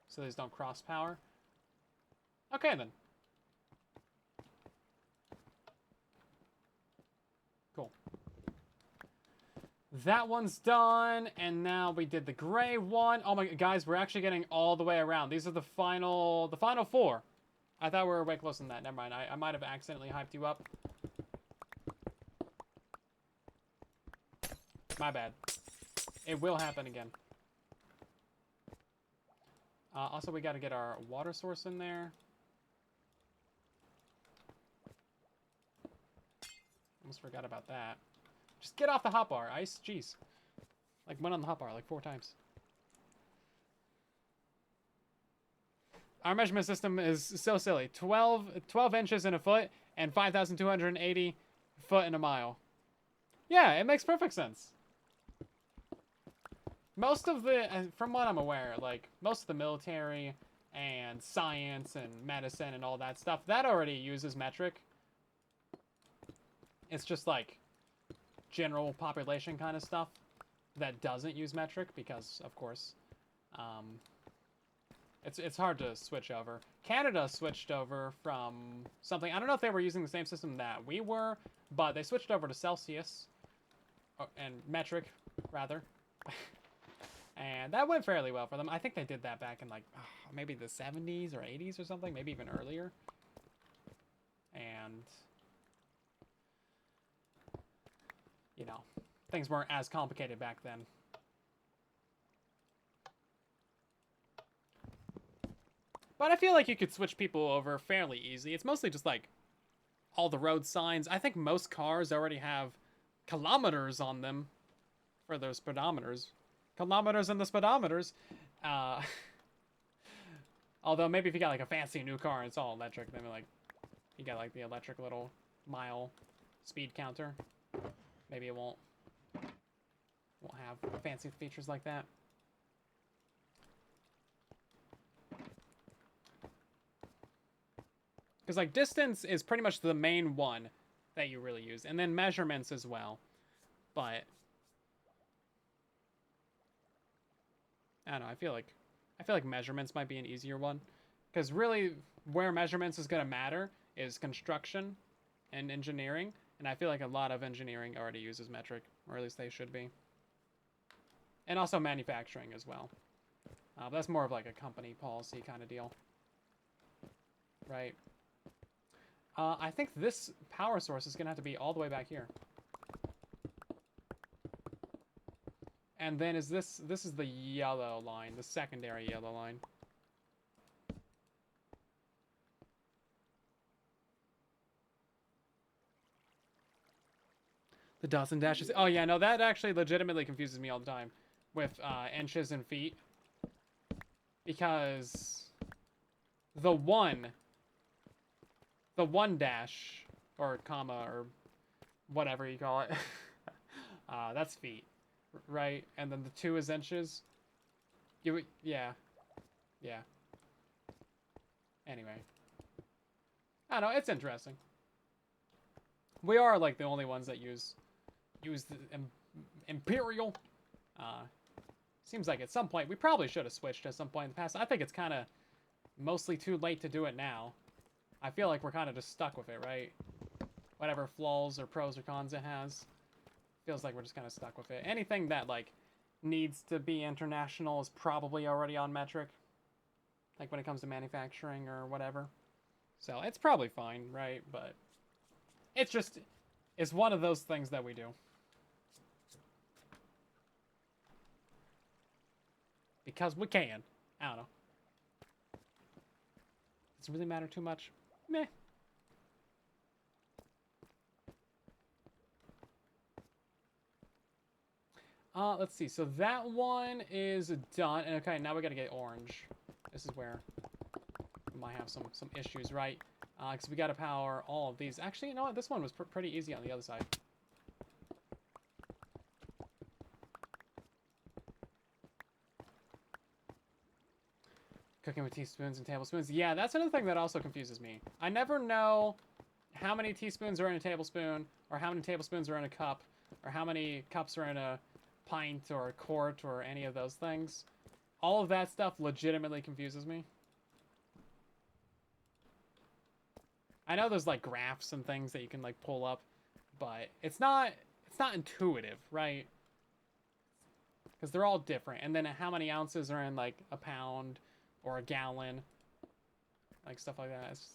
So these don't cross power. Okay, then. Cool. That one's done, and now we did the gray one. Oh my, guys, we're actually getting all the way around. These are the final 4. I thought we were way closer than that. Never mind. I might have accidentally hyped you up. My bad. It will happen again. Also, we got to get our water source in there. Almost forgot about that. Just get off the hotbar, Ice. Jeez. Like, went on the hotbar like 4 times. Our measurement system is so silly. 12 inches in a foot and 5,280 foot in a mile. Yeah, it makes perfect sense. Most of the, from what I'm aware, like, most of the military and science and medicine and all that stuff, that already uses metric. It's just, like, general population kind of stuff that doesn't use metric because, of course, it's hard to switch over. Canada switched over from something, I don't know if they were using the same system that we were, but they switched over to Celsius, and metric, rather. And that went fairly well for them. I think they did that back in, like, maybe the 70s or 80s or something, maybe even earlier. And, you know, things weren't as complicated back then. But I feel like you could switch people over fairly easy. It's mostly just, like, all the road signs. I think most cars already have kilometers on them for those speedometers. Kilometers and the speedometers. Although maybe if you got like a fancy new car and it's all electric, then like you got like the electric little mile speed counter. Maybe it won't have fancy features like that. Because like distance is pretty much the main one that you really use, and then measurements as well. But I don't know, I feel like measurements might be an easier one. Because really, where measurements is going to matter is construction and engineering. And I feel like a lot of engineering already uses metric, or at least they should be. And also manufacturing as well. But that's more of like a company policy kind of deal. Right. I think this power source is going to have to be all the way back here. And then is this is the yellow line, the secondary yellow line. The dots and dashes. Oh yeah, no, that actually legitimately confuses me all the time with inches and feet. Because the one dash, or comma, or whatever you call it, that's feet. Right, and then the 2 is inches. Yeah. Anyway, I don't know. It's interesting. We are like the only ones that use the imperial. Seems like at some point we probably should have switched at some point in the past. I think it's kind of mostly too late to do it now. I feel like we're kind of just stuck with it, right? Whatever flaws or pros or cons it has. Feels like we're just kind of stuck with it. Anything that like needs to be international is probably already on metric, like when it comes to manufacturing or whatever. So it's probably fine, right? But it's one of those things that we do because we can. I don't know. Does it really matter too much? Meh. Let's see. So that one is done. And okay, now we gotta get orange. This is where we might have some issues, right? Because we gotta power all of these. Actually, you know what? This one was pretty easy on the other side. Cooking with teaspoons and tablespoons. Yeah, that's another thing that also confuses me. I never know how many teaspoons are in a tablespoon or how many tablespoons are in a cup or how many cups are in a pint or a quart or any of those things. All of that stuff legitimately confuses me. I know there's like graphs and things that you can like pull up, but it's not intuitive, right? Because they're all different. And then how many ounces are in like a pound or a gallon, like stuff like that. It's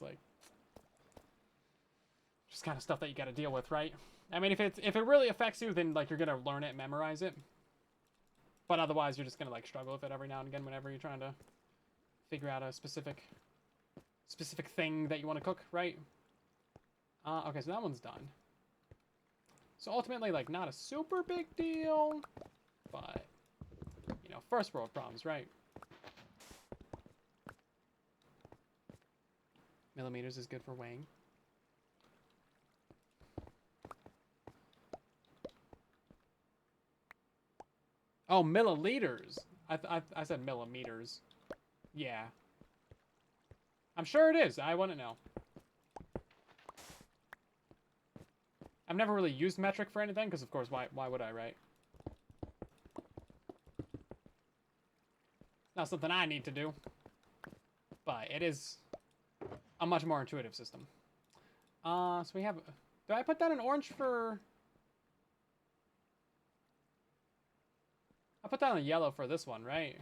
just kind of stuff that you got to deal with, right? I mean, if it really affects you, then like you're gonna learn it and memorize it. But otherwise, you're just gonna like struggle with it every now and again whenever you're trying to figure out a specific thing that you want to cook, right? Okay, so that one's done. So ultimately, like, not a super big deal, but you know, first world problems, right? Millimeters is good for weighing. Oh, milliliters. I said millimeters. Yeah. I'm sure it is. I want to know. I've never really used metric for anything, because of course, why would I, right? Not something I need to do. But it is a much more intuitive system. So we have... Do I put that in orange for... I put that in yellow for this one, right?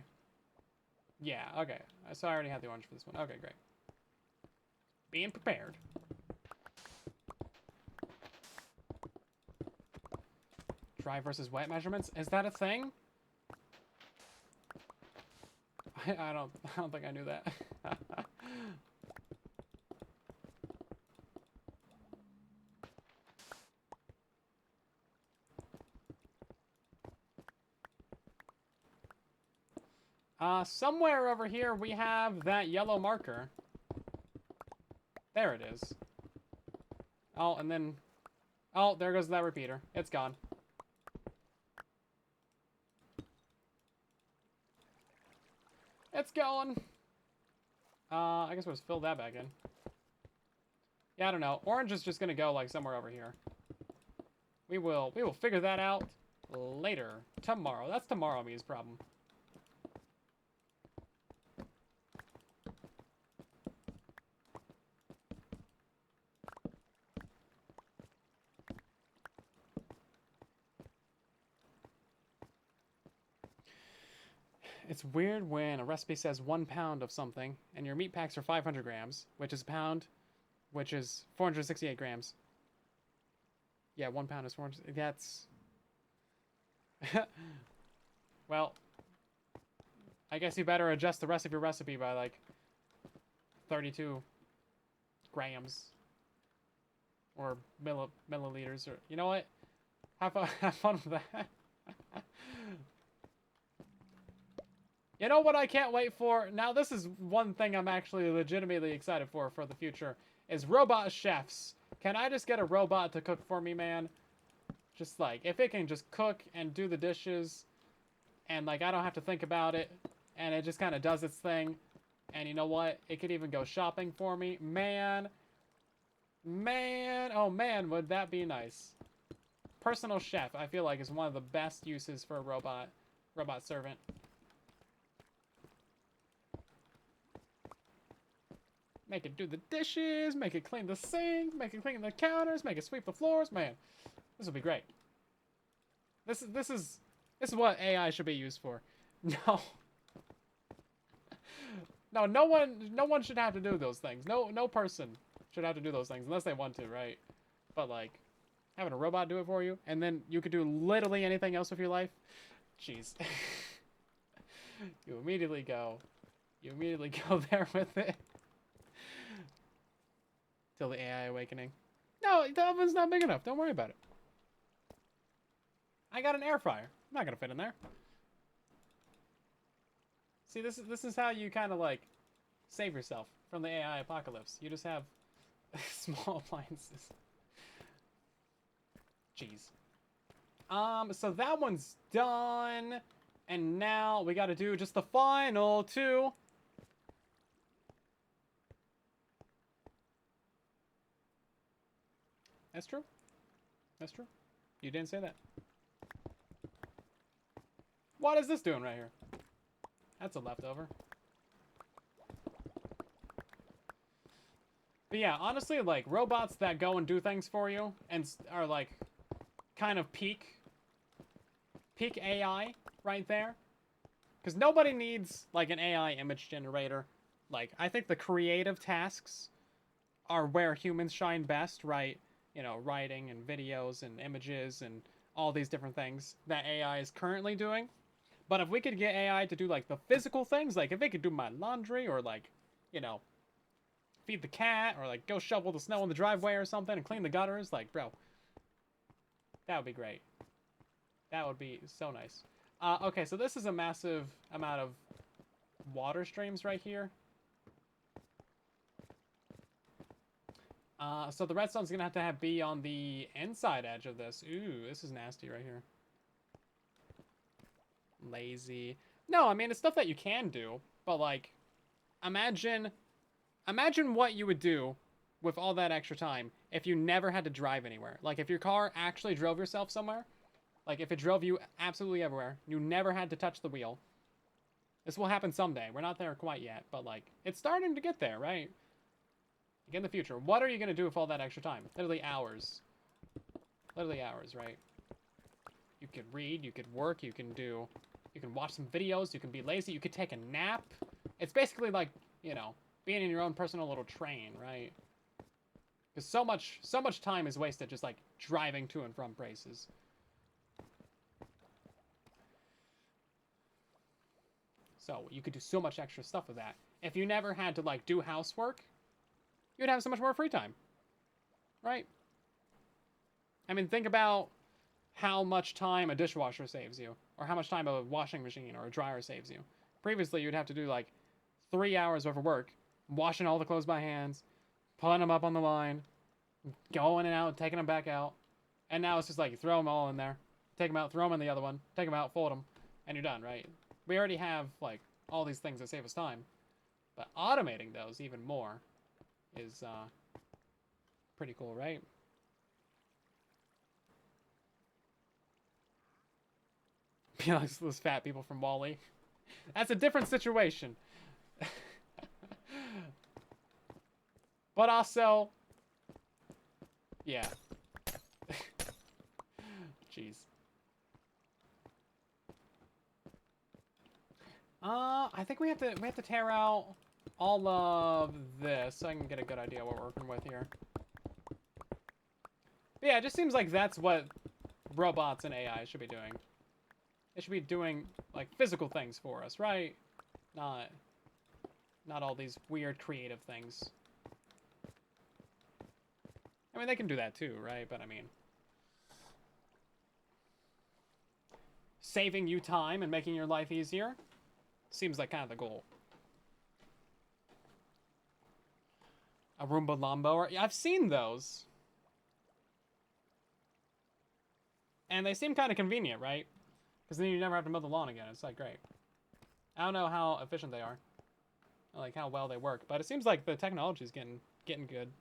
Yeah, okay. So I already had the orange for this one. Okay, great. Being prepared. Dry versus wet measurements? Is that a thing? I don't think I knew that. Somewhere over here we have that yellow marker. There it is. Oh, and then... Oh, there goes that repeater. It's gone. It's gone. I guess we'll just fill that back in. Yeah, I don't know. Orange is just gonna go like somewhere over here. We will figure that out later. Tomorrow. That's tomorrow me's problem. It's weird when a recipe says 1 pound of something, and your meat packs are 500 grams, which is a pound, which is 468 grams. Yeah, 1 pound is 400. That's... Well, I guess you better adjust the rest of your recipe by, like, 32 grams. Or milliliters, or... You know what? Have fun with that. You know what I can't wait for? Now, this is one thing I'm actually legitimately excited for the future, is robot chefs. Can I just get a robot to cook for me, man? Just, like, if it can just cook and do the dishes, and, like, I don't have to think about it, and it just kind of does its thing, and you know what? It could even go shopping for me. Man, oh man, would that be nice. Personal chef, I feel like, is one of the best uses for a robot servant. Make it do the dishes, make it clean the sink, make it clean the counters, make it sweep the floors. Man, this will be great. This is what AI should be used for. No. No one should have to do those things. No person should have to do those things unless they want to, right? But like having a robot do it for you, and then you could do literally anything else with your life. Jeez. You immediately go there with it. Till the AI awakening. No, the oven's not big enough. Don't worry about it. I got an air fryer. I'm not gonna fit in there. See, this is how you kind of like save yourself from the AI apocalypse. You just have small appliances. Jeez. So that one's done, and now we got to do just the final two. That's true. That's true. You didn't say that. What is this doing right here? That's a leftover. But yeah, honestly, like, robots that go and do things for you and are, like, kind of peak AI right there. Because nobody needs, like, an AI image generator. Like, I think the creative tasks are where humans shine best, right? You know, writing and videos and images and all these different things that AI is currently doing. But if we could get AI to do, like, the physical things, like, if it could do my laundry or, like, you know, feed the cat or, like, go shovel the snow in the driveway or something and clean the gutters, like, bro, that would be great. That would be so nice. Okay, so this is a massive amount of water streams right here. So the redstone's gonna have to be on the inside edge of this. Ooh, this is nasty right here. Lazy. No, I mean, it's stuff that you can do, but, like, imagine what you would do with all that extra time if you never had to drive anywhere. Like, if your car actually drove yourself somewhere, like, if it drove you absolutely everywhere, you never had to touch the wheel. This will happen someday. We're not there quite yet, but, like, it's starting to get there, right? Like, in the future, what are you going to do with all that extra time? Literally hours. Literally hours, right? You could read, you could work, you can watch some videos, you can be lazy, you could take a nap. It's basically like, you know, being in your own personal little train, right? Because so much time is wasted just, like, driving to and from places. So you could do so much extra stuff with that. If you never had to, like, do housework, you'd have so much more free time, right? I mean, think about how much time a dishwasher saves you, or how much time a washing machine or a dryer saves you. Previously, you'd have to do, like, 3 hours worth of work, washing all the clothes by hands, pulling them up on the line, going and out, taking them back out. And now it's just like, you throw them all in there, take them out, throw them in the other one, take them out, fold them, and you're done, right? We already have, like, all these things that save us time. But automating those even more is pretty cool, right? Be like those fat people from Wall-E. That's a different situation. But also, yeah. Jeez. I think we have to tear out all of this so I can get a good idea what we're working with here. But yeah, it just seems like that's what robots and AI should be doing. They should be doing, like, physical things for us, right? Not all these weird creative things. I mean, they can do that too, right? But I mean, saving you time and making your life easier seems like kind of the goal. A Roomba Lambo, I've seen those. And they seem kind of convenient, right? Because then you never have to mow the lawn again. It's, like, great. I don't know how efficient they are. Like, how well they work. But it seems like the technology is getting good.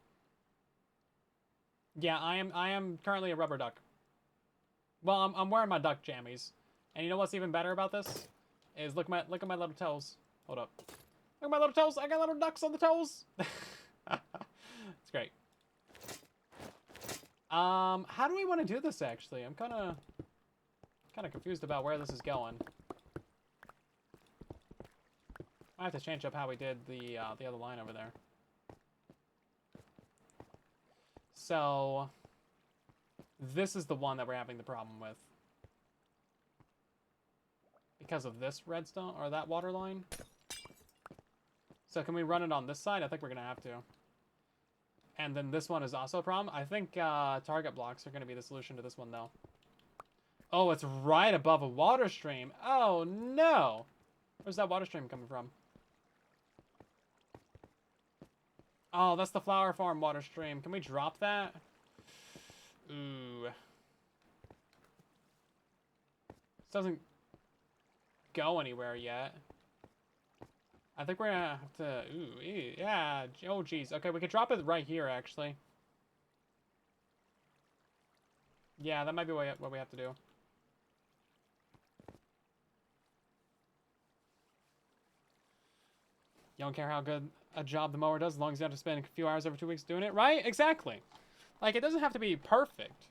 Yeah, I am currently a rubber duck. Well, I'm wearing my duck jammies. And you know what's even better about this? Is look at my little toes. Hold up. Look at my little toes. I got little ducks on the toes. It's great. How do we want to do this, actually? I'm kind of confused about where this is going. I have to change up how we did the other line over there. So this is the one that we're having the problem with. Because of this redstone, or that water line. So can we run it on this side? I think we're going to have to. And then this one is also a problem. I think target blocks are going to be the solution to this one, though. Oh, it's right above a water stream. Oh, no. Where's that water stream coming from? Oh, that's the flower farm water stream. Can we drop that? Ooh. This doesn't go anywhere yet. I think we're gonna have to... Ooh, yeah. Oh, geez. Okay, we could drop it right here, actually. Yeah, that might be what we have to do. You don't care how good a job the mower does as long as you have to spend a few hours every 2 weeks doing it, right? Exactly. Like, it doesn't have to be perfect.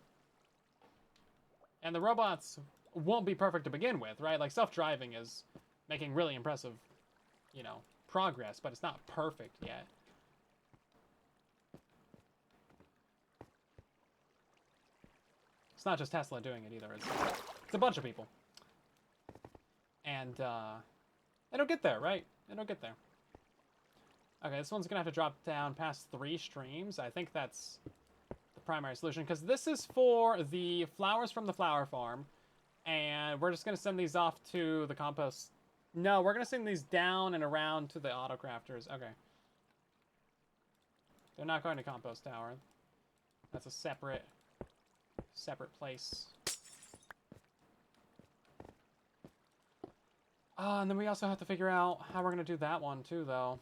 And the robots won't be perfect to begin with, right? Like, self-driving is making really impressive, you know, progress, but it's not perfect yet. It's not just Tesla doing it either. It's a bunch of people. And, it'll get there, right? It'll get there. Okay, this one's gonna have to drop down past 3 streams. I think that's the primary solution, because this is for the flowers from the flower farm, and we're just gonna send these off to the compost. No, we're gonna send these down and around to the auto crafters. Okay. They're not going to compost tower. That's a separate place. And then we also have to figure out how we're gonna do that one too, though.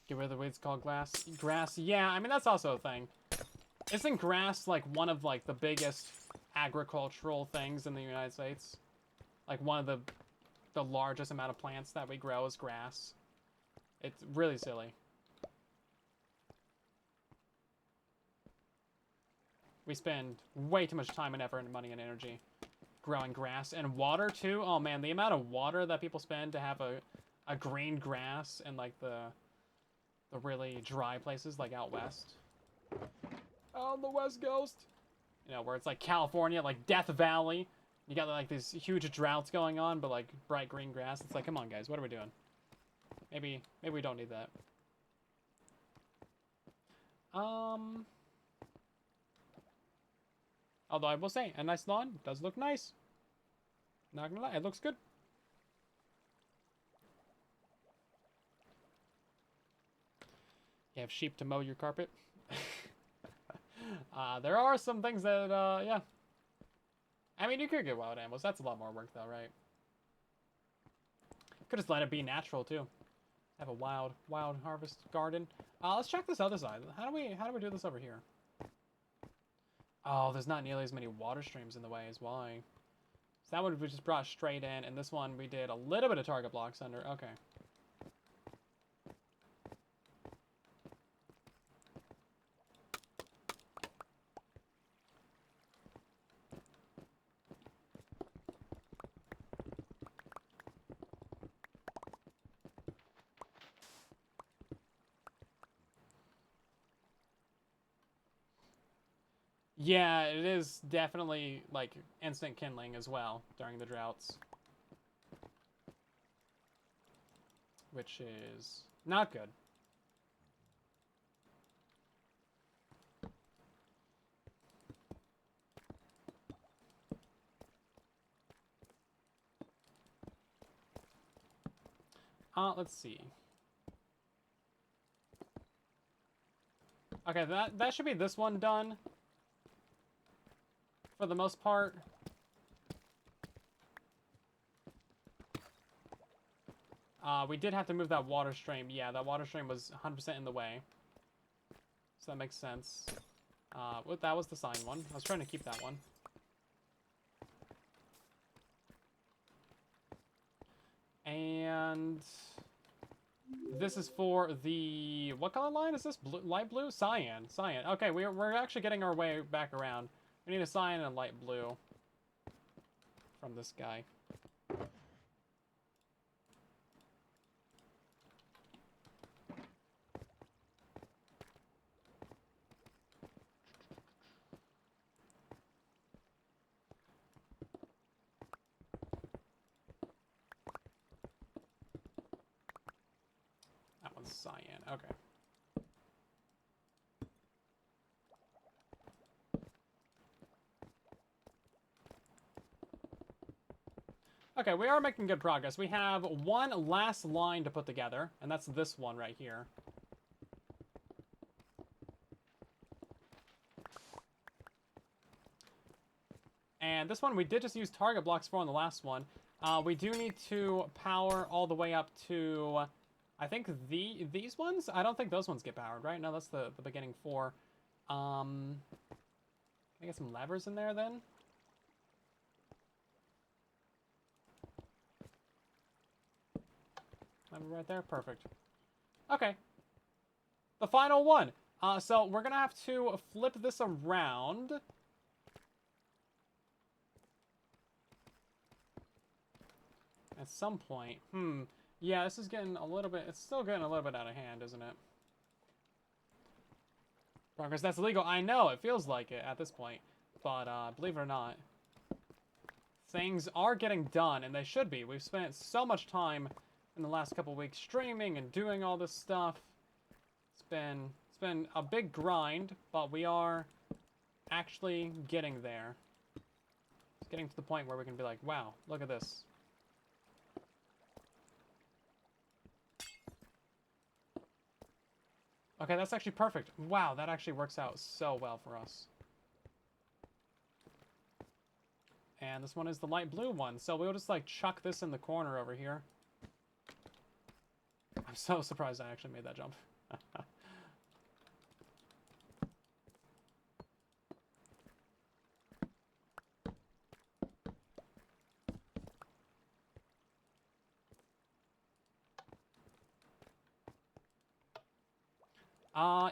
Get rid of the weeds called grass. Yeah, I mean, that's also a thing. Isn't grass, like, one of, like, the biggest agricultural things in the United States? Like, one of the largest amount of plants that we grow is grass. It's really silly. We spend way too much time and effort and money and energy growing grass. And water, too. Oh, man, the amount of water that people spend to have a green grass in, like, the really dry places, like, out west. On the West Coast. You know, where it's like California, like Death Valley. You got like these huge droughts going on, but like bright green grass. It's like, come on, guys, what are we doing? Maybe we don't need that. Although I will say, a nice lawn does look nice. Not gonna lie, it looks good. You have sheep to mow your carpet. There are some things that, yeah. I mean, you could get wild animals. That's a lot more work, though, right? Could just let it be natural, too. Have a wild harvest garden. Let's check this other side. How do we do this over here? Oh, there's not nearly as many water streams in the way as why. So that one we just brought straight in, and this one we did a little bit of target blocks under. Okay. Yeah, it is definitely, like, instant kindling as well during the droughts. Which is not good. Let's see. Okay, that should be this one done. For the most part. We did have to move that water stream. Yeah, that water stream was 100% in the way. So that makes sense. That was the sign one. I was trying to keep that one. And this is for the, what color line is this? Blue, light blue? Cyan. Cyan. Okay, we're actually getting our way back around. We need a cyan and a light blue from this guy. That one's cyan. Okay. Okay, we are making good progress. We have one last line to put together, and that's this one right here. this one we did just use target blocks for on the last one. We do need to power all the way up to, I think these ones? I don't think those ones get powered, right? No, that's the beginning 4. Can I get some levers in there then? Lever right there, perfect. Okay. The final one. So we're gonna have to flip this around. At some point. Yeah, this is getting a little bit... It's still getting a little bit out of hand, isn't it? Progress, that's illegal. I know, it feels like it at this point. But, believe it or not, things are getting done, and they should be. We've spent so much time in the last couple weeks streaming and doing all this stuff. It's been a big grind, but we are actually getting there. It's getting to the point where we can be like, wow, look at this. Okay, that's actually perfect. Wow, that actually works out so well for us. And this one is the light blue one, so we'll just like chuck this in the corner over here. I'm so surprised I actually made that jump.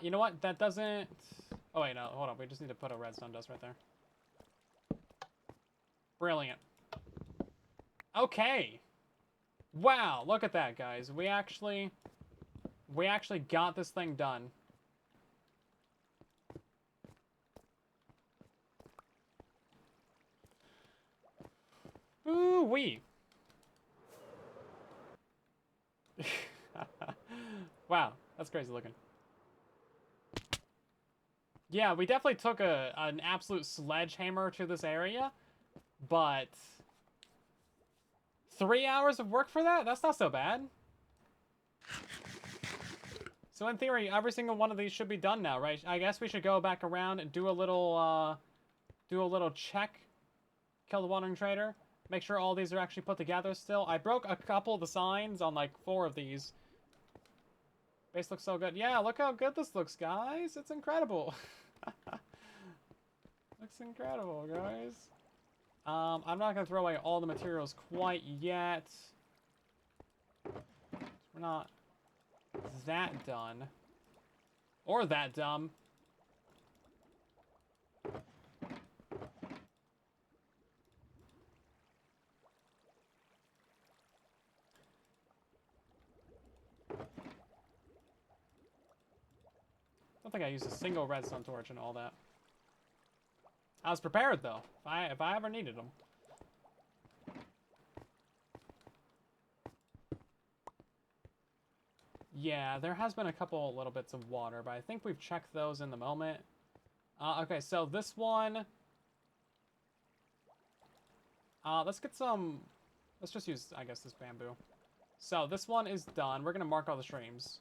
You know what? That doesn't... Oh, wait, no. Hold on. We just need to put a redstone dust right there. Brilliant. Okay. Wow, look at that, guys. We actually got this thing done. Ooh-wee. Wow, that's crazy looking. Yeah, we definitely took an absolute sledgehammer to this area, but 3 hours of work for that? That's not so bad. So in theory, every single one of these should be done now, right? I guess we should go back around and do a little check. Kill the wandering trader. Make sure all these are actually put together still. I broke a couple of the signs on like 4 of these. Base looks so good. Yeah, look how good this looks, guys. It's incredible. Looks incredible, guys. I'm not going to throw away all the materials quite yet. We're not that done. Or that dumb. I don't think I used a single redstone torch and all that. I was prepared though, if I ever needed them. Yeah, there has been a couple little bits of water, but I think we've checked those in the moment. Okay, so this one... let's get some... Let's just use, I guess, this bamboo. So this one is done. We're going to mark all the streams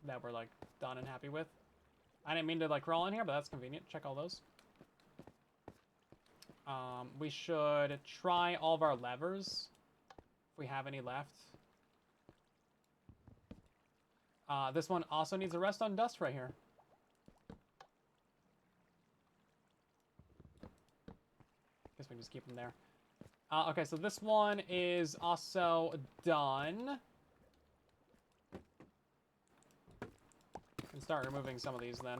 that we're, like, done and happy with. I didn't mean to, like, crawl in here, but that's convenient. Check all those. We should try all of our levers, if we have any left. This one also needs a rest on dust right here. Guess we can just keep them there. Okay, so this one is also done. Can start removing some of these then.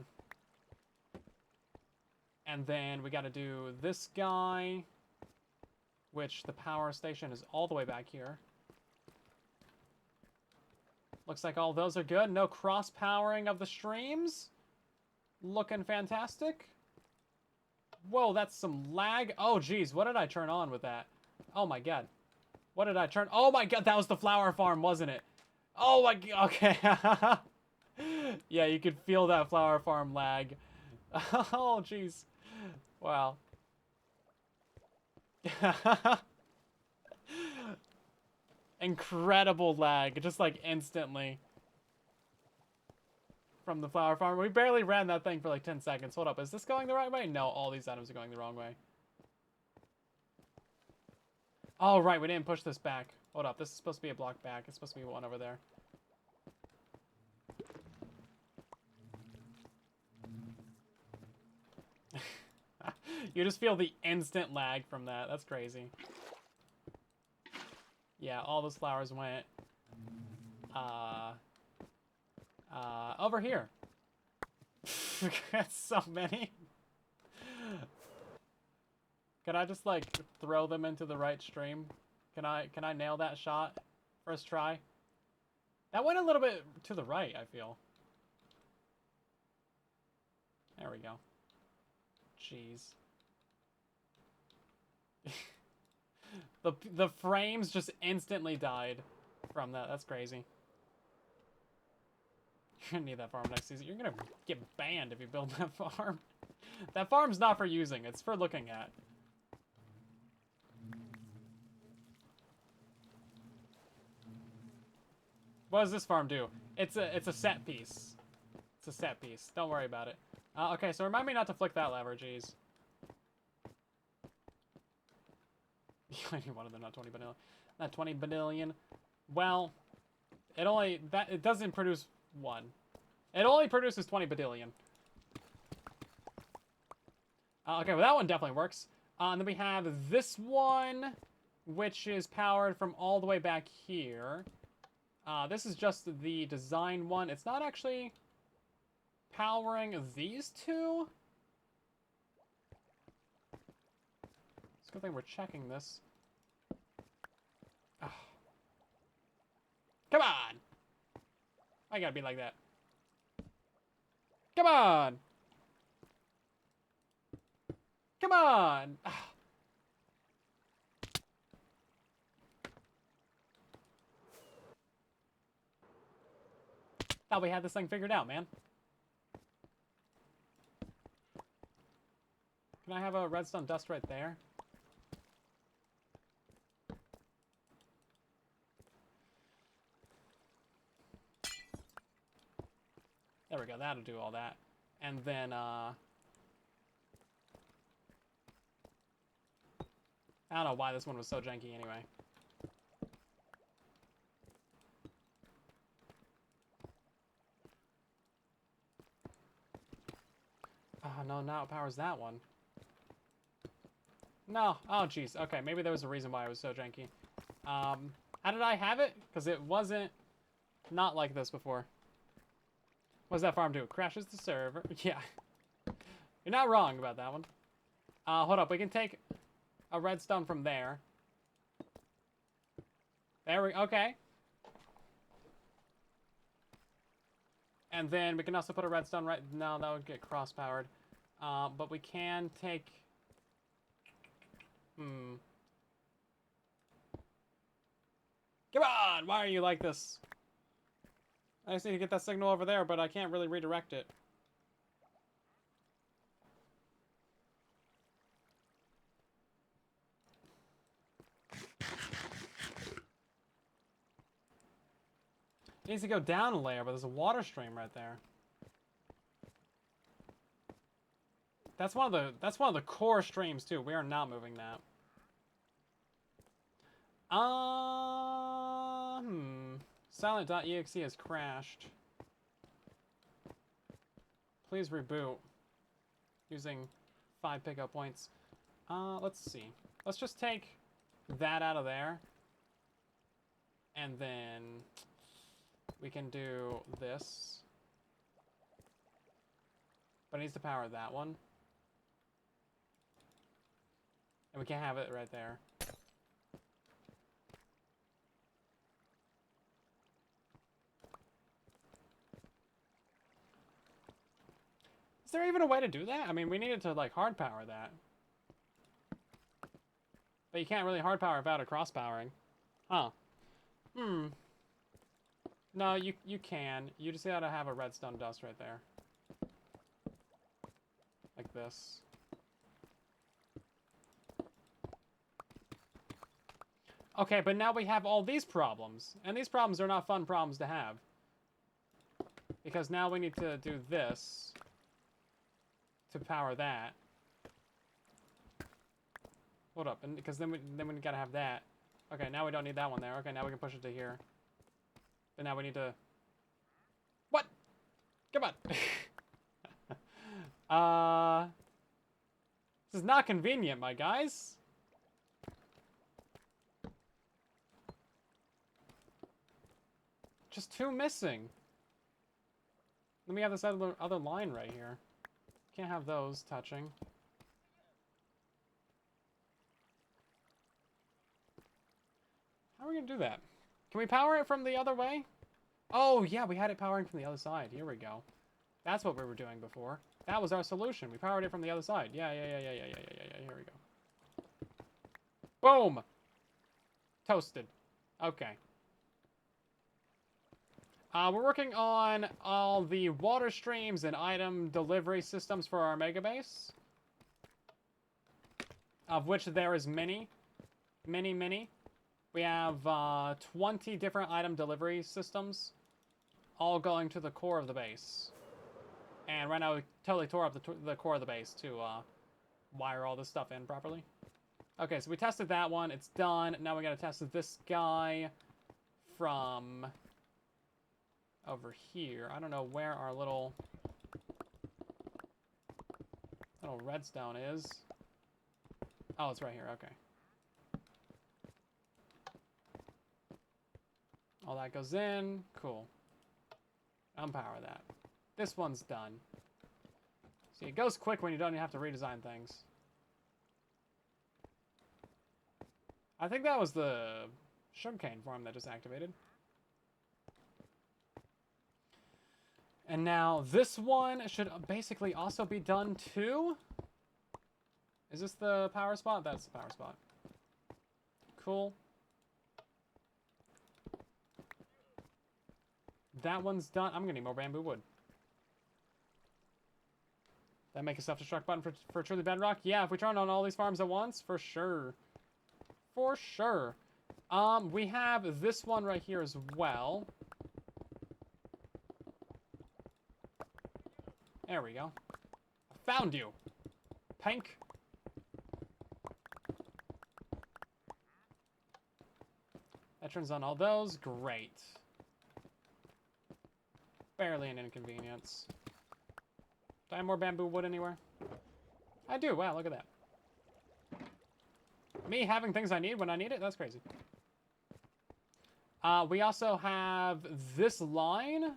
And then we got to do this guy, which the power station is all the way back here. Looks like all those are good. No cross-powering of the streams. Looking fantastic. Whoa, that's some lag. Oh, geez, what did I turn on with that? Oh, my God. What did I turn? Oh, my God, that was the flower farm, wasn't it? Oh, my God, okay. Yeah, you could feel that flower farm lag. Oh, jeez. Wow. Incredible lag, just like instantly. From the flower farm. We barely ran that thing for like 10 seconds. Hold up, is this going the right way? No, all these items are going the wrong way. Oh, right, we didn't push this back. Hold up, this is supposed to be a block back. It's supposed to be one over there. You just feel the instant lag from that. That's crazy. Yeah, all those flowers went over here. That's so many. Can I just like throw them into the right stream? Can I nail that shot? First try. That went a little bit to the right, I feel. There we go. Jeez. The frames just instantly died from that. That's crazy. You're gonna need that farm next season. You're gonna get banned if you build that farm. That farm's not for using. It's for looking at. What does this farm do? It's a set piece. It's a set piece. Don't worry about it. Okay, so remind me not to flick that lever, jeez. I need one of them, not 20 badillion. Not 20 badillion. Well, it doesn't produce one. It only produces 20 badillion. Okay, well that one definitely works. And then we have this one, which is powered from all the way back here. This is just the design one. It's not actually powering these two. It's a good thing we're checking this. Oh. Come on! I gotta be like that. Come on! Come on! Ah. Thought we had this thing figured out, man. Can I have a redstone dust right there? There we go, that'll do all that. And then, I don't know why this one was so janky anyway. Oh, no, now it powers that one. No. Oh, jeez. Okay, maybe there was a reason why it was so janky. How did I have it? Because it wasn't not like this before. What does that farm do? It crashes the server. Yeah. You're not wrong about that one. Hold up. We can take a redstone from there. There we... Okay. And then we can also put a redstone right... No, that would get cross-powered. But we can take... Come on! Why are you like this? I just need to get that signal over there, but I can't really redirect it. It needs to go down a layer, but there's a water stream right there. That's one of the core streams too. We are not moving that. Silent.exe has crashed. Please reboot. Using 5 pickup points. Let's see. Let's just take that out of there. And then we can do this. But it needs to power that one. And we can't have it right there. Is there even a way to do that? I mean, we needed to, like, hard power that. But you can't really hard power without a cross powering. Huh. No, you can. You just gotta have a redstone dust right there. Like this. Okay, but now we have all these problems. And these problems are not fun problems to have. Because now we need to do this to power that. Hold up, and because then we gotta have that. Okay, now we don't need that one there. Okay, now we can push it to here. But now we need to... What? Come on. This is not convenient, my guys. Just two missing. Then we have this other line right here. Can't have those touching. How are we gonna do that? Can we power it from the other way? Oh, yeah, we had it powering from the other side. Here we go. That's what we were doing before. That was our solution. We powered it from the other side. Yeah. Here we go. Boom! Toasted. Okay. We're working on all the water streams and item delivery systems for our mega base. Of which there is many. Many. We have 20 different item delivery systems. All going to the core of the base. And right now we totally tore up the core of the base to wire all this stuff in properly. Okay, so we tested that one. It's done. Now we gotta test this guy from over here. I don't know where our little redstone is. Oh, it's right here. Okay. All that goes in. Cool. Unpower that. This one's done. See, it goes quick when you don't even have to redesign things. I think that was the sugarcane farm that just activated. And now this one should basically also be done too. Is this the power spot? That's the power spot. Cool. That one's done. I'm gonna need more bamboo wood. That make a self-destruct button for truly bedrock? Yeah, if we turn on all these farms at once, for sure. For sure. We have this one right here as well. There we go. I found you. Pink. That turns on all those. Great. Barely an inconvenience. Do I have more bamboo wood anywhere? I do. Wow, look at that. Me having things I need when I need it? That's crazy. We also have this line,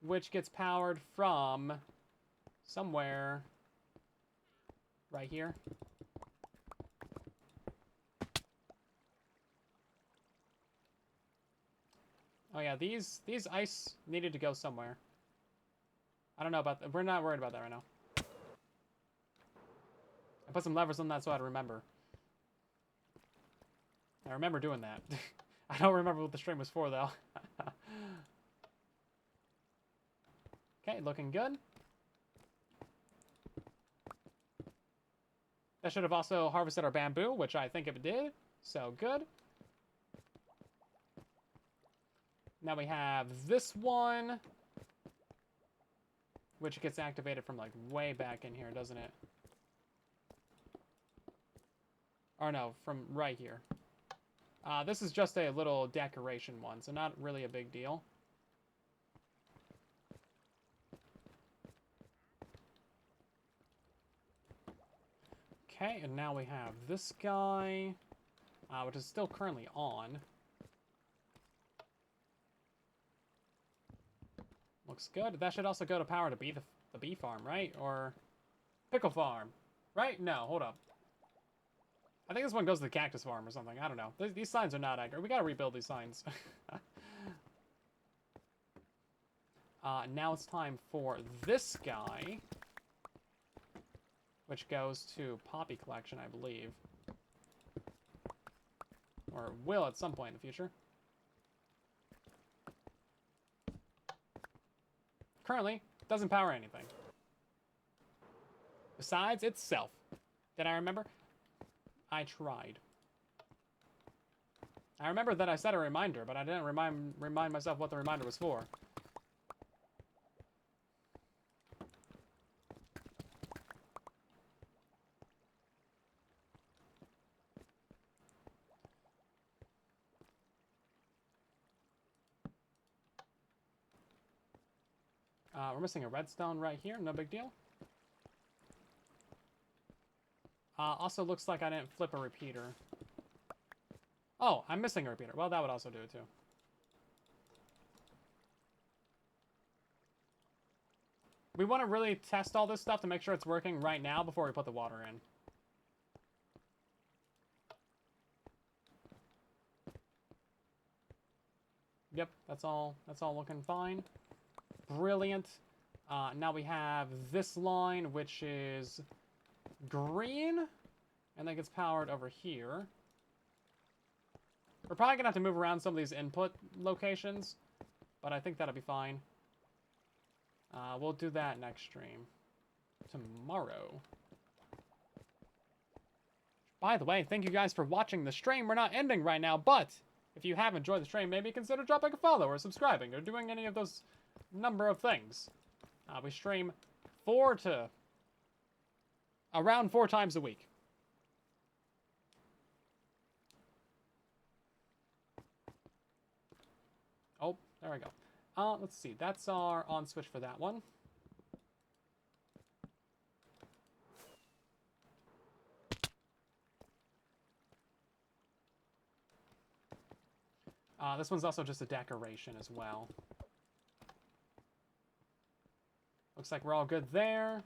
which gets powered from somewhere right here. Oh yeah, these ice needed to go somewhere. I don't know about that. We're not worried about that right now. I put some levers on that so I'd remember. I remember doing that. I don't remember what the stream was for, though. Okay, looking good. That should have also harvested our bamboo, which I think it did. So good. Now we have this one, which gets activated from like way back in here, doesn't it? Or no, from right here. This is just a little decoration one, so not really a big deal. Okay, and now we have this guy, which is still currently on. Looks good. That should also go to power to be the bee farm, right? Or pickle farm, right? No, hold up. I think this one goes to the cactus farm or something. I don't know. These signs are not accurate. We gotta rebuild these signs. Now it's time for this guy, which goes to Poppy Collection, I believe. Or will at some point in the future. Currently, doesn't power anything. Besides itself. Did I remember? I tried. I remember that I set a reminder, but I didn't remind myself what the reminder was for. We're missing a redstone right here. No big deal. Also looks like I didn't flip a repeater. Oh, I'm missing a repeater. Well, that would also do it too. We want to really test all this stuff to make sure it's working right now before we put the water in. Yep, that's all looking fine. Brilliant. Now we have this line, which is green, and that gets powered over here. We're probably gonna have to move around some of these input locations, but I think that'll be fine. We'll do that next stream. Tomorrow. By the way, thank you guys for watching the stream. We're not ending right now, but if you have enjoyed the stream, maybe consider dropping a follow or subscribing or doing any of those number of things. We stream around 4 times a week. Oh, there we go. Let's see. That's our on switch for that one. This one's also just a decoration as well. Looks like we're all good there.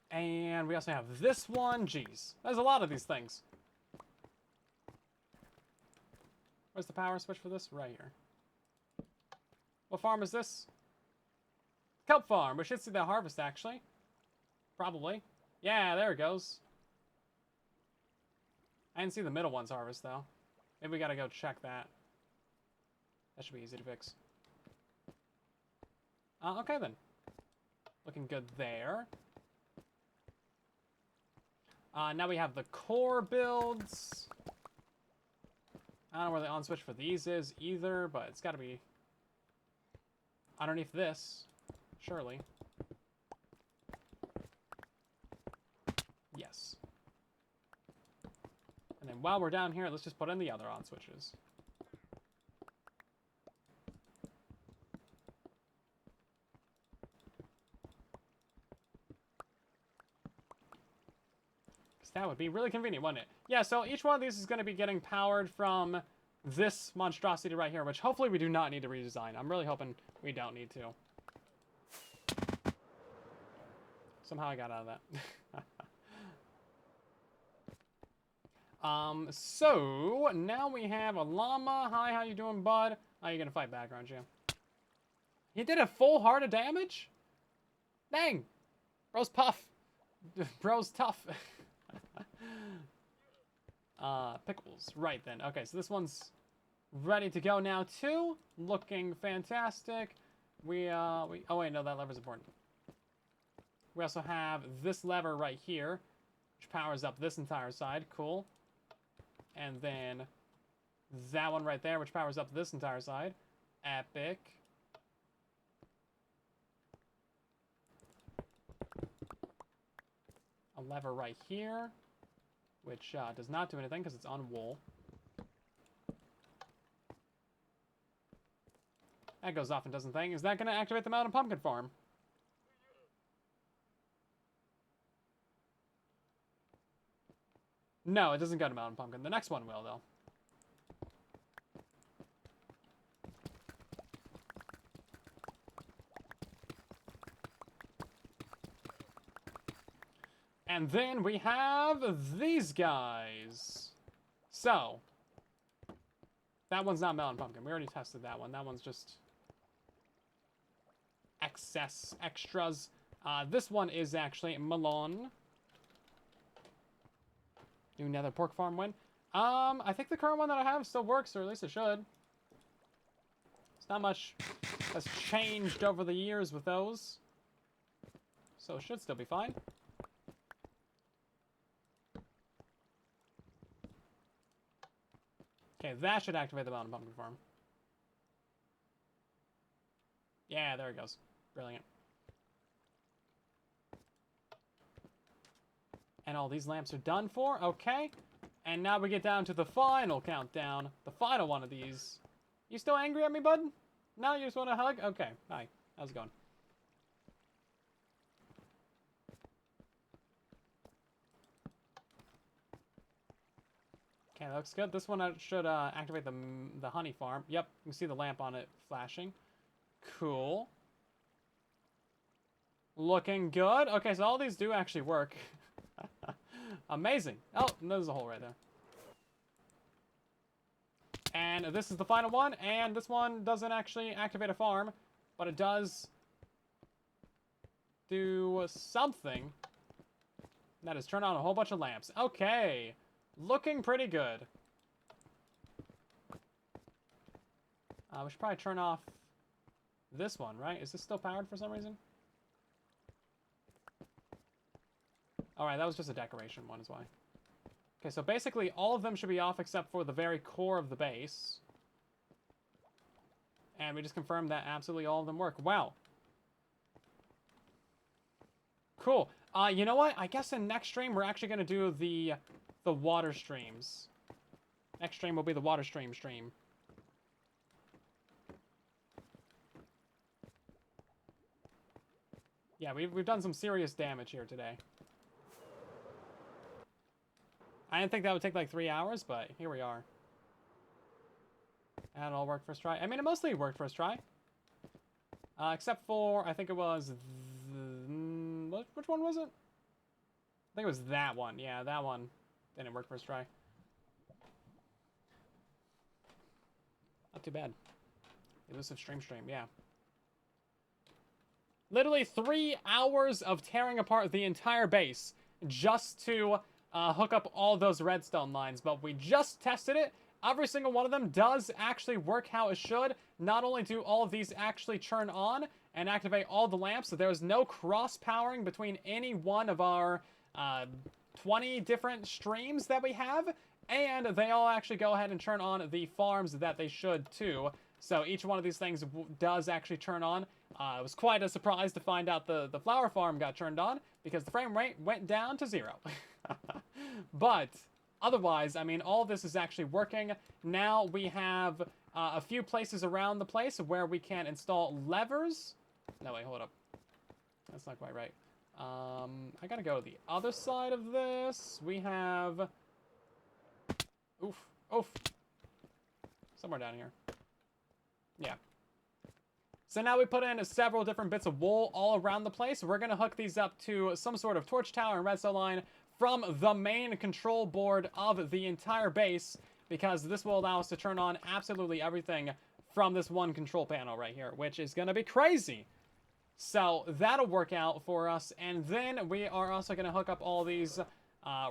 And we also have this one. Jeez, there's a lot of these things. Where's the power switch for this? Right here. What farm is this? Kelp farm. We should see that harvest, actually. Probably. Yeah, there it goes. I didn't see the middle one's harvest, though. Maybe we gotta go check that. That should be easy to fix. Okay, then. Looking good there. Now we have the core builds. I don't know where the on switch for these is either, but it's got to be underneath this, surely. Yes. And then while we're down here, let's just put in the other on switches. That would be really convenient, wouldn't it? Yeah, so each one of these is going to be getting powered from this monstrosity right here, which hopefully we do not need to redesign. I'm really hoping we don't need to. Somehow I got out of that. So now we have a llama. Hi, how you doing, bud? Oh, you're going to fight back, aren't you? He did a full heart of damage? Dang. Bro's puff. Bro's tough. Pickles. Right then. Okay, so this one's ready to go now too. Looking fantastic. Oh wait, no, that lever's important. We also have this lever right here, which powers up this entire side. Cool. And then that one right there, which powers up this entire side. Epic. A lever right here, which does not do anything because it's on wool. That goes off and does nothing. Is that going to activate the mountain pumpkin farm? No, it doesn't go to mountain pumpkin. The next one will, though. And then we have these guys. So, that one's not melon pumpkin. We already tested that one. That one's just extras. This one is actually melon. New nether pork farm win. I think the current one that I have still works, or at least it should. It's not much has changed over the years with those. So it should still be fine. Okay, that should activate the mountain pumpkin farm. Yeah, there it goes. Brilliant. And all these lamps are done for. Okay. And now we get down to the final countdown. The final one of these. You still angry at me, bud? No, you just want a hug? Okay. Hi. How's it going? Okay, that looks good. This one should activate the honey farm. Yep, you can see the lamp on it flashing. Cool. Looking good. Okay, so all these do actually work. Amazing. Oh, there's a hole right there. And this is the final one, and this one doesn't actually activate a farm, but it does do something. That is turn on a whole bunch of lamps. Okay. Looking pretty good. We should probably turn off this one, right? Is this still powered for some reason? Alright, that was just a decoration one is why. Okay, so basically all of them should be off except for the very core of the base. And we just confirmed that absolutely all of them work. Wow. Cool. You know what? I guess in next stream we're actually going to do the water streams. Next stream will be the water stream. Yeah, we've done some serious damage here today. I didn't think that would take like 3 hours, but here we are. And it all worked first try. I mean, it mostly worked first try. Except for, I think it was... which one was it? I think it was that one. Yeah, that one didn't work first try. Not too bad. Elusive stream, yeah. Literally 3 hours of tearing apart the entire base just to hook up all those redstone lines. But we just tested it. Every single one of them does actually work how it should. Not only do all of these actually turn on and activate all the lamps, so there's no cross-powering between any one of our 20 different streams that we have. And they all actually go ahead and turn on the farms that they should too. So each one of these things does actually turn on. It was quite a surprise to find out the flower farm got turned on because the frame rate went down to 0. But otherwise, I mean, all of this is actually working. Now we have a few places around the place where we can install levers. No, wait, hold up. That's not quite right. I gotta go to the other side of this. We have... Oof. Somewhere down here. Yeah. So now we put in several different bits of wool all around the place. We're going to hook these up to some sort of torch tower and redstone line from the main control board of the entire base, because this will allow us to turn on absolutely everything from this one control panel right here, which is going to be crazy. So that'll work out for us. And then we are also going to hook up all these,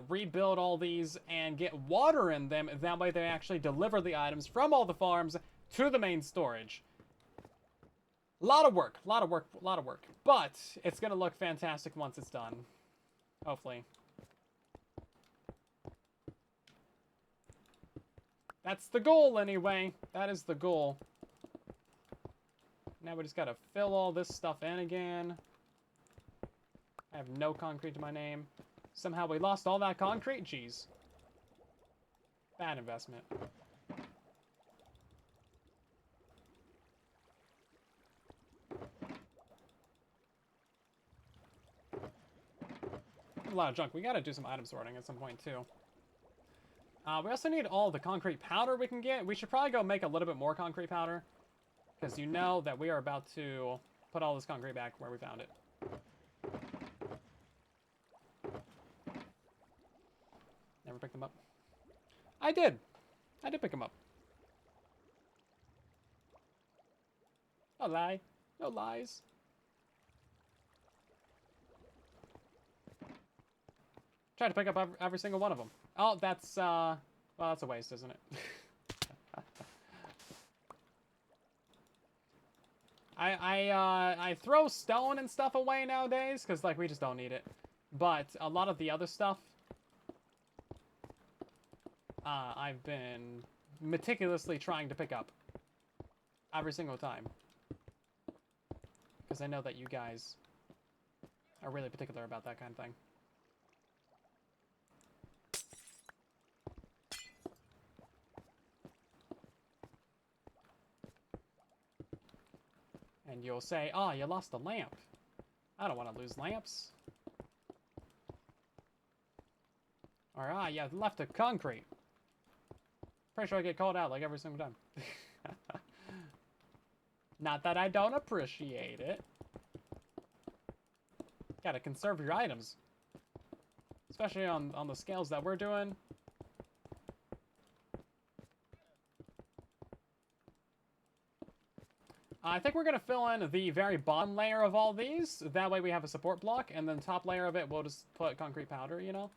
rebuild all these, and get water in them. That way they actually deliver the items from all the farms to the main storage. A lot of work. But it's going to look fantastic once it's done. Hopefully. That's the goal anyway. That is the goal. Now we just got to fill all this stuff in again. I have no concrete to my name. Somehow we lost all that concrete? Jeez. Bad investment. A lot of junk. We gotta do some item sorting at some point too. We also need all the concrete powder we can get. We should probably go make a little bit more concrete powder, because you know that we are about to put all this concrete back where we found it. Never picked them up. I did pick them up. No lie. No lies. Try to pick up every single one of them. Oh, that's, well, that's a waste, isn't it? I throw stone and stuff away nowadays, because, like, we just don't need it. But a lot of the other stuff, I've been meticulously trying to pick up every single time. Because I know that you guys are really particular about that kind of thing. you'll say, oh, you lost a lamp. I don't want to lose lamps. Or, ah, you left a concrete. Pretty sure I get called out like every single time. Not that I don't appreciate it. Gotta conserve your items. Especially on the scales that we're doing. I think we're going to fill in the very bottom layer of all these. That way we have a support block. And then the top layer of it, we'll just put concrete powder, you know?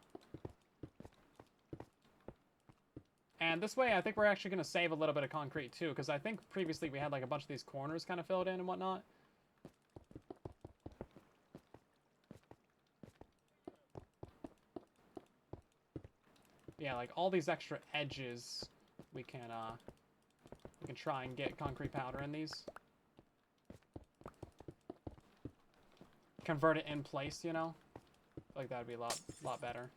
And this way, I think we're actually going to save a little bit of concrete, too. Because I think previously we had, like, a bunch of these corners kind of filled in and whatnot. Yeah, like, all these extra edges, we can try and get concrete powder in these. Convert it in place, you know? I feel like that'd be a lot better.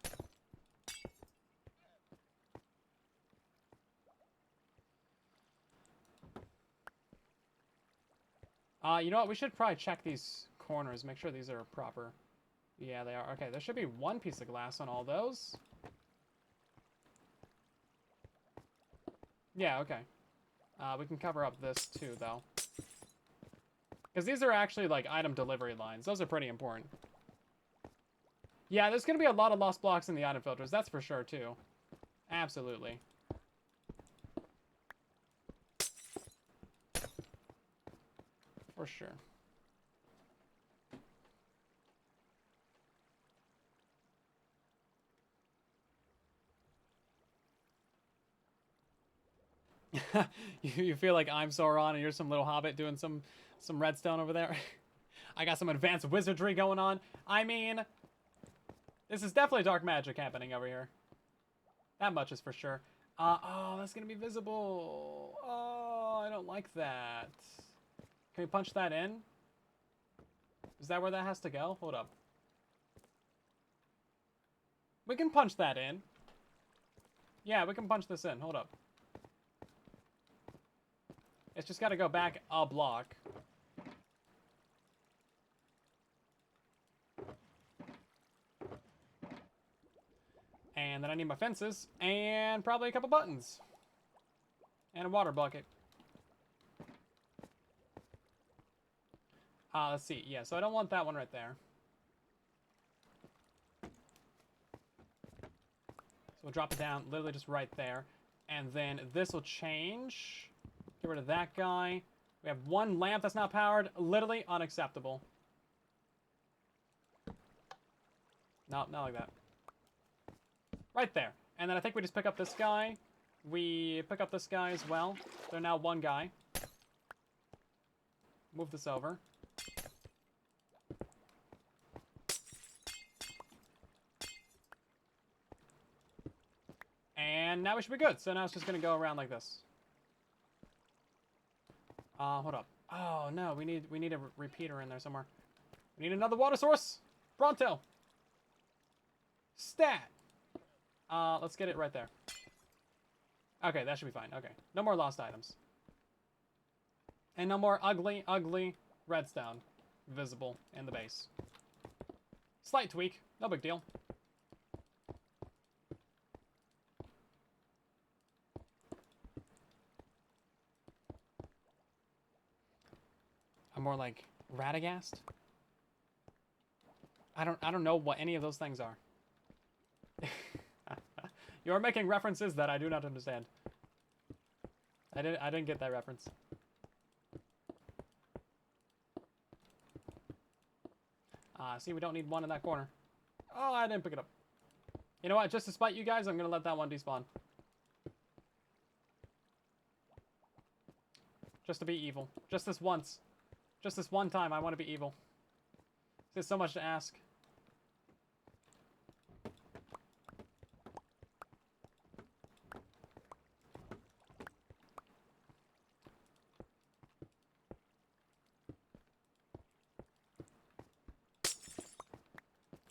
You know what? We should probably check these corners, make sure these are proper. Yeah, they are. Okay, there should be one piece of glass on all those. Yeah, okay. We can cover up this too, though. Because these are actually, like, item delivery lines. Those are pretty important. Yeah, there's going to be a lot of lost blocks in the item filters. That's for sure, too. Absolutely. For sure. You feel like I'm Sauron and you're some little hobbit doing some redstone over there? I got some advanced wizardry going on. I mean, this is definitely dark magic happening over here. That much is for sure. Oh, that's gonna be visible. Oh, I don't like that. Can we punch that in? Is that where that has to go? Hold up. We can punch that in. Yeah, we can punch this in. Hold up. It's just got to go back a block. And then I need my fences. And probably a couple buttons. And a water bucket. Let's see. Yeah, so I don't want that one right there. So we'll drop it down literally just right there. And then this will change. Get rid of that guy. We have one lamp that's not powered. Literally unacceptable. No, not like that. Right there. And then I think we just pick up this guy. We pick up this guy as well. They're now one guy. Move this over. And now we should be good. So now it's just going to go around like this. Hold up. Oh, no. We need a repeater in there somewhere. We need another water source. Pronto. Stat. Let's get it right there. Okay, that should be fine. Okay. No more lost items. And no more ugly, ugly redstone visible in the base. Slight tweak. No big deal. I'm more like Radagast. I don't know what any of those things are. You're making references that I do not understand. I didn't get that reference. See, we don't need one in that corner. Oh, I didn't pick it up. You know what? Just to spite you guys, I'm gonna let that one despawn. Just to be evil. Just this once. Just this one time, I want to be evil. There's so much to ask.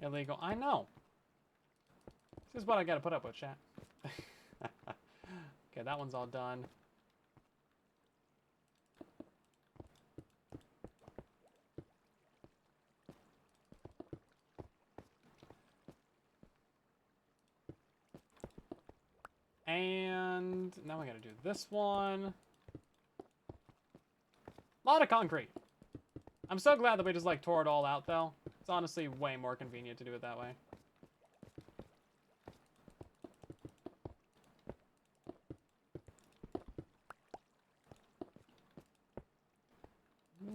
Illegal. I know. This is what I gotta put up with, chat. Okay, that one's all done. And now we gotta do this one. A lot of concrete. I'm so glad that we just like tore it all out though. It's honestly way more convenient to do it that way.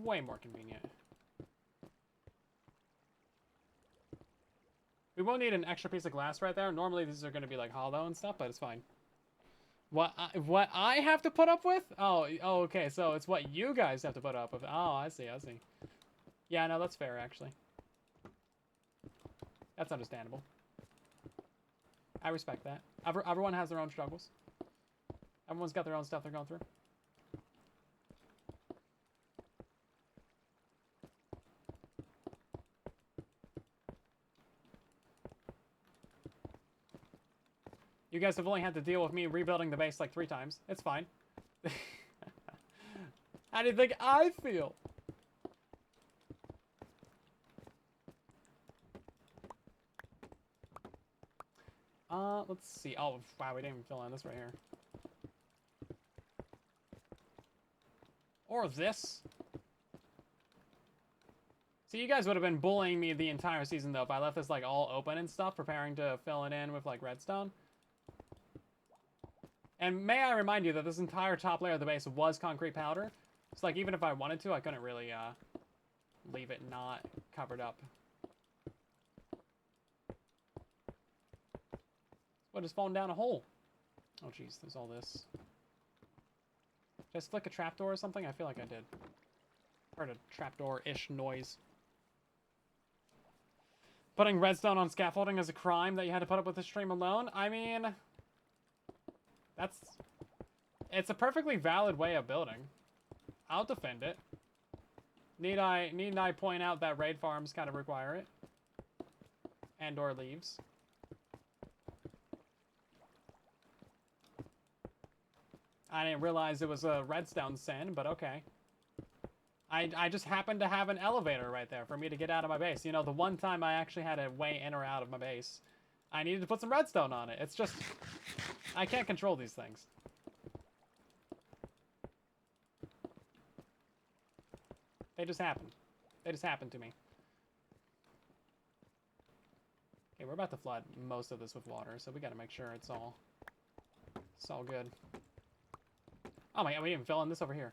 Way more convenient. We won't need an extra piece of glass right there. Normally these are going to be like hollow and stuff, but it's fine. What I have to put up with? Oh, okay. So it's what you guys have to put up with. Oh, I see. Yeah, no, that's fair actually. That's understandable. I respect that. Everyone has their own struggles. Everyone's got their own stuff they're going through. You guys have only had to deal with me rebuilding the base like 3 times. It's fine. How do you think I feel? Let's see. Oh, wow, we didn't even fill in this right here. Or this. So you guys would have been bullying me the entire season, though, if I left this, like, all open and stuff, preparing to fill it in with, like, redstone. And may I remind you that this entire top layer of the base was concrete powder. So, like, even if I wanted to, I couldn't really, leave it not covered up. What, just falling down a hole? Oh, jeez, there's all this. Did I just flick a trapdoor or something? I feel like I did. Heard a trapdoor-ish noise. Putting redstone on scaffolding is a crime that you had to put up with the stream alone? I mean... It's a perfectly valid way of building. I'll defend it. Need I point out that raid farms kind of require it? And/or leaves. I didn't realize it was a redstone sin, but okay. I just happened to have an elevator right there for me to get out of my base. You know, the one time I actually had a way in or out of my base, I needed to put some redstone on it. It's just... I can't control these things. They just happen. They just happen to me. Okay, we're about to flood most of this with water, so we gotta make sure it's all good. Oh my god, we didn't fill in this over here.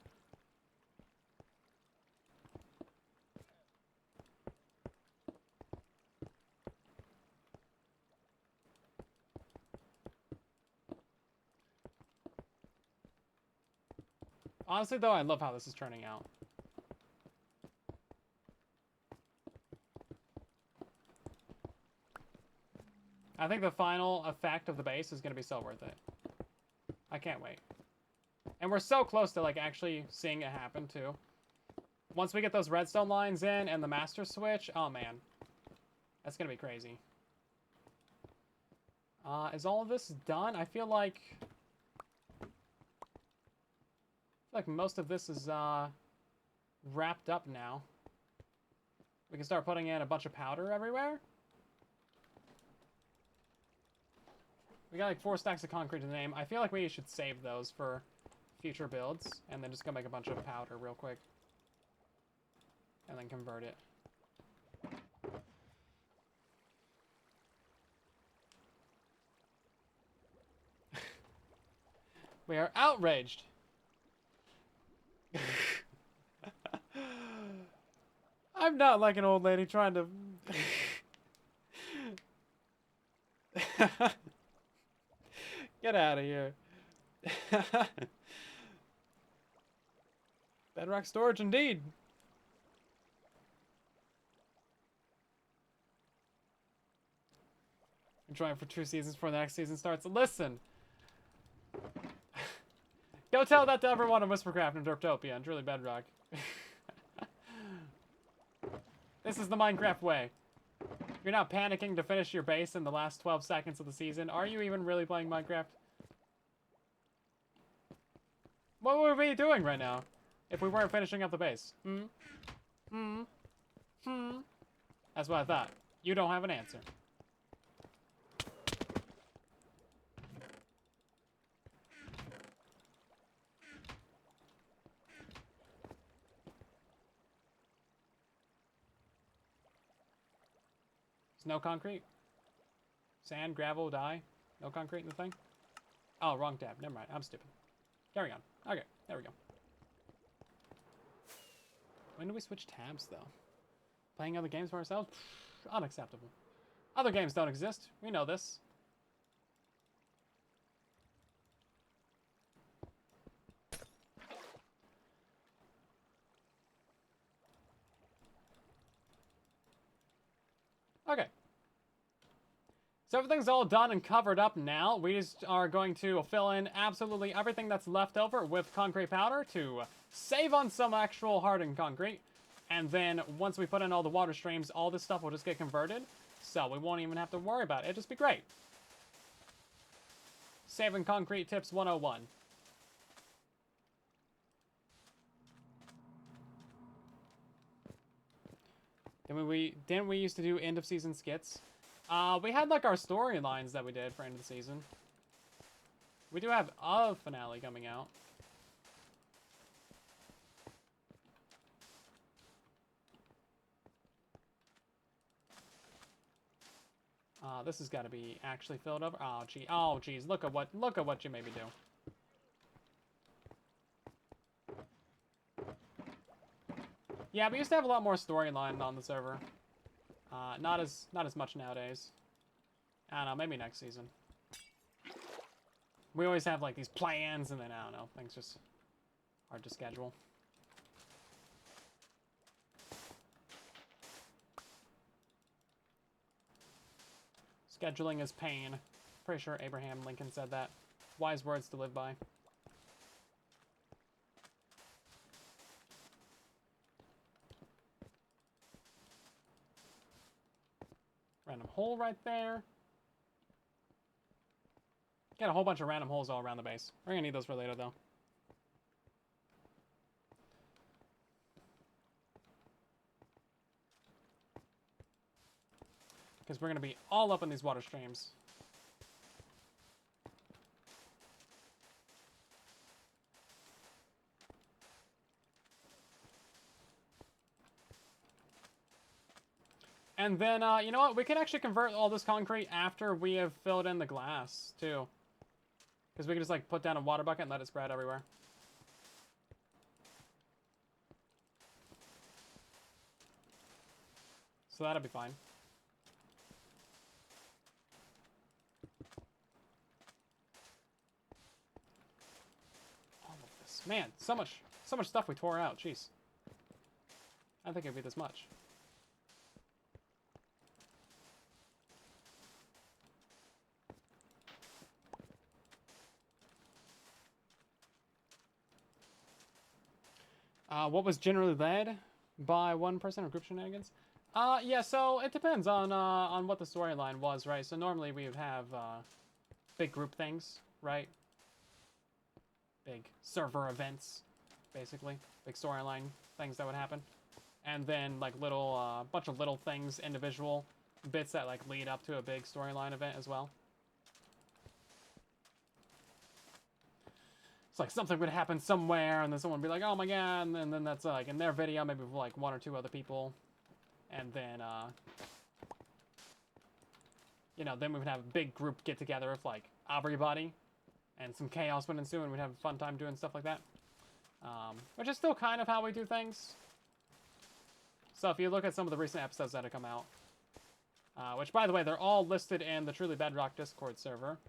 Honestly, though, I love how this is turning out. I think the final effect of the base is going to be so worth it. I can't wait. And we're so close to, like, actually seeing it happen, too. Once we get those redstone lines in and the master switch, oh, man. That's going to be crazy. Is all of this done? I feel like most of this is wrapped up now. We can start putting in a bunch of powder everywhere. We got like 4 stacks of concrete to the name. I feel like we should save those for future builds and then just go make a bunch of powder real quick. And then convert it. We are outraged. I'm not like an old lady trying to... Get out of here. Bedrock storage indeed. I'm trying for 2 seasons before the next season starts. Listen. Go tell that to everyone in Whispercraft and Derptopia and truly Bedrock. This is the Minecraft way. You're not panicking to finish your base in the last 12 seconds of the season. Are you even really playing Minecraft? What would we be doing right now if we weren't finishing up the base? That's what I thought. You don't have an answer. no concrete? Sand, gravel, dye? No concrete in the thing? Oh, wrong tab. Never mind. I'm stupid. Carry on. Okay, there we go. When do we switch tabs, though? Playing other games for ourselves? Pfft, unacceptable. Other games don't exist. We know this. Okay. So everything's all done and covered up now. We just are going to fill in absolutely everything that's left over with concrete powder to save on some actual hardened concrete. And then once we put in all the water streams, all this stuff will just get converted. So we won't even have to worry about it. It'll just be great. Saving concrete tips 101. Didn't we used to do end of season skits? We had like our storylines that we did for end of the season. We do have a finale coming out. This has got to be actually filled over. Oh gee, oh geez, look at what you made me do. Yeah, we used to have a lot more storyline on the server. Not as much nowadays. I don't know, maybe next season. We always have like these plans, and then I don't know, things just hard to schedule. Scheduling is pain. Pretty sure Abraham Lincoln said that. Wise words to live by. Random hole right there. Got a whole bunch of random holes all around the base. We're gonna need those for later, though. Because we're gonna be all up in these water streams. And then, you know what? We can actually convert all this concrete after we have filled in the glass, too. Because we can just, like, put down a water bucket and let it spread everywhere. So that'll be fine. All of this. Man, so much stuff we tore out. Jeez. I don't think it'd be this much. What was generally led by one person or group shenanigans? Yeah, so it depends on what the storyline was, right? So normally we would have big group things, right? Big server events, basically. Big storyline things that would happen. And then like little, bunch of little things, individual bits that like lead up to a big storyline event as well. It's like something would happen somewhere, and then someone would be like, oh my god, and then that's like in their video, maybe with like one or two other people. And then, you know, then we would have a big group get together of like everybody, and some chaos would ensue, and we'd have a fun time doing stuff like that. Which is still kind of how we do things. So if you look at some of the recent episodes that have come out, which by the way, they're all listed in the Truly Bedrock Discord server.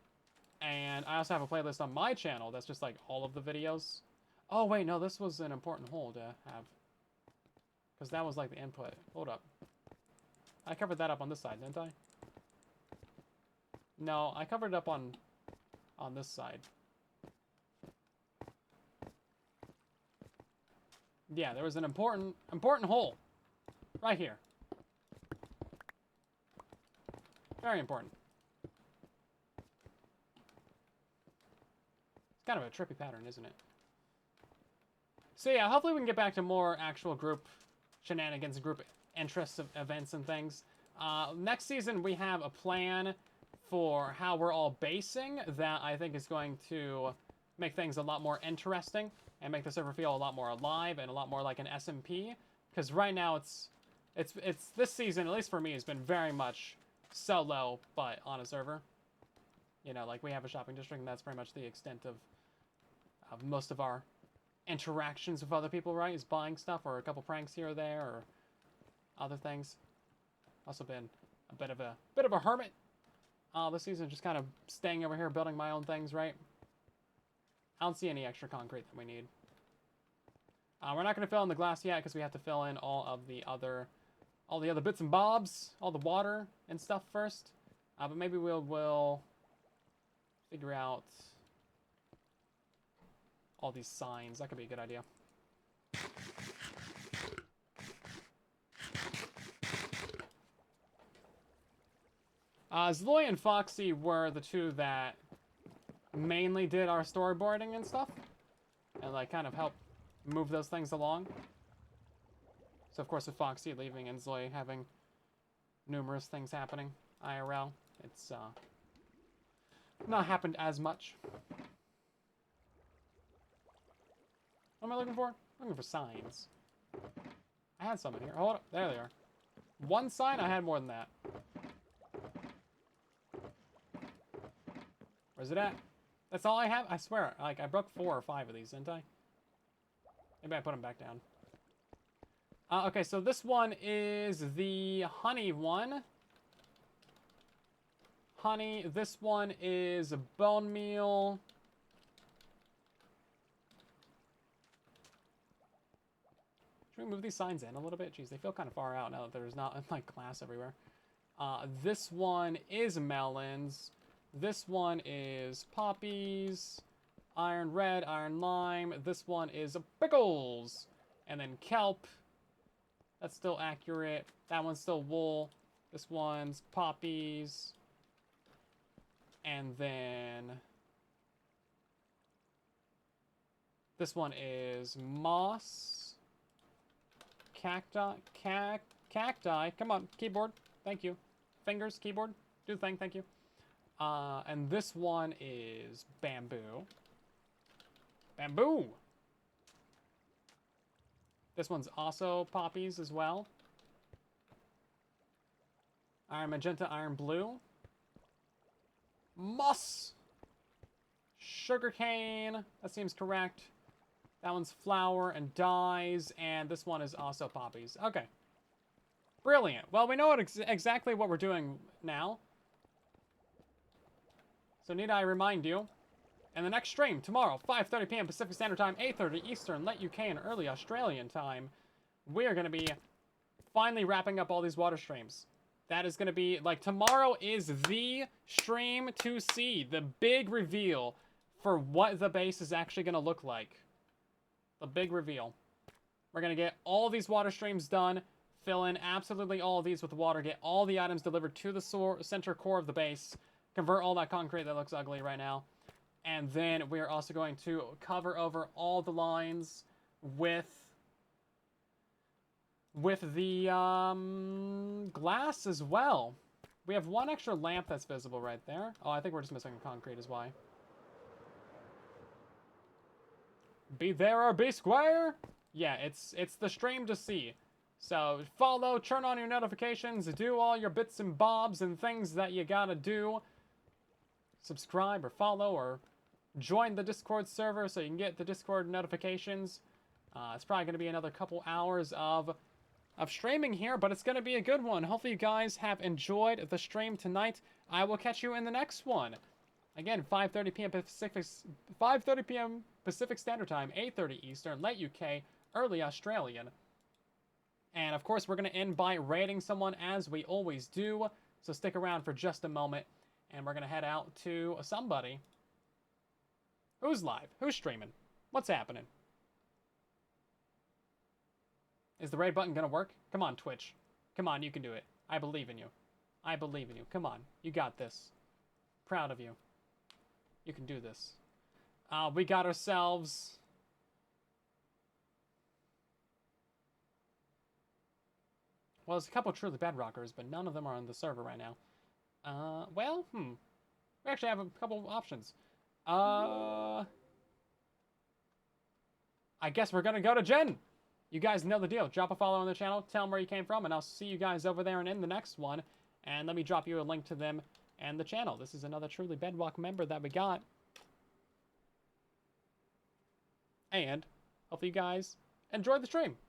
And I also have a playlist on my channel that's just like all of the videos. Oh wait, no, this was an important hole to have. Because that was like the input. Hold up. I covered that up on this side, didn't I? No, I covered it up on this side. Yeah, there was an important hole. Right here. Very important. Kind of a trippy pattern, isn't it? So yeah, hopefully we can get back to more actual group shenanigans, group interests of events and things. Next season we have a plan for how we're all basing that I think is going to make things a lot more interesting and make the server feel a lot more alive and a lot more like an SMP. Because right now it's this season, at least for me, has been very much solo, but on a server. You know, like we have a shopping district, and that's pretty much the extent of most of our interactions with other people, right? Is buying stuff or a couple pranks here or there or other things. Also been a bit of a hermit this season, just kind of staying over here building my own things, right? I don't see any extra concrete that we need. We're not going to fill in the glass yet because we have to fill in all the other bits and bobs, all the water and stuff first. But maybe we'll figure out all these signs. That could be a good idea. Zloy and Foxy were the two that mainly did our storyboarding and stuff. And like kind of helped move those things along. So of course with Foxy leaving and Zloy having numerous things happening IRL, it's not happened as much. What am I looking for? I'm looking for signs. I had some in here. Hold up. There they are. One sign? I had more than that. Where's it at? That's all I have? I swear. Like, I broke 4 or 5 of these, didn't I? Maybe I put them back down. Okay, so this one is the honey one. Honey. This one is bone meal. Should we move these signs in a little bit? Jeez, they feel kind of far out now that there's not, like, glass everywhere. This one is melons. This one is poppies. Iron red, iron lime. This one is pickles. And then kelp. That's still accurate. That one's still wool. This one's poppies. And then this one is moss. Cacti. Cacti. Come on, keyboard. Thank you. Fingers, keyboard. Do the thing, thank you. And this one is bamboo. Bamboo! This one's also poppies as well. Iron magenta, iron blue. Moss! Sugarcane. That seems correct. That one's flour and dyes. And this one is also poppies. Okay. Brilliant. Well, we know exactly what we're doing now. So need I remind you, in the next stream, tomorrow, 5:30 p.m. Pacific Standard Time, 8:30 Eastern, late UK and early Australian time, we are going to be finally wrapping up all these water streams. That is going to be, like, tomorrow is the stream to see, the big reveal for what the base is actually going to look like. The big reveal. We're going to get all these water streams done, fill in absolutely all of these with water, get all the items delivered to the center core of the base, convert all that concrete that looks ugly right now. And then we're also going to cover over all the lines with the glass as well. We have one extra lamp that's visible right there. Oh, I think we're just missing concrete is why. Be there or be square? Yeah, it's the stream to see. So follow, turn on your notifications, do all your bits and bobs and things that you gotta do. Subscribe or follow or join the Discord server so you can get the Discord notifications. It's probably going to be another couple hours of streaming here, but it's going to be a good one. Hopefully you guys have enjoyed the stream tonight. I will catch you in the next one. Again, 5:30 p.m. 5:30 p.m. Pacific Standard Time, 8:30 Eastern, late UK, early Australian. And of course, we're going to end by rating someone as we always do. So stick around for just a moment. And we're going to head out to somebody. Who's live? Who's streaming? What's happening? Is the raid button going to work? Come on, Twitch. Come on, you can do it. I believe in you. I believe in you. Come on. You got this. Proud of you. You can do this. We got ourselves... Well, there's a couple truly bedrockers, but none of them are on the server right now. Well, we actually have a couple of options. I guess we're gonna go to Jen. You guys know the deal. Drop a follow on the channel, tell them where you came from, and I'll see you guys over there and in the next one. And let me drop you a link to them and the channel. This is another truly Bedrock member that we got. And hopefully you guys enjoyed the stream.